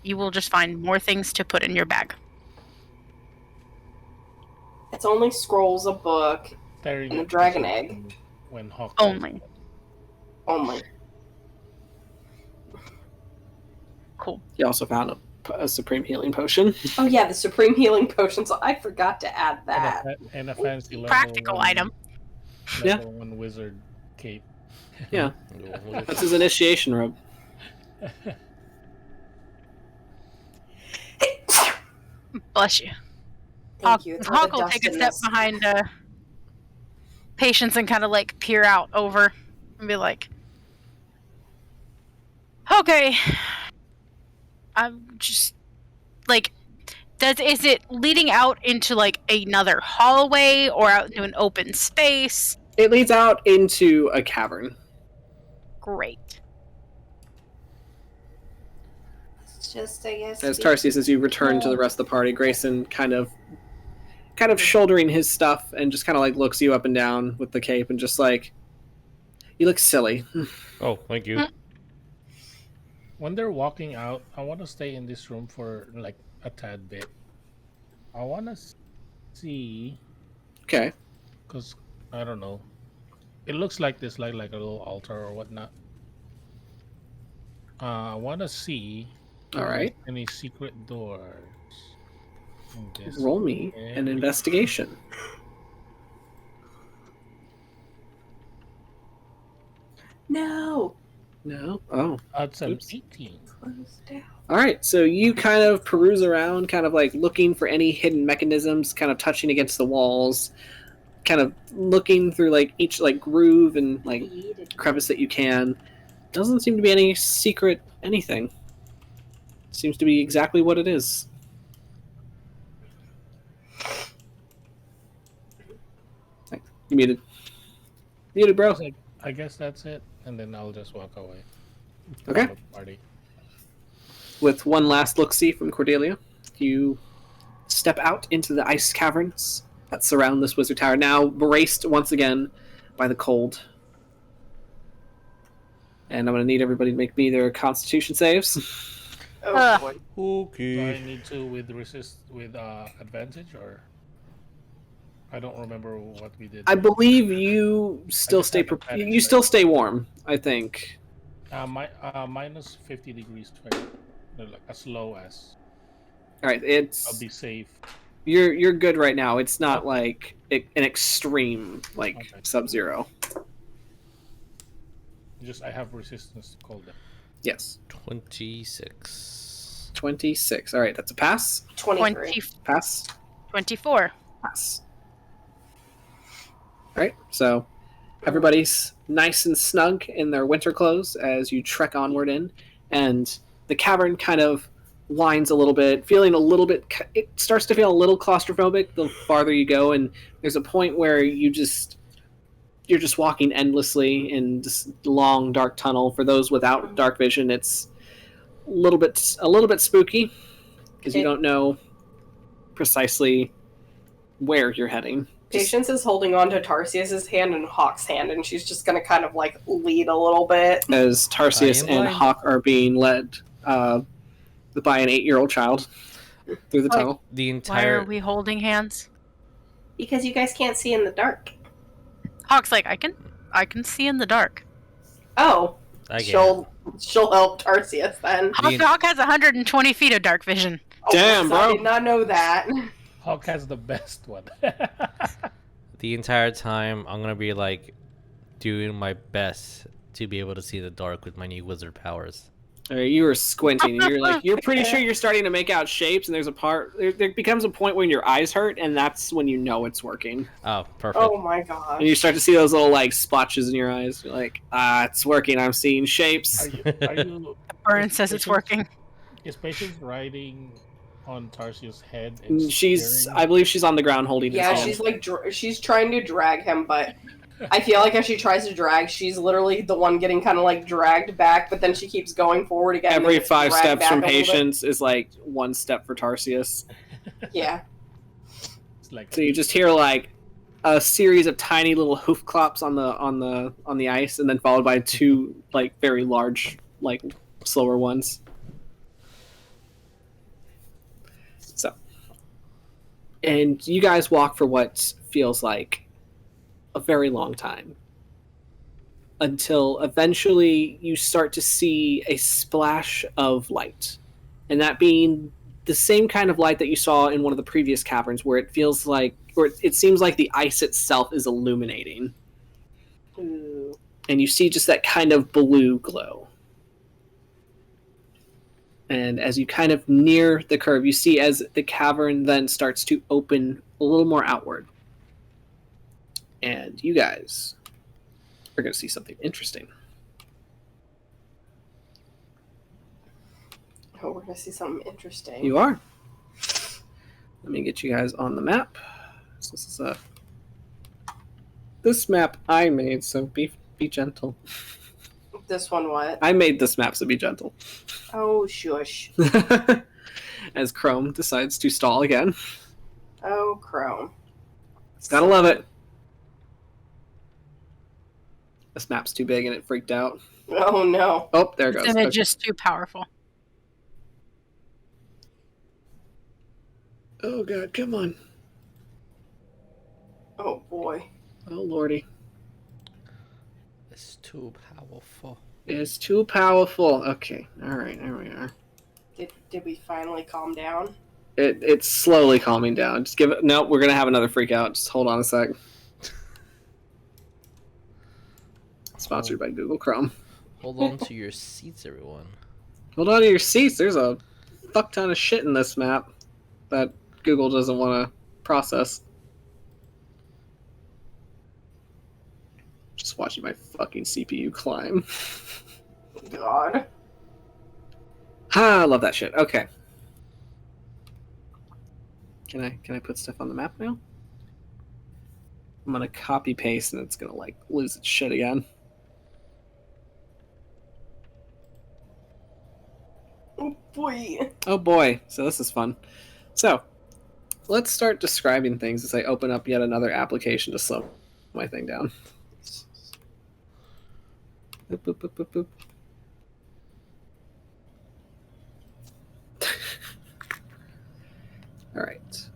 you will just find more things to put in your bag. It's only scrolls, a book, and a dragon egg. When Hawk Only. Only. Cool. You also found a supreme healing potion. Oh yeah, the supreme healing potion. So I forgot to add that. And a fancy level Practical item. Level 1 wizard cape. Yeah. That's his initiation robe. Bless you. Thank you. It's all Hawk the will dust take a in step this. behind Patience and kind of like peer out over and be like, okay, I'm just like, is it leading out into like another hallway or out into an open space? It leads out into a cavern. Great. It's just, I guess. As Tarsius, as you return to the rest of the party, Greyson kind of shouldering his stuff and just kind of like looks you up and down with the cape and just like, you look silly. Oh, thank you. When they're walking out, I want to stay in this room for like a tad bit. I want to see, Okay. because I don't know. It looks like this, like a little altar or whatnot. I want to see. All right. Any secret doors? in this Roll me an area. investigation. No. No? Oh. That's an Oops. 18. Close down. All right, so you kind of peruse around, kind of like looking for any hidden mechanisms, kind of touching against the walls, kind of looking through like each like groove and like crevice that you can. Doesn't seem to be any secret anything. Seems to be exactly what it is. You muted. Muted, bro. I guess that's it, and then I'll just walk away. Okay. From the party. With one last look-see from Cordelia, you step out into the ice caverns that surround this wizard tower, now braced once again by the cold. And I'm going to need everybody to make me their constitution saves. Oh, boy. Do Okay. I need to with advantage, or I don't remember what we did. I believe you still just stay have advantage, you right? still stay warm, I think. Minus 50 degrees Fahrenheit, like as low as All right, I'll it's be safe. you're good right now. It's not like an extreme like Okay. sub-zero. Just I have resistance to cold. Yes. 26. 26. All right, that's a pass. 23. 20, Pass. 24. Pass. All right, so everybody's nice and snug in their winter clothes as you trek onward in, and the cavern kind of winds a little bit, feeling a little bit. It starts to feel a little claustrophobic the farther you go, and there's a point where you just you're just walking endlessly in this long dark tunnel. For those without dark vision, it's a little bit spooky because you don't know precisely where you're heading. Patience is holding on to Tarsius's hand and Hawk's hand, and she's just gonna kind of like lead a little bit. As Tarsius and blind. Hawk are being led by an 8-year-old child through the tunnel. The Why entire are we holding hands? Because you guys can't see in the dark. Hawk's like, I can see in the dark. Oh, I get it. she'll help Tarsius then. Hawk has 120 feet of dark vision. Damn, bro. I did not know that. Hawk has the best one. The entire time I'm gonna be like doing my best to be able to see the dark with my new wizard powers. You were squinting. You're pretty sure you're starting to make out shapes, and there's a part. There becomes a point when your eyes hurt, and that's when you know it's working. Oh, perfect. Oh my god. And you start to see those little like splotches in your eyes. You're like, it's working. I'm seeing shapes. Are you Burn says it's working. Is Patience riding on Tarsius' head? I believe she's on the ground holding his hand. She's like she's trying to drag him, but I feel like as she tries to drag, she's literally the one getting kind of like dragged back, but then she keeps going forward again. Every 5 steps from Patience Patience is like 1 step for Tarsius. Yeah. Like, So you just hear like a series of tiny little hoof clops on the ice, and then followed by 2 like very large, like slower ones. So, and you guys walk for what feels like a very long time, until eventually you start to see a splash of light, and that being the same kind of light that you saw in one of the previous caverns, where it feels like, or it seems like the ice itself is illuminating. Ooh. And you see just that kind of blue glow. And as you kind of near the curve, you see as the cavern then starts to open a little more outward. And you guys are going to see something interesting. Oh, we're gonna see something interesting. You are. Let me get you guys on the map. This map I made, so be gentle. This one what? I made this map, so be gentle. Oh, shush. As Chrome decides to stall again. Oh, Chrome. Gotta love it. This map's too big and it freaked out. Oh, no. Oh, there it This goes. image Okay. is too powerful. Oh, God, come on. Oh, boy. Oh, lordy. It's too powerful. It's too powerful. Okay, alright, there we are. Did we finally calm down? It's slowly calming down. Just give it. No, we're gonna have another freak out. Just hold on a sec. Sponsored by Google Chrome. Hold on to your seats, everyone. Hold on to your seats. There's a fuck ton of shit in this map that Google doesn't want to process. Just watching my fucking CPU climb. God. I love that shit. Okay. Can I put stuff on the map now? I'm gonna copy paste and it's gonna like lose its shit again. Oh, boy. Oh boy, so this is fun. So, let's start describing things as I open up yet another application to slow my thing down. Boop, boop, boop, boop, boop. All right.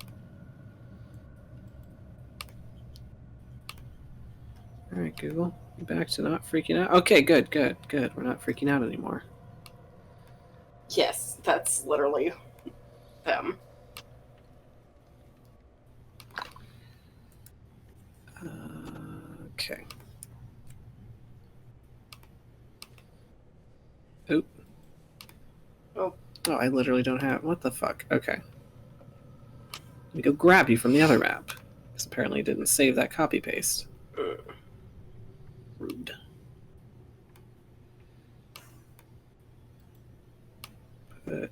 All right, Google. Back to not freaking out. Okay, good. We're not freaking out anymore. Yes, that's literally them. Okay. Oop. Oh. Oh, I literally don't have. What the fuck? Okay. Let me go grab you from the other map. Because apparently it didn't save that copy paste. Rude. Put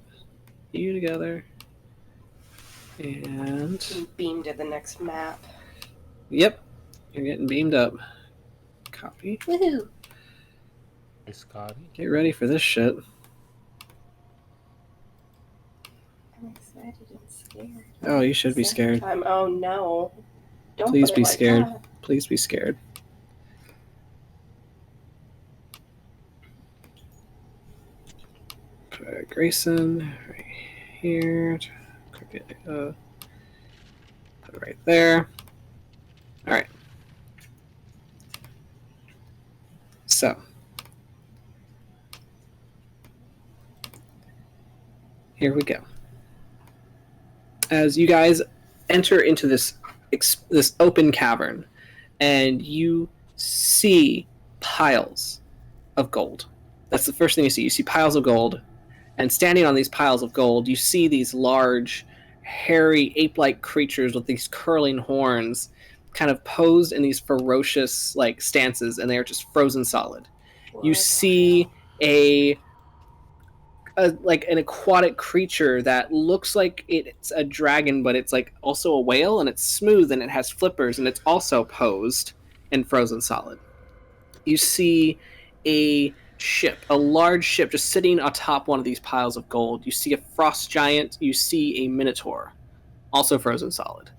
you together. And. Beamed to the next map. Yep. You're getting beamed up. Copy. Woohoo! Hey, Scotty. Get ready for this shit. I'm excited and scared. Oh, you should be Same scared. time. Oh no! Don't Please put it be like scared. that. Please be scared. Put Greyson right here. Put it right there. All right. So, here we go. As you guys enter into this open cavern, and you see piles of gold. That's the first thing you see. You see piles of gold, and standing on these piles of gold, you see these large, hairy, ape-like creatures with these curling horns, kind of posed in these ferocious like stances, and they are just frozen solid. You see like an aquatic creature that looks like it's a dragon, but it's like also a whale, and it's smooth and it has flippers, and it's also posed and frozen solid. You see a large ship just sitting atop one of these piles of gold. You see a frost giant. You see a Minotaur, also frozen solid.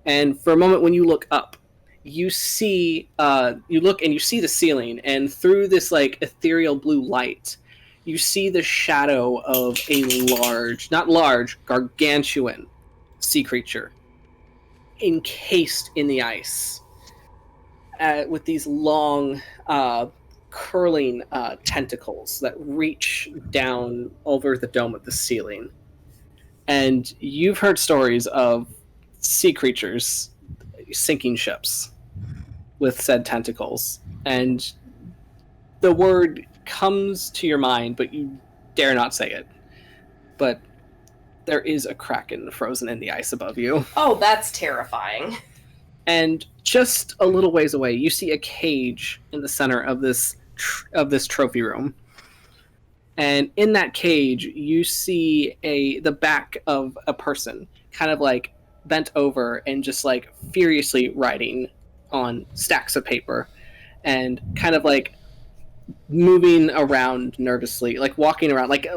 And for a moment, when you look up, you see you look and you see the ceiling, and through this like ethereal blue light, you see the shadow of a gargantuan sea creature encased in the ice with these long, curling tentacles that reach down over the dome of the ceiling. And you've heard stories of sea creatures sinking ships with said tentacles. And the word comes to your mind, but you dare not say it. But there is a kraken frozen in the ice above you. Oh, that's terrifying. And just a little ways away, you see a cage in the center of this trophy room. And in that cage, you see the back of a person, kind of like bent over and just like furiously writing on stacks of paper, and kind of like moving around nervously, like walking around, like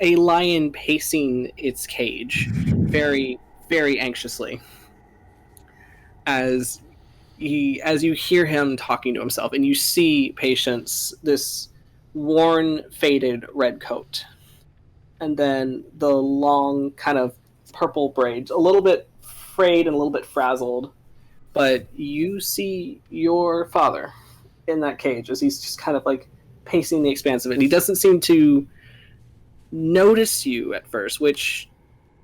a lion pacing its cage, very, very anxiously. As you hear him talking to himself, and you see Patience, this worn, faded red coat, and then the long kind of purple braids, a little bit frayed and a little bit frazzled, but you see your father in that cage as he's just kind of like pacing the expanse of it, and he doesn't seem to notice you at first, which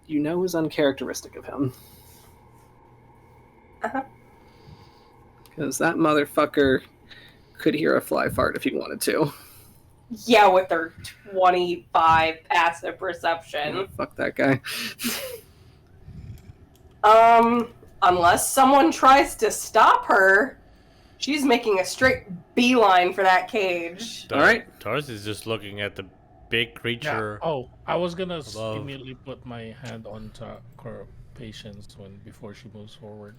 you know is uncharacteristic of him. Uh-huh. Because that motherfucker could hear a fly fart if he wanted to. Yeah, with their 25 passive perception. Oh, fuck that guy. Unless someone tries to stop her, she's making a straight beeline for that cage. All right. Tarsius is just looking at the big creature. Yeah. Oh, I was gonna above. immediately put my hand on her Patience before she moves forward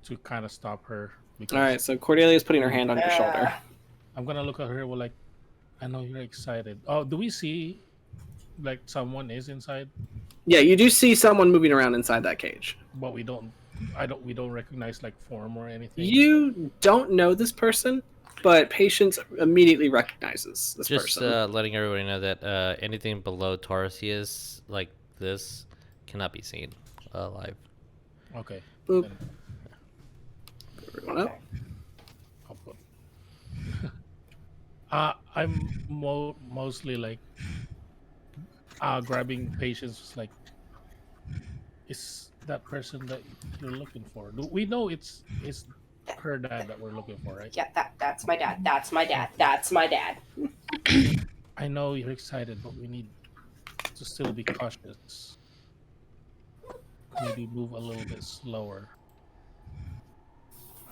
to kind of stop her. All right, so Cordelia is putting her hand on your shoulder. I'm gonna look at her with like, I know you're excited. Oh, do we see like someone is inside? Yeah, you do see someone moving around inside that cage. But we don't recognize like form or anything. You don't know this person, but Patience immediately recognizes this Just person. letting everybody know that anything below Tarsius, like this, cannot be seen live. Okay. Boop. Then Everyone up. I'll put. I'm mostly like grabbing Patience, just like, is that person that you're looking for? Do we know it's her dad that we're looking for, right? Yeah, that's my dad. That's my dad. That's my dad. I know you're excited, but we need to still be cautious. Maybe move a little bit slower.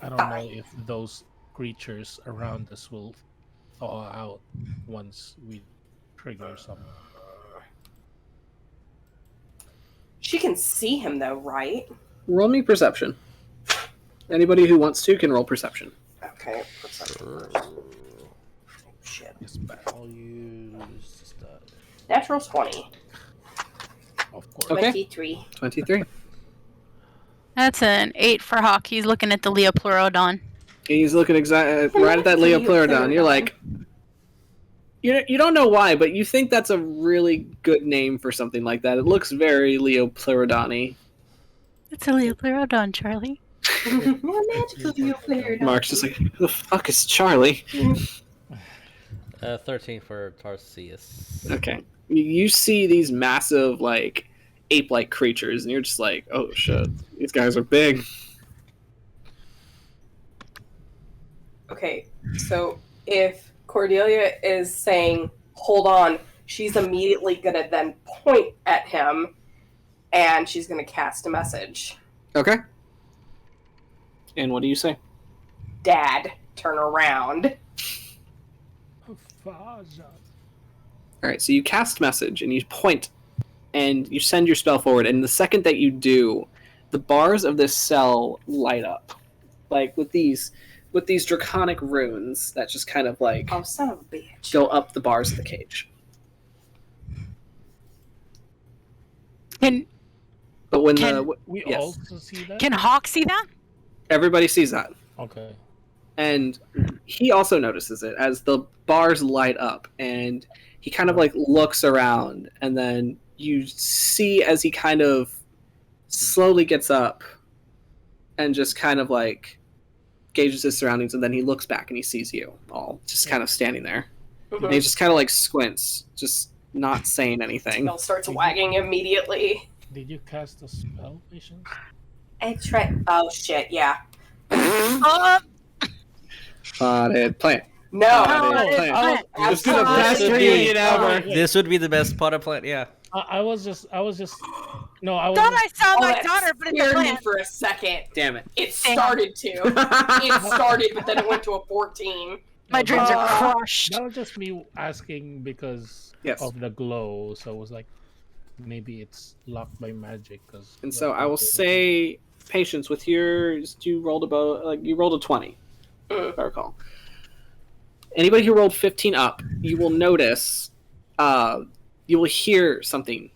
I don't know if those creatures around us will thaw out once we trigger something. She can see him though, right? Roll me perception. Anybody who wants to can roll perception. Okay. Okay, what's that first? Oh, shit. I'll use Natural 20. Of course. Okay. 23. 23. That's an 8 for Hawk. He's looking at the Leopleurodon. He's looking right at that Leopleurodon. You're like, you don't know why, but you think that's a really good name for something like that. It looks very Leopleurodon-y. It's a Leopleurodon, Charlie. Magical Leopleurodon. Mark's just like, who the fuck is Charlie? 13 for Tarsius. Okay. You see these massive, like, ape-like creatures, and you're just like, oh shit, these guys are big. Okay, so if Cordelia is saying, hold on, she's immediately going to then point at him, and she's going to cast a message. Okay. And what do you say? Dad, turn around. Alright, so you cast message, and you point, and you send your spell forward, and the second that you do, the bars of this cell light up. Like, with these draconic runes that just kind of, like, Oh, son of a bitch. go up the bars of the cage. Can But when We yes. also see that? can Hawk see that? Everybody sees that. Okay. And he also notices it as the bars light up, and he kind of like looks around, and then you see as he kind of slowly gets up and just kind of like gauges his surroundings, and then he looks back and he sees you all just kind of standing there. And he just kind of like squints, just not saying anything. Tail starts wagging immediately. Did you cast a spell, Patience? It's right. Oh, shit, yeah. Potted plant. No. Potted plant. Just do the best This would reunion be- ever. This would be the best potted plant, yeah. I was just. No, I was. Thought I saw Oh, my that daughter, but it's a scared me plant. for a second. Damn it. It started to. It started, but then it went to a 14. My dreams are That crushed. was just me asking because Yes. of the glow. So it was like, maybe it's locked by magic. And so I will say, Patience, with yours, you rolled you rolled a 20, if I recall. Anybody who rolled 15 up, you will notice, you will hear something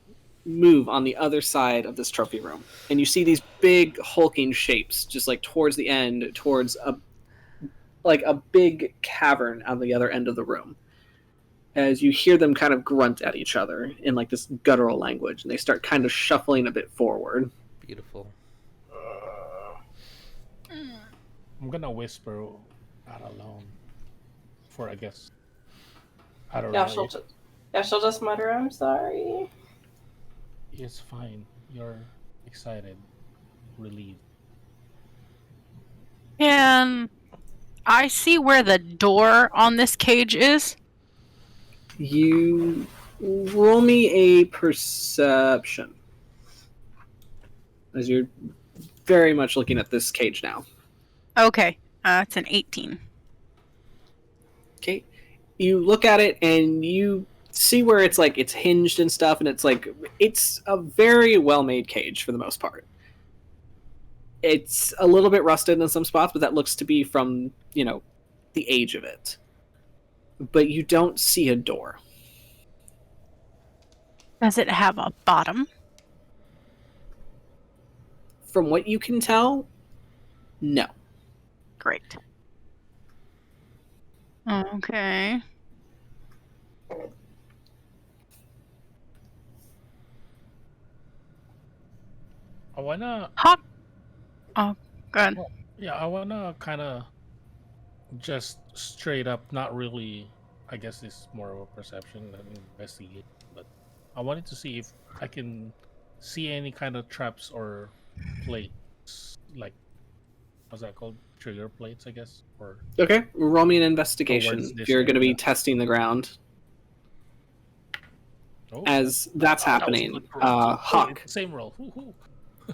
move on the other side of this trophy room, and you see these big hulking shapes just like towards the end, towards a big cavern on the other end of the room. As you hear them kind of grunt at each other in like this guttural language, and they start kind of shuffling a bit forward. Beautiful. I'm gonna whisper out alone. For I guess. I don't Now know. she'll just mutter, I'm sorry. It's fine. You're excited, relieved. And I see where the door on this cage is. You roll me a perception, as you're very much looking at this cage now. Okay, it's an 18. Okay, you look at it and you see where it's like it's hinged and stuff, and it's like it's a very well-made cage for the most part. It's a little bit rusted in some spots, but that looks to be from, the age of it. But you don't see a door. Does it have a bottom? From what you can tell, no. Great. Okay. I wanna. Hawk. Oh, good. Yeah, I wanna kind of just straight up, not really. I guess it's more of a perception than investigation, but I wanted to see if I can see any kind of traps or plates, like what's that called? Trigger plates, I guess. Or Okay, roll me an investigation Towards this if you're going to be area. testing the ground. oh, As that's that was happening, good roll. Hawk, Same roll. Woo-hoo.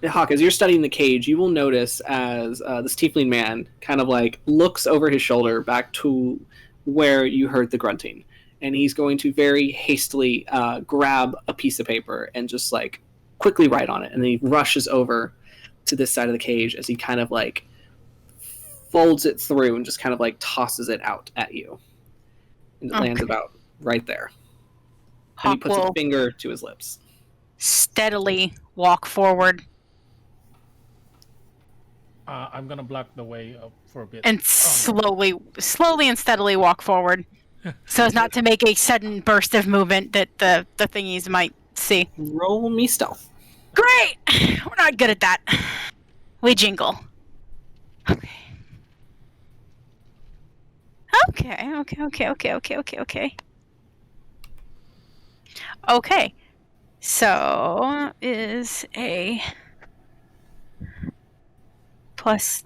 Hawk, as you're studying the cage, you will notice as this tiefling man kind of like looks over his shoulder back to where you heard the grunting, and he's going to very hastily grab a piece of paper and just like quickly write on it, and then he rushes over to this side of the cage as he kind of like folds it through and just kind of like tosses it out at you. And it lands about right there. And he Hawk puts a will finger to his lips. steadily walk forward I'm gonna block the way up for a bit. and slowly and steadily walk forward, so as not to make a sudden burst of movement that the thingies might see. Roll me stealth. Great! We're not good at that. We jingle. Okay. Okay. So is a plus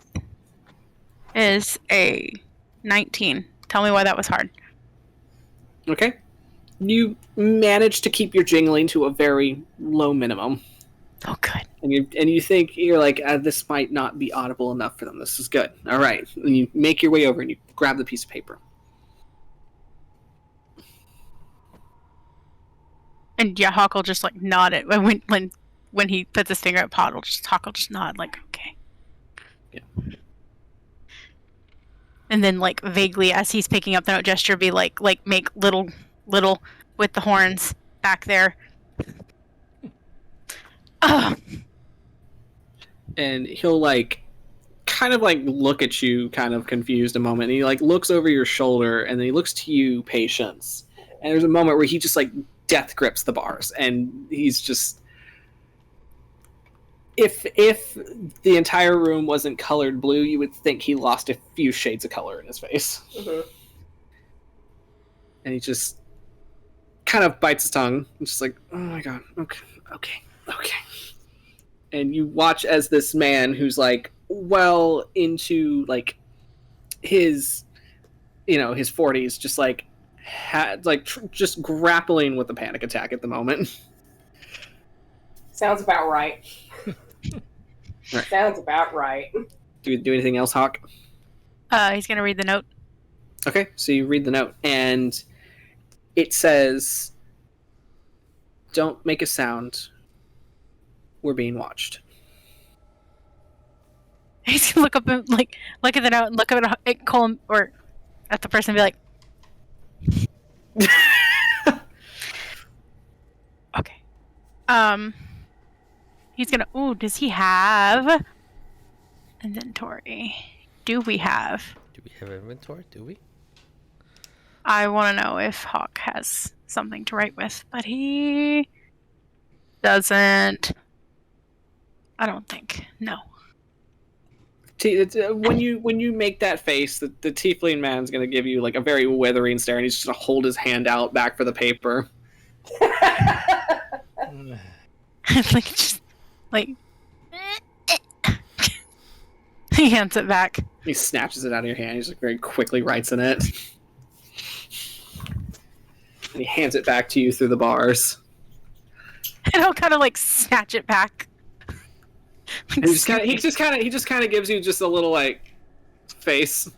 is a 19. Tell me why that was hard. Okay. You manage to keep your jingling to a very low minimum. Oh, good. And you think, you're like, this might not be audible enough for them. This is good. All right. And you make your way over and you grab the piece of paper. And yeah, Hawk will just like nod it when he puts his finger at Pod. Hawk will just nod like, okay. Yeah. And then like vaguely as he's picking up the note, gesture be like make little with the horns back there. And he'll like kind of like look at you kind of confused a moment. And he like looks over your shoulder and then he looks to you, Patience. And there's a moment where he just like death grips the bars and he's just, if the entire room wasn't colored blue, you would think he lost a few shades of color in his face. Mm-hmm. And he just kind of bites his tongue. It's just like, oh my god, okay. And you watch as this man who's like well into like his, his 40s, just like just grappling with a panic attack at the moment. Sounds about right. Right. Sounds about right. Do anything else, Hawk? He's gonna read the note. Okay, so you read the note, and it says, "Don't make a sound. We're being watched." He's gonna look up and look at the note and look at Cole or at the person and be like, okay. He's gonna. Ooh, does he have inventory? Do we have inventory? Do we? I want to know if Hawk has something to write with, but he doesn't. I don't think. No. When you make that face, the tiefling man's gonna give you like a very withering stare, and he's just gonna hold his hand out back for the paper. He hands it back. He snatches it out of your hand. He just very quickly writes in it. And he hands it back to you through the bars. And I'll kind of like snatch it back. And he just kind of gives you just a little like face.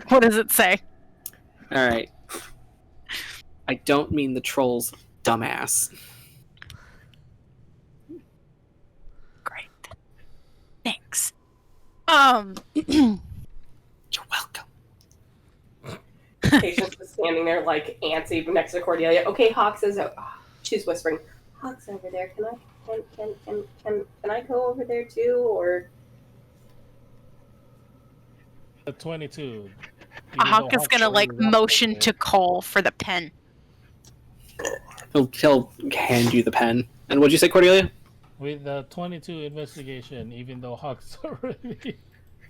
What does it say? All right. I don't mean the trolls, dumbass. Great. Thanks. You're welcome. Patience was standing there like antsy next to Cordelia. Okay, Hawk says, she's whispering, Hawk's over there. Can I go over there too, or? The 22. Hawk is gonna like motion to Cole for the pen. He'll hand you the pen. And what'd you say, Cordelia? With the 22 investigation, even though Hawk's already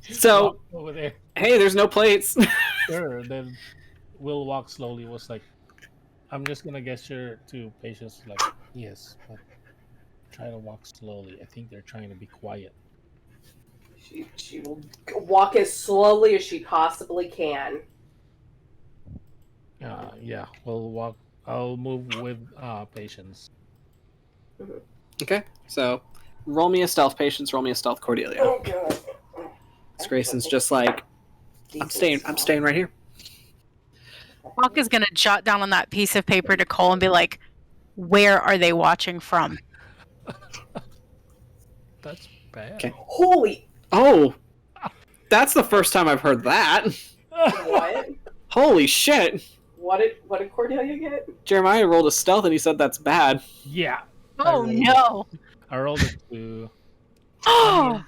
So over there. Hey, there's no plates. Sure, then we'll walk slowly. Was like, I'm just gonna gesture to Patience like, yes, but try to walk slowly. I think they're trying to be quiet. She will walk as slowly as she possibly can. Yeah, we'll walk. I'll move with Patience. Okay, so roll me a stealth, Patience. Roll me a stealth, Cordelia. Oh god. Grayson's just like, I'm staying right here. Hawk is gonna jot down on that piece of paper to Cole and be like, "Where are they watching from?" Bam. Okay. Holy Oh, that's the first time I've heard that. what? Holy shit! What did Cordelia get? Jeremiah rolled a stealth and he said that's bad. Yeah. Oh no! I rolled a 2. Oh,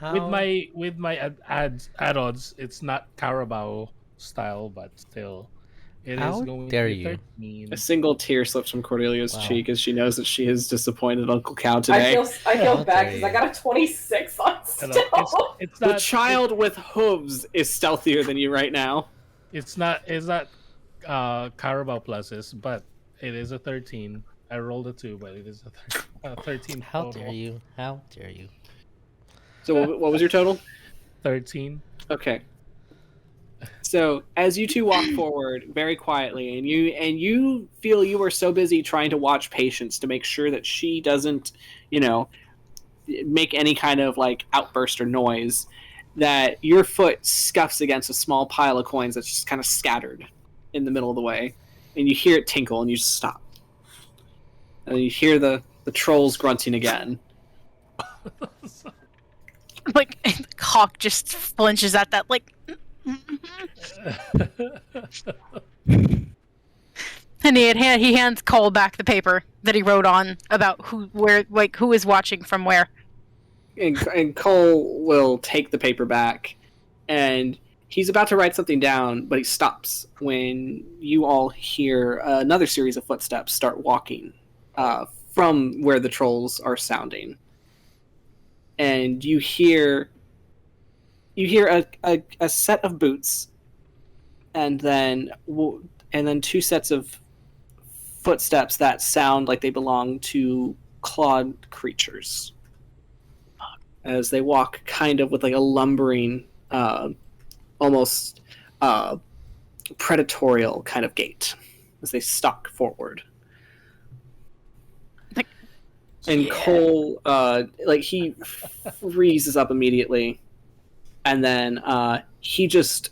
With my add-ons, it's not Carabao style, but still, it is How going dare to be you. 13. A single tear slips from Cordelia's Wow. cheek as she knows that she has disappointed Uncle Cow I today. feel How bad dare because you. I got a 26 on I know, stealth. it's The not child with hooves is stealthier than you right now. It's not Carabao pluses, but it is a 13. I rolled a 2, but it is a 13 How total. dare you? How dare you? So what was your total? 13. Okay. So as you two walk forward very quietly, and you feel you are so busy trying to watch Patience to make sure that she doesn't, make any kind of like outburst or noise, that your foot scuffs against a small pile of coins that's just kind of scattered in the middle of the way, and you hear it tinkle, and you just stop, and you hear the trolls grunting again. like Hawk just flinches at that. Like, and he hands Cole back the paper that he wrote on about who is watching from where. And Cole will take the paper back, and he's about to write something down, but he stops when you all hear another series of footsteps start walking from where the trolls are sounding. And you hear a set of boots, and then two sets of footsteps that sound like they belong to clawed creatures, as they walk kind of with like a lumbering, almost predatorial kind of gait as they stalk forward. And Cole, he freezes up immediately, and then he just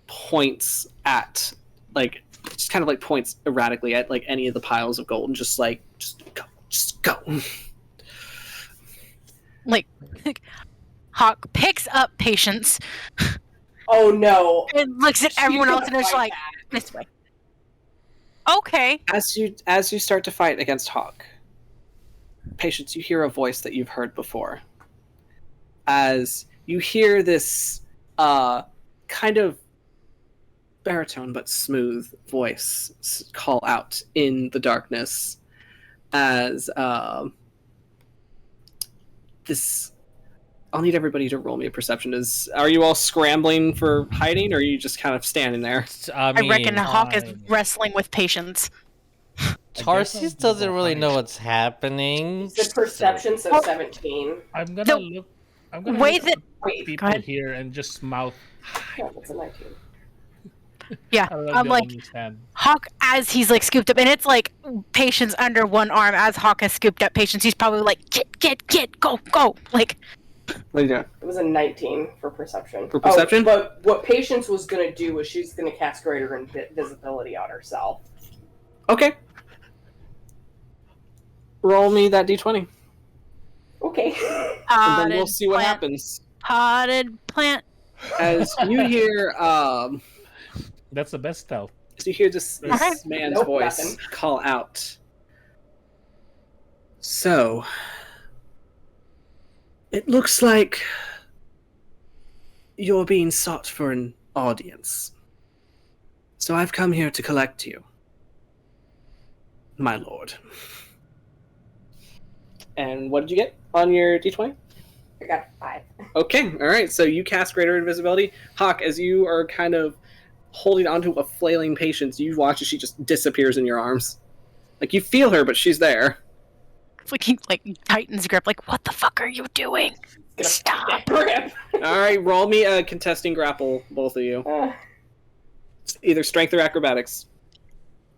points at, points erratically at like any of the piles of gold, and just go. Like Hawk picks up Patience Oh no! and looks at everyone else and is Fight like, back. this way. Okay. As you start to fight against Hawk, Patience, you hear a voice that you've heard before. As you hear this kind of baritone but smooth voice call out in the darkness, as this. I'll need everybody to roll me a perception. Are you all scrambling for hiding, or are you just kind of standing there? I reckon Hawk is fine. wrestling with Patience. Tarsius doesn't really know what's happening. The perception, so 17. I'm gonna look. I'm gonna way look that- at Wait, people ahead. here and just mouth. Yeah, that's a 19. Yeah, I don't know if I'm they'll like understand. Hawk as he's like scooped up, and it's like Patience under one arm as Hawk has scooped up Patience. He's probably like, get, go. Like, What are you doing? It was a 19 for perception. For perception? Oh, but what Patience was going to do was she's going to cast Greater Invisibility on herself. Okay. Roll me that d20, Okay. and then we'll see what happens. Potted plant. As you hear, That's the best stealth. as you hear this Okay. man's Nope, voice nothing. call out. So, it looks like you're being sought for an audience. So I've come here to collect you, my lord. And what did you get on your d20? I got 5. Okay, all right. So you cast Greater Invisibility. Hawk, as you are kind of holding onto a flailing Patience, you watch as she just disappears in your arms. Like, you feel her, but she's there. It's like he tightens grip. Like, what the fuck are you doing? Stop. Grip. All right, roll me a contesting grapple, both of you. It's either strength or acrobatics.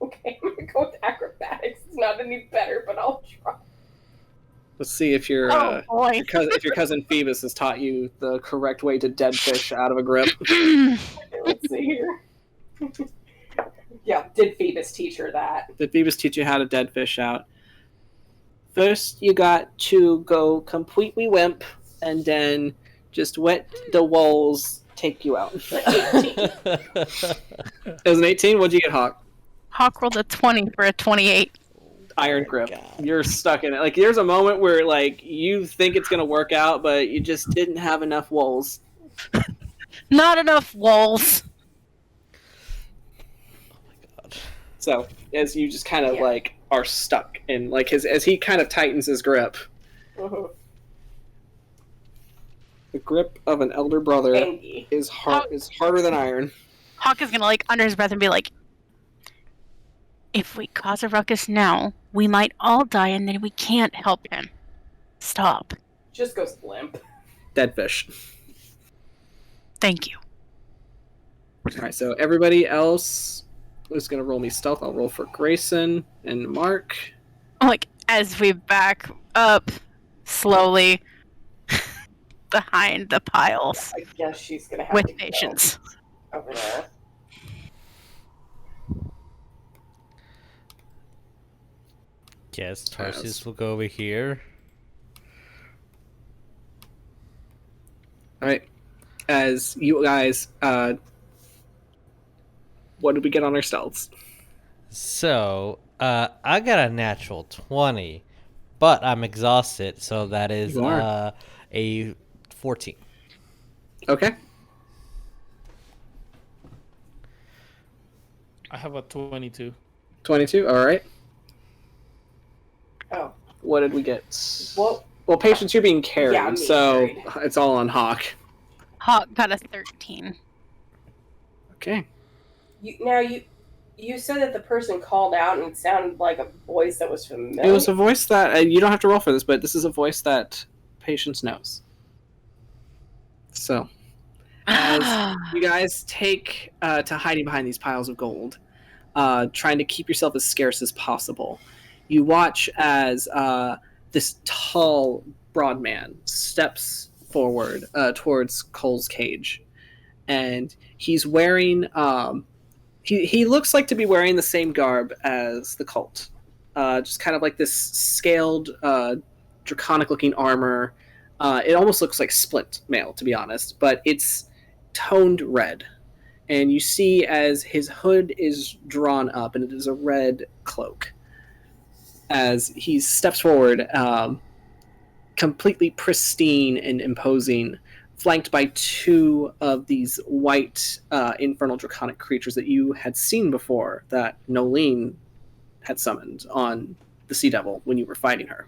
Okay, I'm going to go with acrobatics. It's not any better, but I'll try. Let's see if your Oh boy. if your cousin Phoebus has taught you the correct way to dead fish out of a grip. Okay, let's see here. Yeah, did Phoebus teach her that? Did Phoebus teach you how to dead fish out? First, you got to go completely limp, and then just let the walls take you out. It was an 18. What'd you get, Hawk? Hawk rolled a 20 for a 28. Iron grip. You're stuck in it. Like, there's a moment where, like, you think it's gonna work out, but you just didn't have enough walls. Not enough walls. Oh my god. So, as you just kind of, like, are stuck, and, like, as he kind of tightens his grip. Mhm. The grip of an elder brother Andy. is harder than iron. Hawk is gonna, like, under his breath and be like, if we cause a ruckus now, we might all die and then we can't help him. Stop. Just goes limp. Dead fish. Thank you. Alright, so everybody else is going to roll me stealth. I'll roll for Greyson and Mark. Like, as we back up slowly behind the piles I guess she's gonna have with to go patience. over there. Yes, Tarsius will go over here. Alright. As you guys, what did we get on our stealths? So, I got a natural 20, but I'm exhausted, so that is You are. a 14. Okay. I have a 22. 22, alright. Oh. What did we get? Well, Patience, you're being carried, Yeah, I'm being so carried. it's all on Hawk. Hawk got a 13. Okay. You said that the person called out and it sounded like a voice that was familiar. It was a voice that, you don't have to roll for this, but this is a voice that Patience knows. So, as you guys take to hiding behind these piles of gold, trying to keep yourself as scarce as possible, you watch as this tall, broad man steps forward towards Cole's cage, and he's wearing he looks like to be wearing the same garb as the cult, just kind of like this scaled draconic looking armor. It almost looks like splint mail, to be honest, but it's toned red, and you see as his hood is drawn up, and it is a red cloak. As he steps forward, completely pristine and imposing, flanked by two of these white infernal draconic creatures that you had seen before, that Nolene had summoned on the Sea Devil when you were fighting her.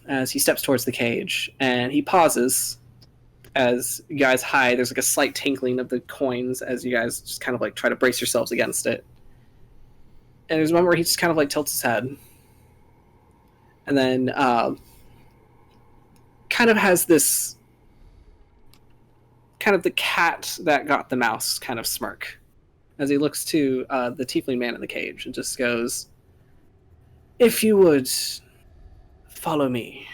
As he steps towards the cage, and he pauses as you guys hide. There's like a slight tinkling of the coins as you guys just kind of like try to brace yourselves against it. And there's one where he just kind of like tilts his head, and then kind of has this kind of the cat that got the mouse kind of smirk as he looks to the tiefling man in the cage and just goes, "If you would follow me."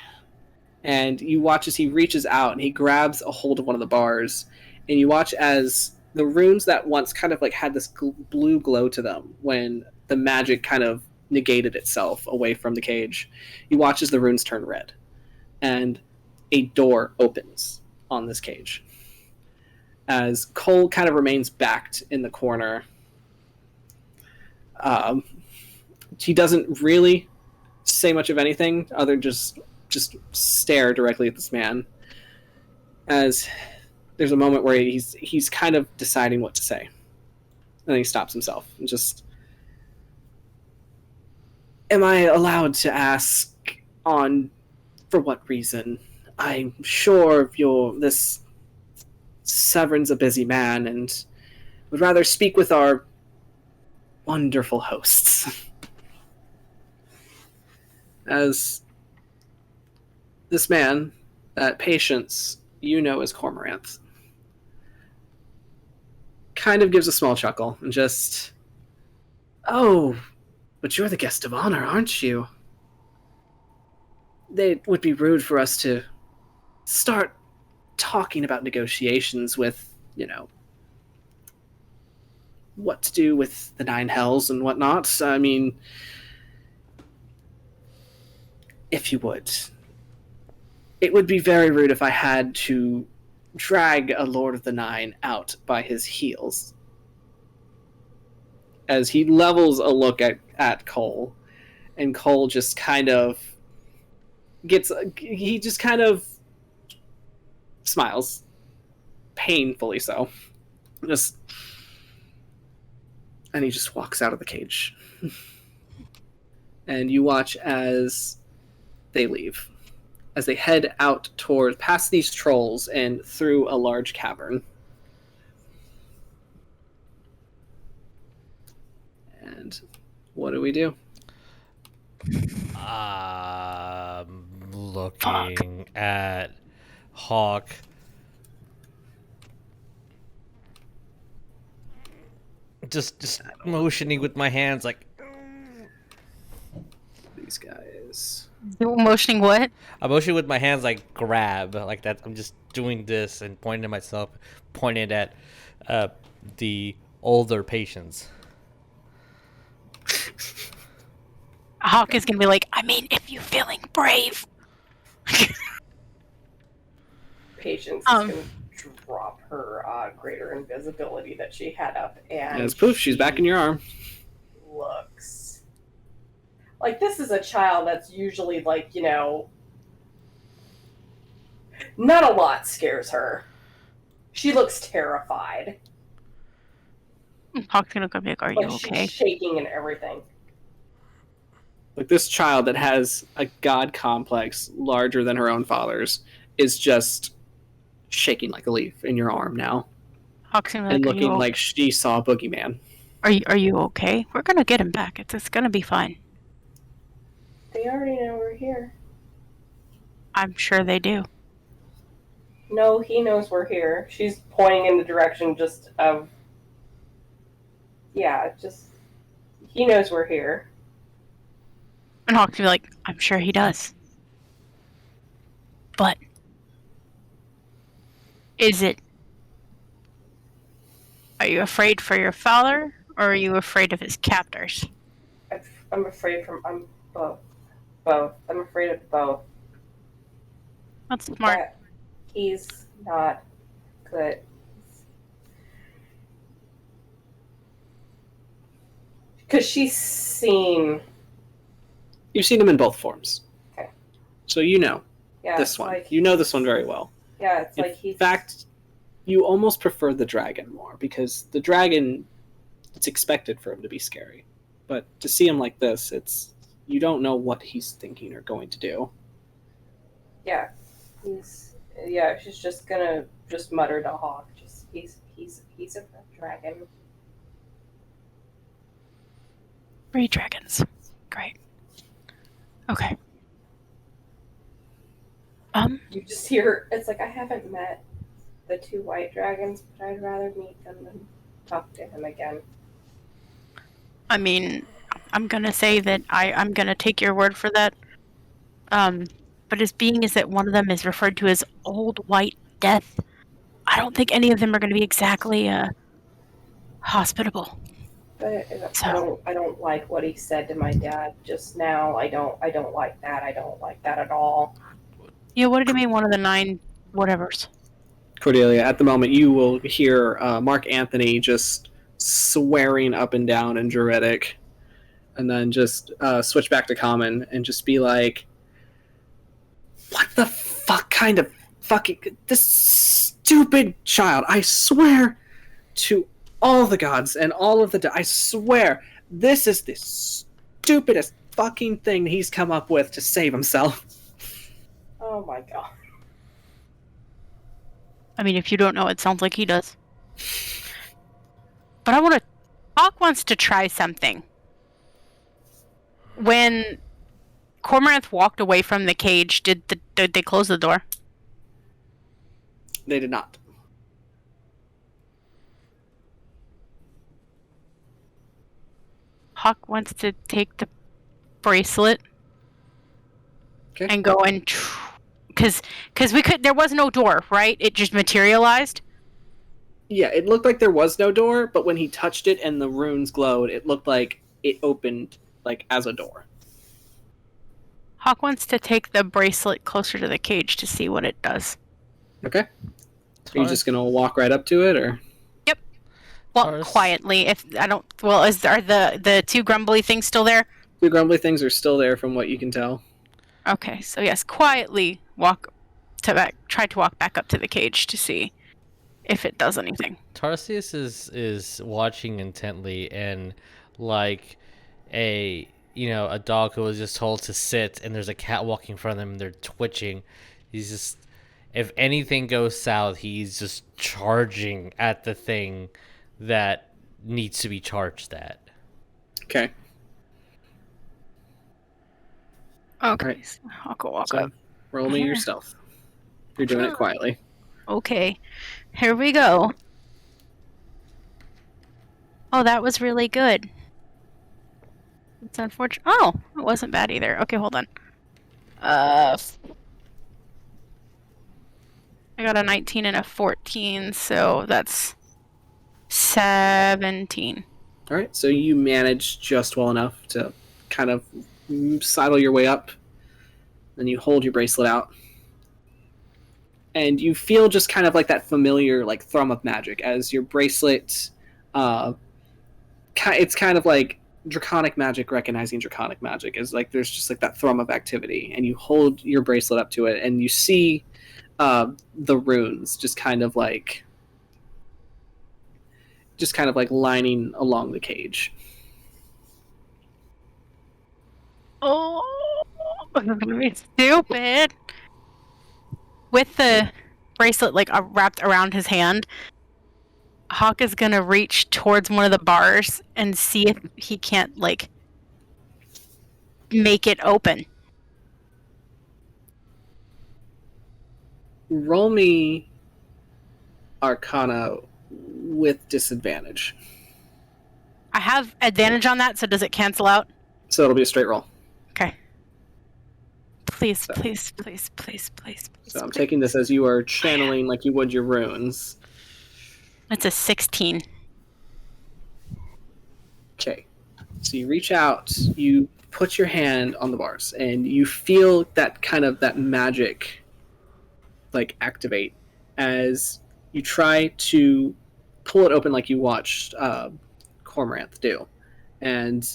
And you watch as he reaches out and he grabs a hold of one of the bars, and you watch as the runes that once kind of like had this blue glow to them when the magic kind of negated itself away from the cage, you watch as the runes turn red, and a door opens on this cage. As Cole kind of remains backed in the corner, he doesn't really say much of anything other than just stare directly at this man. As there's a moment where he's kind of deciding what to say, and then he stops himself and just, "Am I allowed to ask for what reason? I'm sure this Severin's a busy man and would rather speak with our wonderful hosts." As this man, that Patience, you know as Cormorant, kind of gives a small chuckle and just, "Oh, but you're the guest of honor, aren't you? It would be rude for us to start talking about negotiations with, what to do with the Nine Hells and whatnot. I mean, if you would. It would be very rude if I had to drag a Lord of the Nine out by his heels. As he levels a look at Cole, and Cole just kind of smiles, painfully so. And he just walks out of the cage. And you watch as they leave. As they head out past these trolls and through a large cavern. And what do we do? Looking at Hawk. Just motioning with my hands like These guys. You motioning what? I'm motioning with my hands like grab, like that. I'm just doing this and pointing at myself, pointing at the older patients. Hawk is gonna be like, I mean, if you're feeling brave. Patience is going to drop her greater invisibility that she had up, and As poof, she's back in your arm. looks like this is a child that's usually like, you know, not a lot scares her. She looks terrified. Hawk's gonna come be like, are you Like okay? she's shaking and everything. Like this child that has a god complex larger than her own father's is just shaking like a leaf in your arm now. Hawk's gonna be And like, looking like she saw a boogeyman. are you okay? We're gonna get him back. It's gonna be fine. They already know we're here. I'm sure they do. No, he knows we're here. She's pointing in the direction just of... Yeah, just... He knows we're here. And Hawk's gonna be like, I'm sure he does. But is it? Are you afraid for your father, or are you afraid of his captors? I'm afraid I'm both. Both. I'm afraid of both. That's smart. That he's not good. Because she's seen... You've seen him in both forms. Okay. So you know Yeah, this it's one. like... You know this one very well. Yeah, it's In like he's... fact, you almost prefer the dragon more, because the dragon, it's expected for him to be scary. But to see him like this, you don't know what he's thinking or going to do. Yeah. Yeah, she's just gonna just mutter to Hawk. Just he's a dragon. 3 dragons. Great. Okay. You just hear it's like I haven't met the 2 white dragons, but I'd rather meet them than talk to him again. I mean, I'm gonna say that I'm gonna take your word for that. But as being as that one of them is referred to as Old White Death, I don't think any of them are gonna be exactly hospitable. But So- I don't like what he said to my dad just now. I don't like that. I don't like that at all. Yeah, what did he mean? One of the 9 whatevers. Cordelia, at the moment, you will hear Mark Anthony just swearing up and down in Druidic, and then just switch back to Common and just be like, what the fuck kind of fucking... This stupid child, I swear to all the gods and all of the... I swear, this is the stupidest fucking thing he's come up with to save himself. Oh my god. I mean, if you don't know, it sounds like he does. But I want to... Hawk wants to try something. When Cormoranth walked away from the cage, did they close the door? They did not. Hawk wants to take the bracelet Okay. and go and... Because there was no door, right? It just materialized? Yeah, it looked like there was no door, but when he touched it and the runes glowed, it looked like it opened like as a door. Hawk wants to take the bracelet closer to the cage to see what it does. Okay. Are you just gonna walk right up to it, or? Yep. Well, Tars- quietly. If I don't. Well, are the two grumbly things still there? The grumbly things are still there, from what you can tell. Okay, so yes, quietly try to walk back up to the cage to see if it does anything. Tarsius is watching intently, and like a dog who was just told to sit, and there's a cat walking in front of them, and they're twitching. He's just, if anything goes south, he's just charging at the thing that needs to be charged at. Okay. Okay, Right. so I'll go walk So up. roll me your stealth. You're doing it quietly. Okay, here we go. Oh, that was really good. It's unfortunate. Oh, it wasn't bad either. Okay, hold on. I got a 19 and a 14, so that's 17. All right. So you manage just well enough to kind of sidle your way up. Then you hold your bracelet out. And you feel just kind of like that familiar like thrum of magic as your bracelet it's kind of like draconic magic recognizing draconic magic, is like there's just like that thrum of activity, and you hold your bracelet up to it and you see the runes just kind of like lining along the cage. Oh, I'm gonna be stupid. With the bracelet like wrapped around his hand, Hawk is gonna reach towards one of the bars and see if he can't like make it open. Roll me Arcana with disadvantage. I have advantage on that, so does it cancel out? So it'll be a straight roll. Okay. Please, please, please, please, please. So I'm taking this as you are channeling like you would your runes. It's a 16. Okay. So you reach out, you put your hand on the bars, and you feel that kind of that magic like activate as you try to pull it open like you watched Cormoranth do. And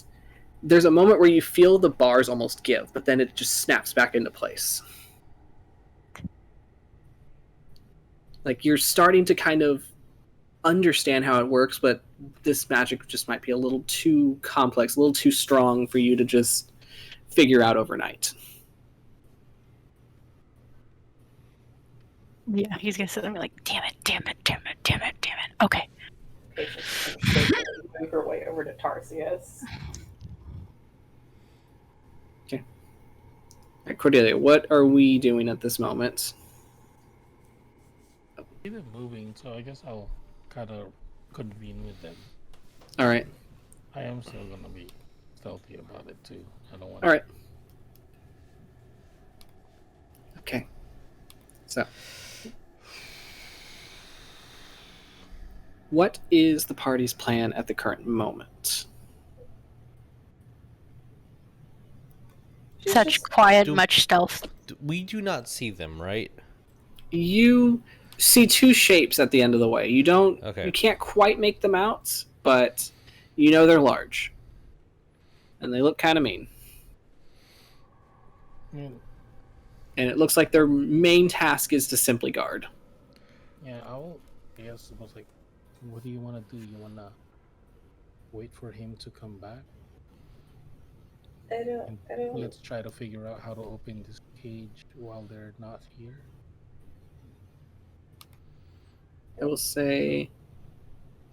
there's a moment where you feel the bars almost give, but then it just snaps back into place. Like you're starting to kind of understand how it works, but this magic just might be a little too complex, a little too strong for you to just figure out overnight. Yeah, he's gonna sit there and be like, damn it, damn it, damn it, damn it, damn it. Okay. Move her way over to Tarsius. Okay. All right, Cordelia, what are we doing at this moment? They're moving, so I guess I'll kind of convene with them. All right. I am still gonna be stealthy about it too. I don't want. All right. Okay. So, what is the party's plan at the current moment? Such quiet, much stealth. We do not see them, right? You see two shapes at the end of the way. You don't. Okay. You can't quite make them out, but you know they're large, and they look kind of mean. Mm. And it looks like their main task is to simply guard. Yeah, I guess it was like, what do you want to do? You want to wait for him to come back? I don't. Let's try to figure out how to open this cage while they're not here. I will say,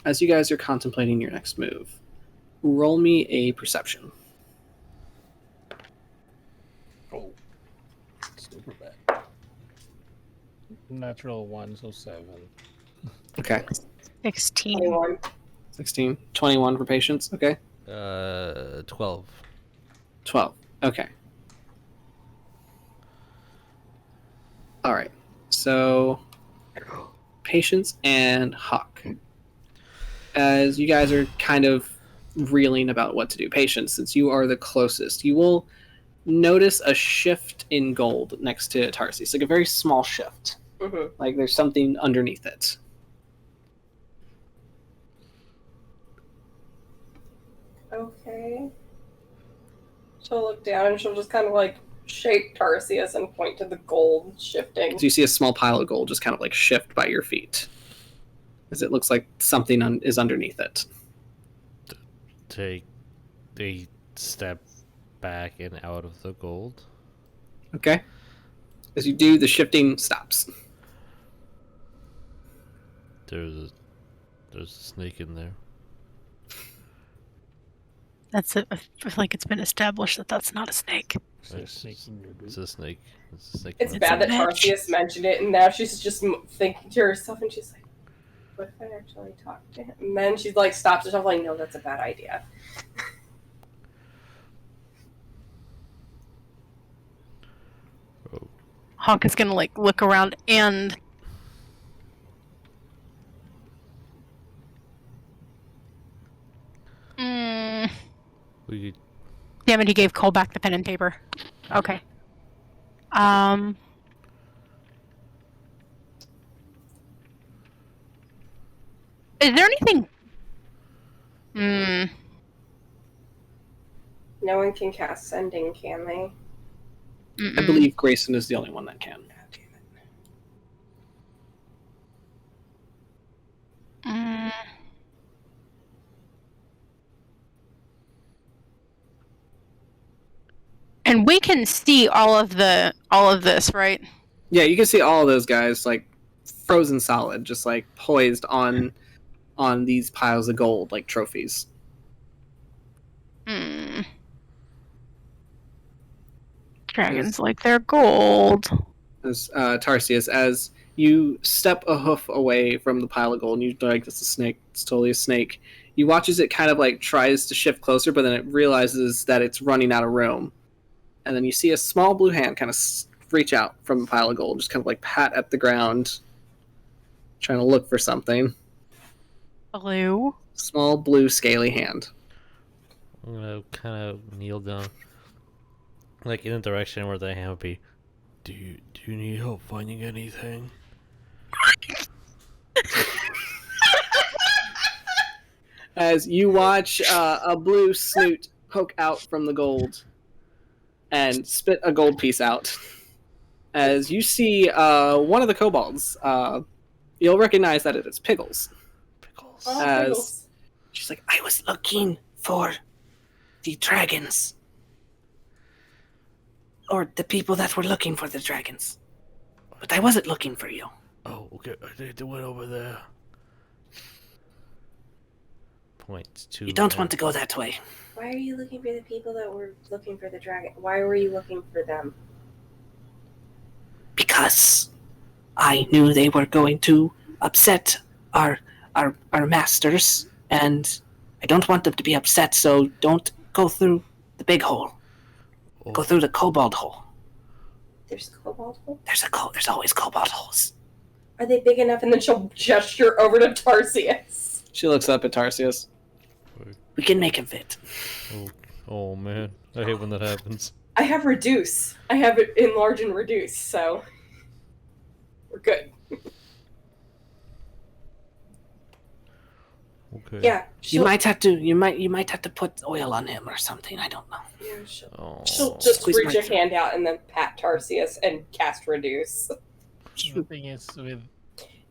as you guys are contemplating your next move, roll me a perception. Oh, super bad. Natural 1, so 7. Okay. 16. 21. 16. 21 for patience. Okay. 12. 12. Okay. All right. So, Patience and Hawk. As you guys are kind of reeling about what to do, Patience, since you are the closest, you will notice a shift in gold next to Tarsius, like a very small shift. Mm-hmm. Like there's something underneath it. Okay. She'll look down and she'll just kind of like shake Tarsius and point to the gold shifting. So you see a small pile of gold just kind of like shift by your feet, as it looks like something is underneath it. Take a step back and out of the gold. Okay. As you do, the shifting stops. There's a snake in there. That's it. I feel like it's been established that that's not a snake. It's a snake. It's a snake. It's It's bad a that bitch. Tarsius mentioned it, and now she's just thinking to herself, and she's like, "What if I actually talk to him?" And then she like stops herself, like, "No, that's a bad idea." Hawk is gonna like look around and We damn it, he gave Cole back the pen and paper. Okay. Is there anything? No one can cast sending, can they? I believe Greyson is the only one that can. And we can see all of this, right? Yeah, you can see all of those guys like frozen solid, just like poised on these piles of gold like trophies. Dragons like their gold. As Tarsius, as you step a hoof away from the pile of gold, and you're like, "It's a snake. It's totally a snake." You watch as it kind of like tries to shift closer, but then it realizes that it's running out of room, and then you see a small blue hand kind of reach out from the pile of gold, just kind of like pat at the ground, trying to look for something. Blue. Small blue scaly hand. I'm gonna kind of kneel down, like in the direction where the hand would be. Do you need help finding anything? As you watch a blue snoot poke out from the gold and spit a gold piece out. As you see one of the kobolds, you'll recognize that it is Pickles. Pickles. Oh, As Pickles. she's like, "I was looking for the dragons. Or the people that were looking for the dragons. But I wasn't looking for you." Oh, okay. They went over there. Point to. You don't want to go that way. Why are you looking for the people that were looking for the dragon? Why were you looking for them? Because I knew they were going to upset our masters, and I don't want them to be upset, so don't go through the big hole. Oh. Go through the kobold hole. There's kobold hole? There's always kobold holes. Are they big enough? And then she'll gesture over to Tarsius. She looks up at Tarsius. We can make him fit. Oh man, I hate when that happens. I have reduce. I have it enlarge and reduce, so we're good. Okay. Yeah, You might have to put oil on him or something. I don't know. Yeah, Oh. she'll just Squeeze reach my a throat. hand out and then pat Tarsius and cast reduce. The thing is, with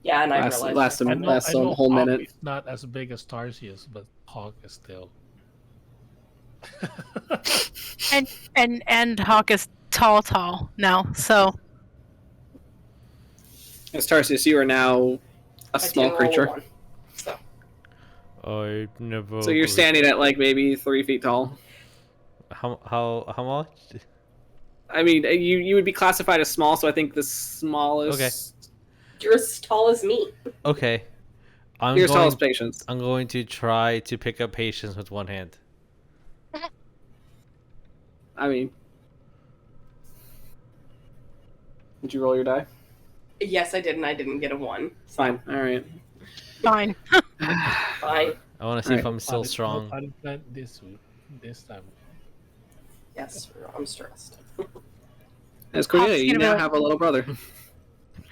Yeah, and I Last realized. last a whole Hawk minute. is not as big as Tarsius, but Hawk is still. And Hawk is tall now, so As Tarsius, you are now a I small didn't roll a creature. one, so. I never. So you're standing at like maybe 3 feet tall. How much? I mean, you would be classified as small, so I think the smallest. Okay. You're as tall as me. Okay. You're as tall as Patience. I'm going to try to pick up Patience with one hand. I mean, did you roll your die? Yes, I did, and I didn't get a 1. Fine. All right. fine. Fine. I want to see if I'm still Not strong. unplanned this week, this time. Yes, I'm stressed. As Cordelia, Hawk's you gonna be now like- have a little brother.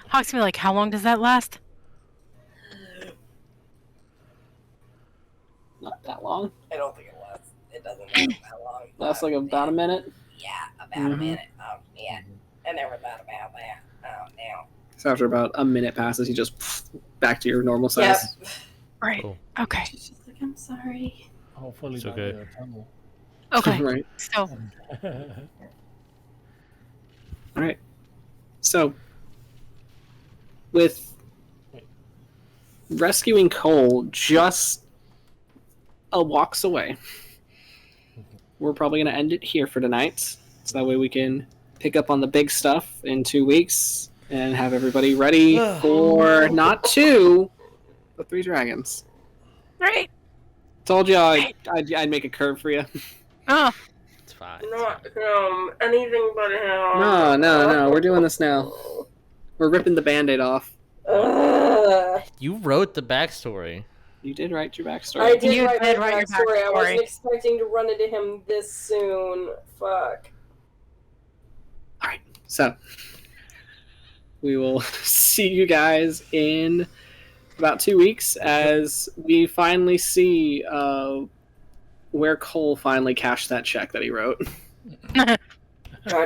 Hawk's gonna be like, how long does that last? Not that long. I don't think it lasts. It doesn't last that long. Lasts like about a minute. Yeah, about a minute. Oh, yeah. I never thought about that. Oh, no. So after about a minute passes, you just back to your normal size. Yep. Right. Cool. Okay. She's just like, I'm sorry. Hopefully, It's not okay. in a tunnel. Okay. Right. So, All right. So, with rescuing Cole just a walks away, we're probably going to end it here for tonight. So that way we can pick up on the big stuff in 2 weeks and have everybody ready for not 2, but 3 dragons. right. Told you I'd make a curve for you. Oh, It's fine. Not him. Anything but him. No. We're doing this now. We're ripping the Band-Aid off. Ugh. You wrote the backstory. You did write your backstory. I did You write did my write your backstory. I wasn't backstory. expecting to run into him this soon. Fuck. So, we will see you guys in about 2 weeks as we finally see where Cole finally cashed that check that he wrote. God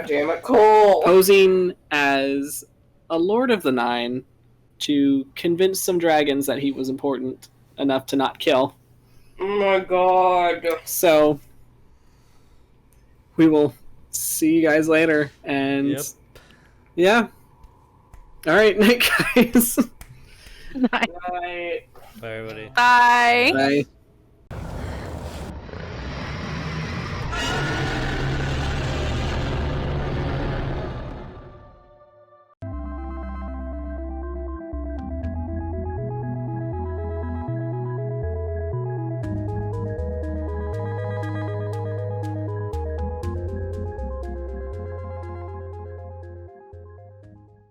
damn it, Cole. Posing as a Lord of the Nine to convince some dragons that he was important enough to not kill. Oh my god. So, we will see you guys later. And Yep. yeah. All right, night, guys. nice. Right. Bye, everybody. Bye. Bye.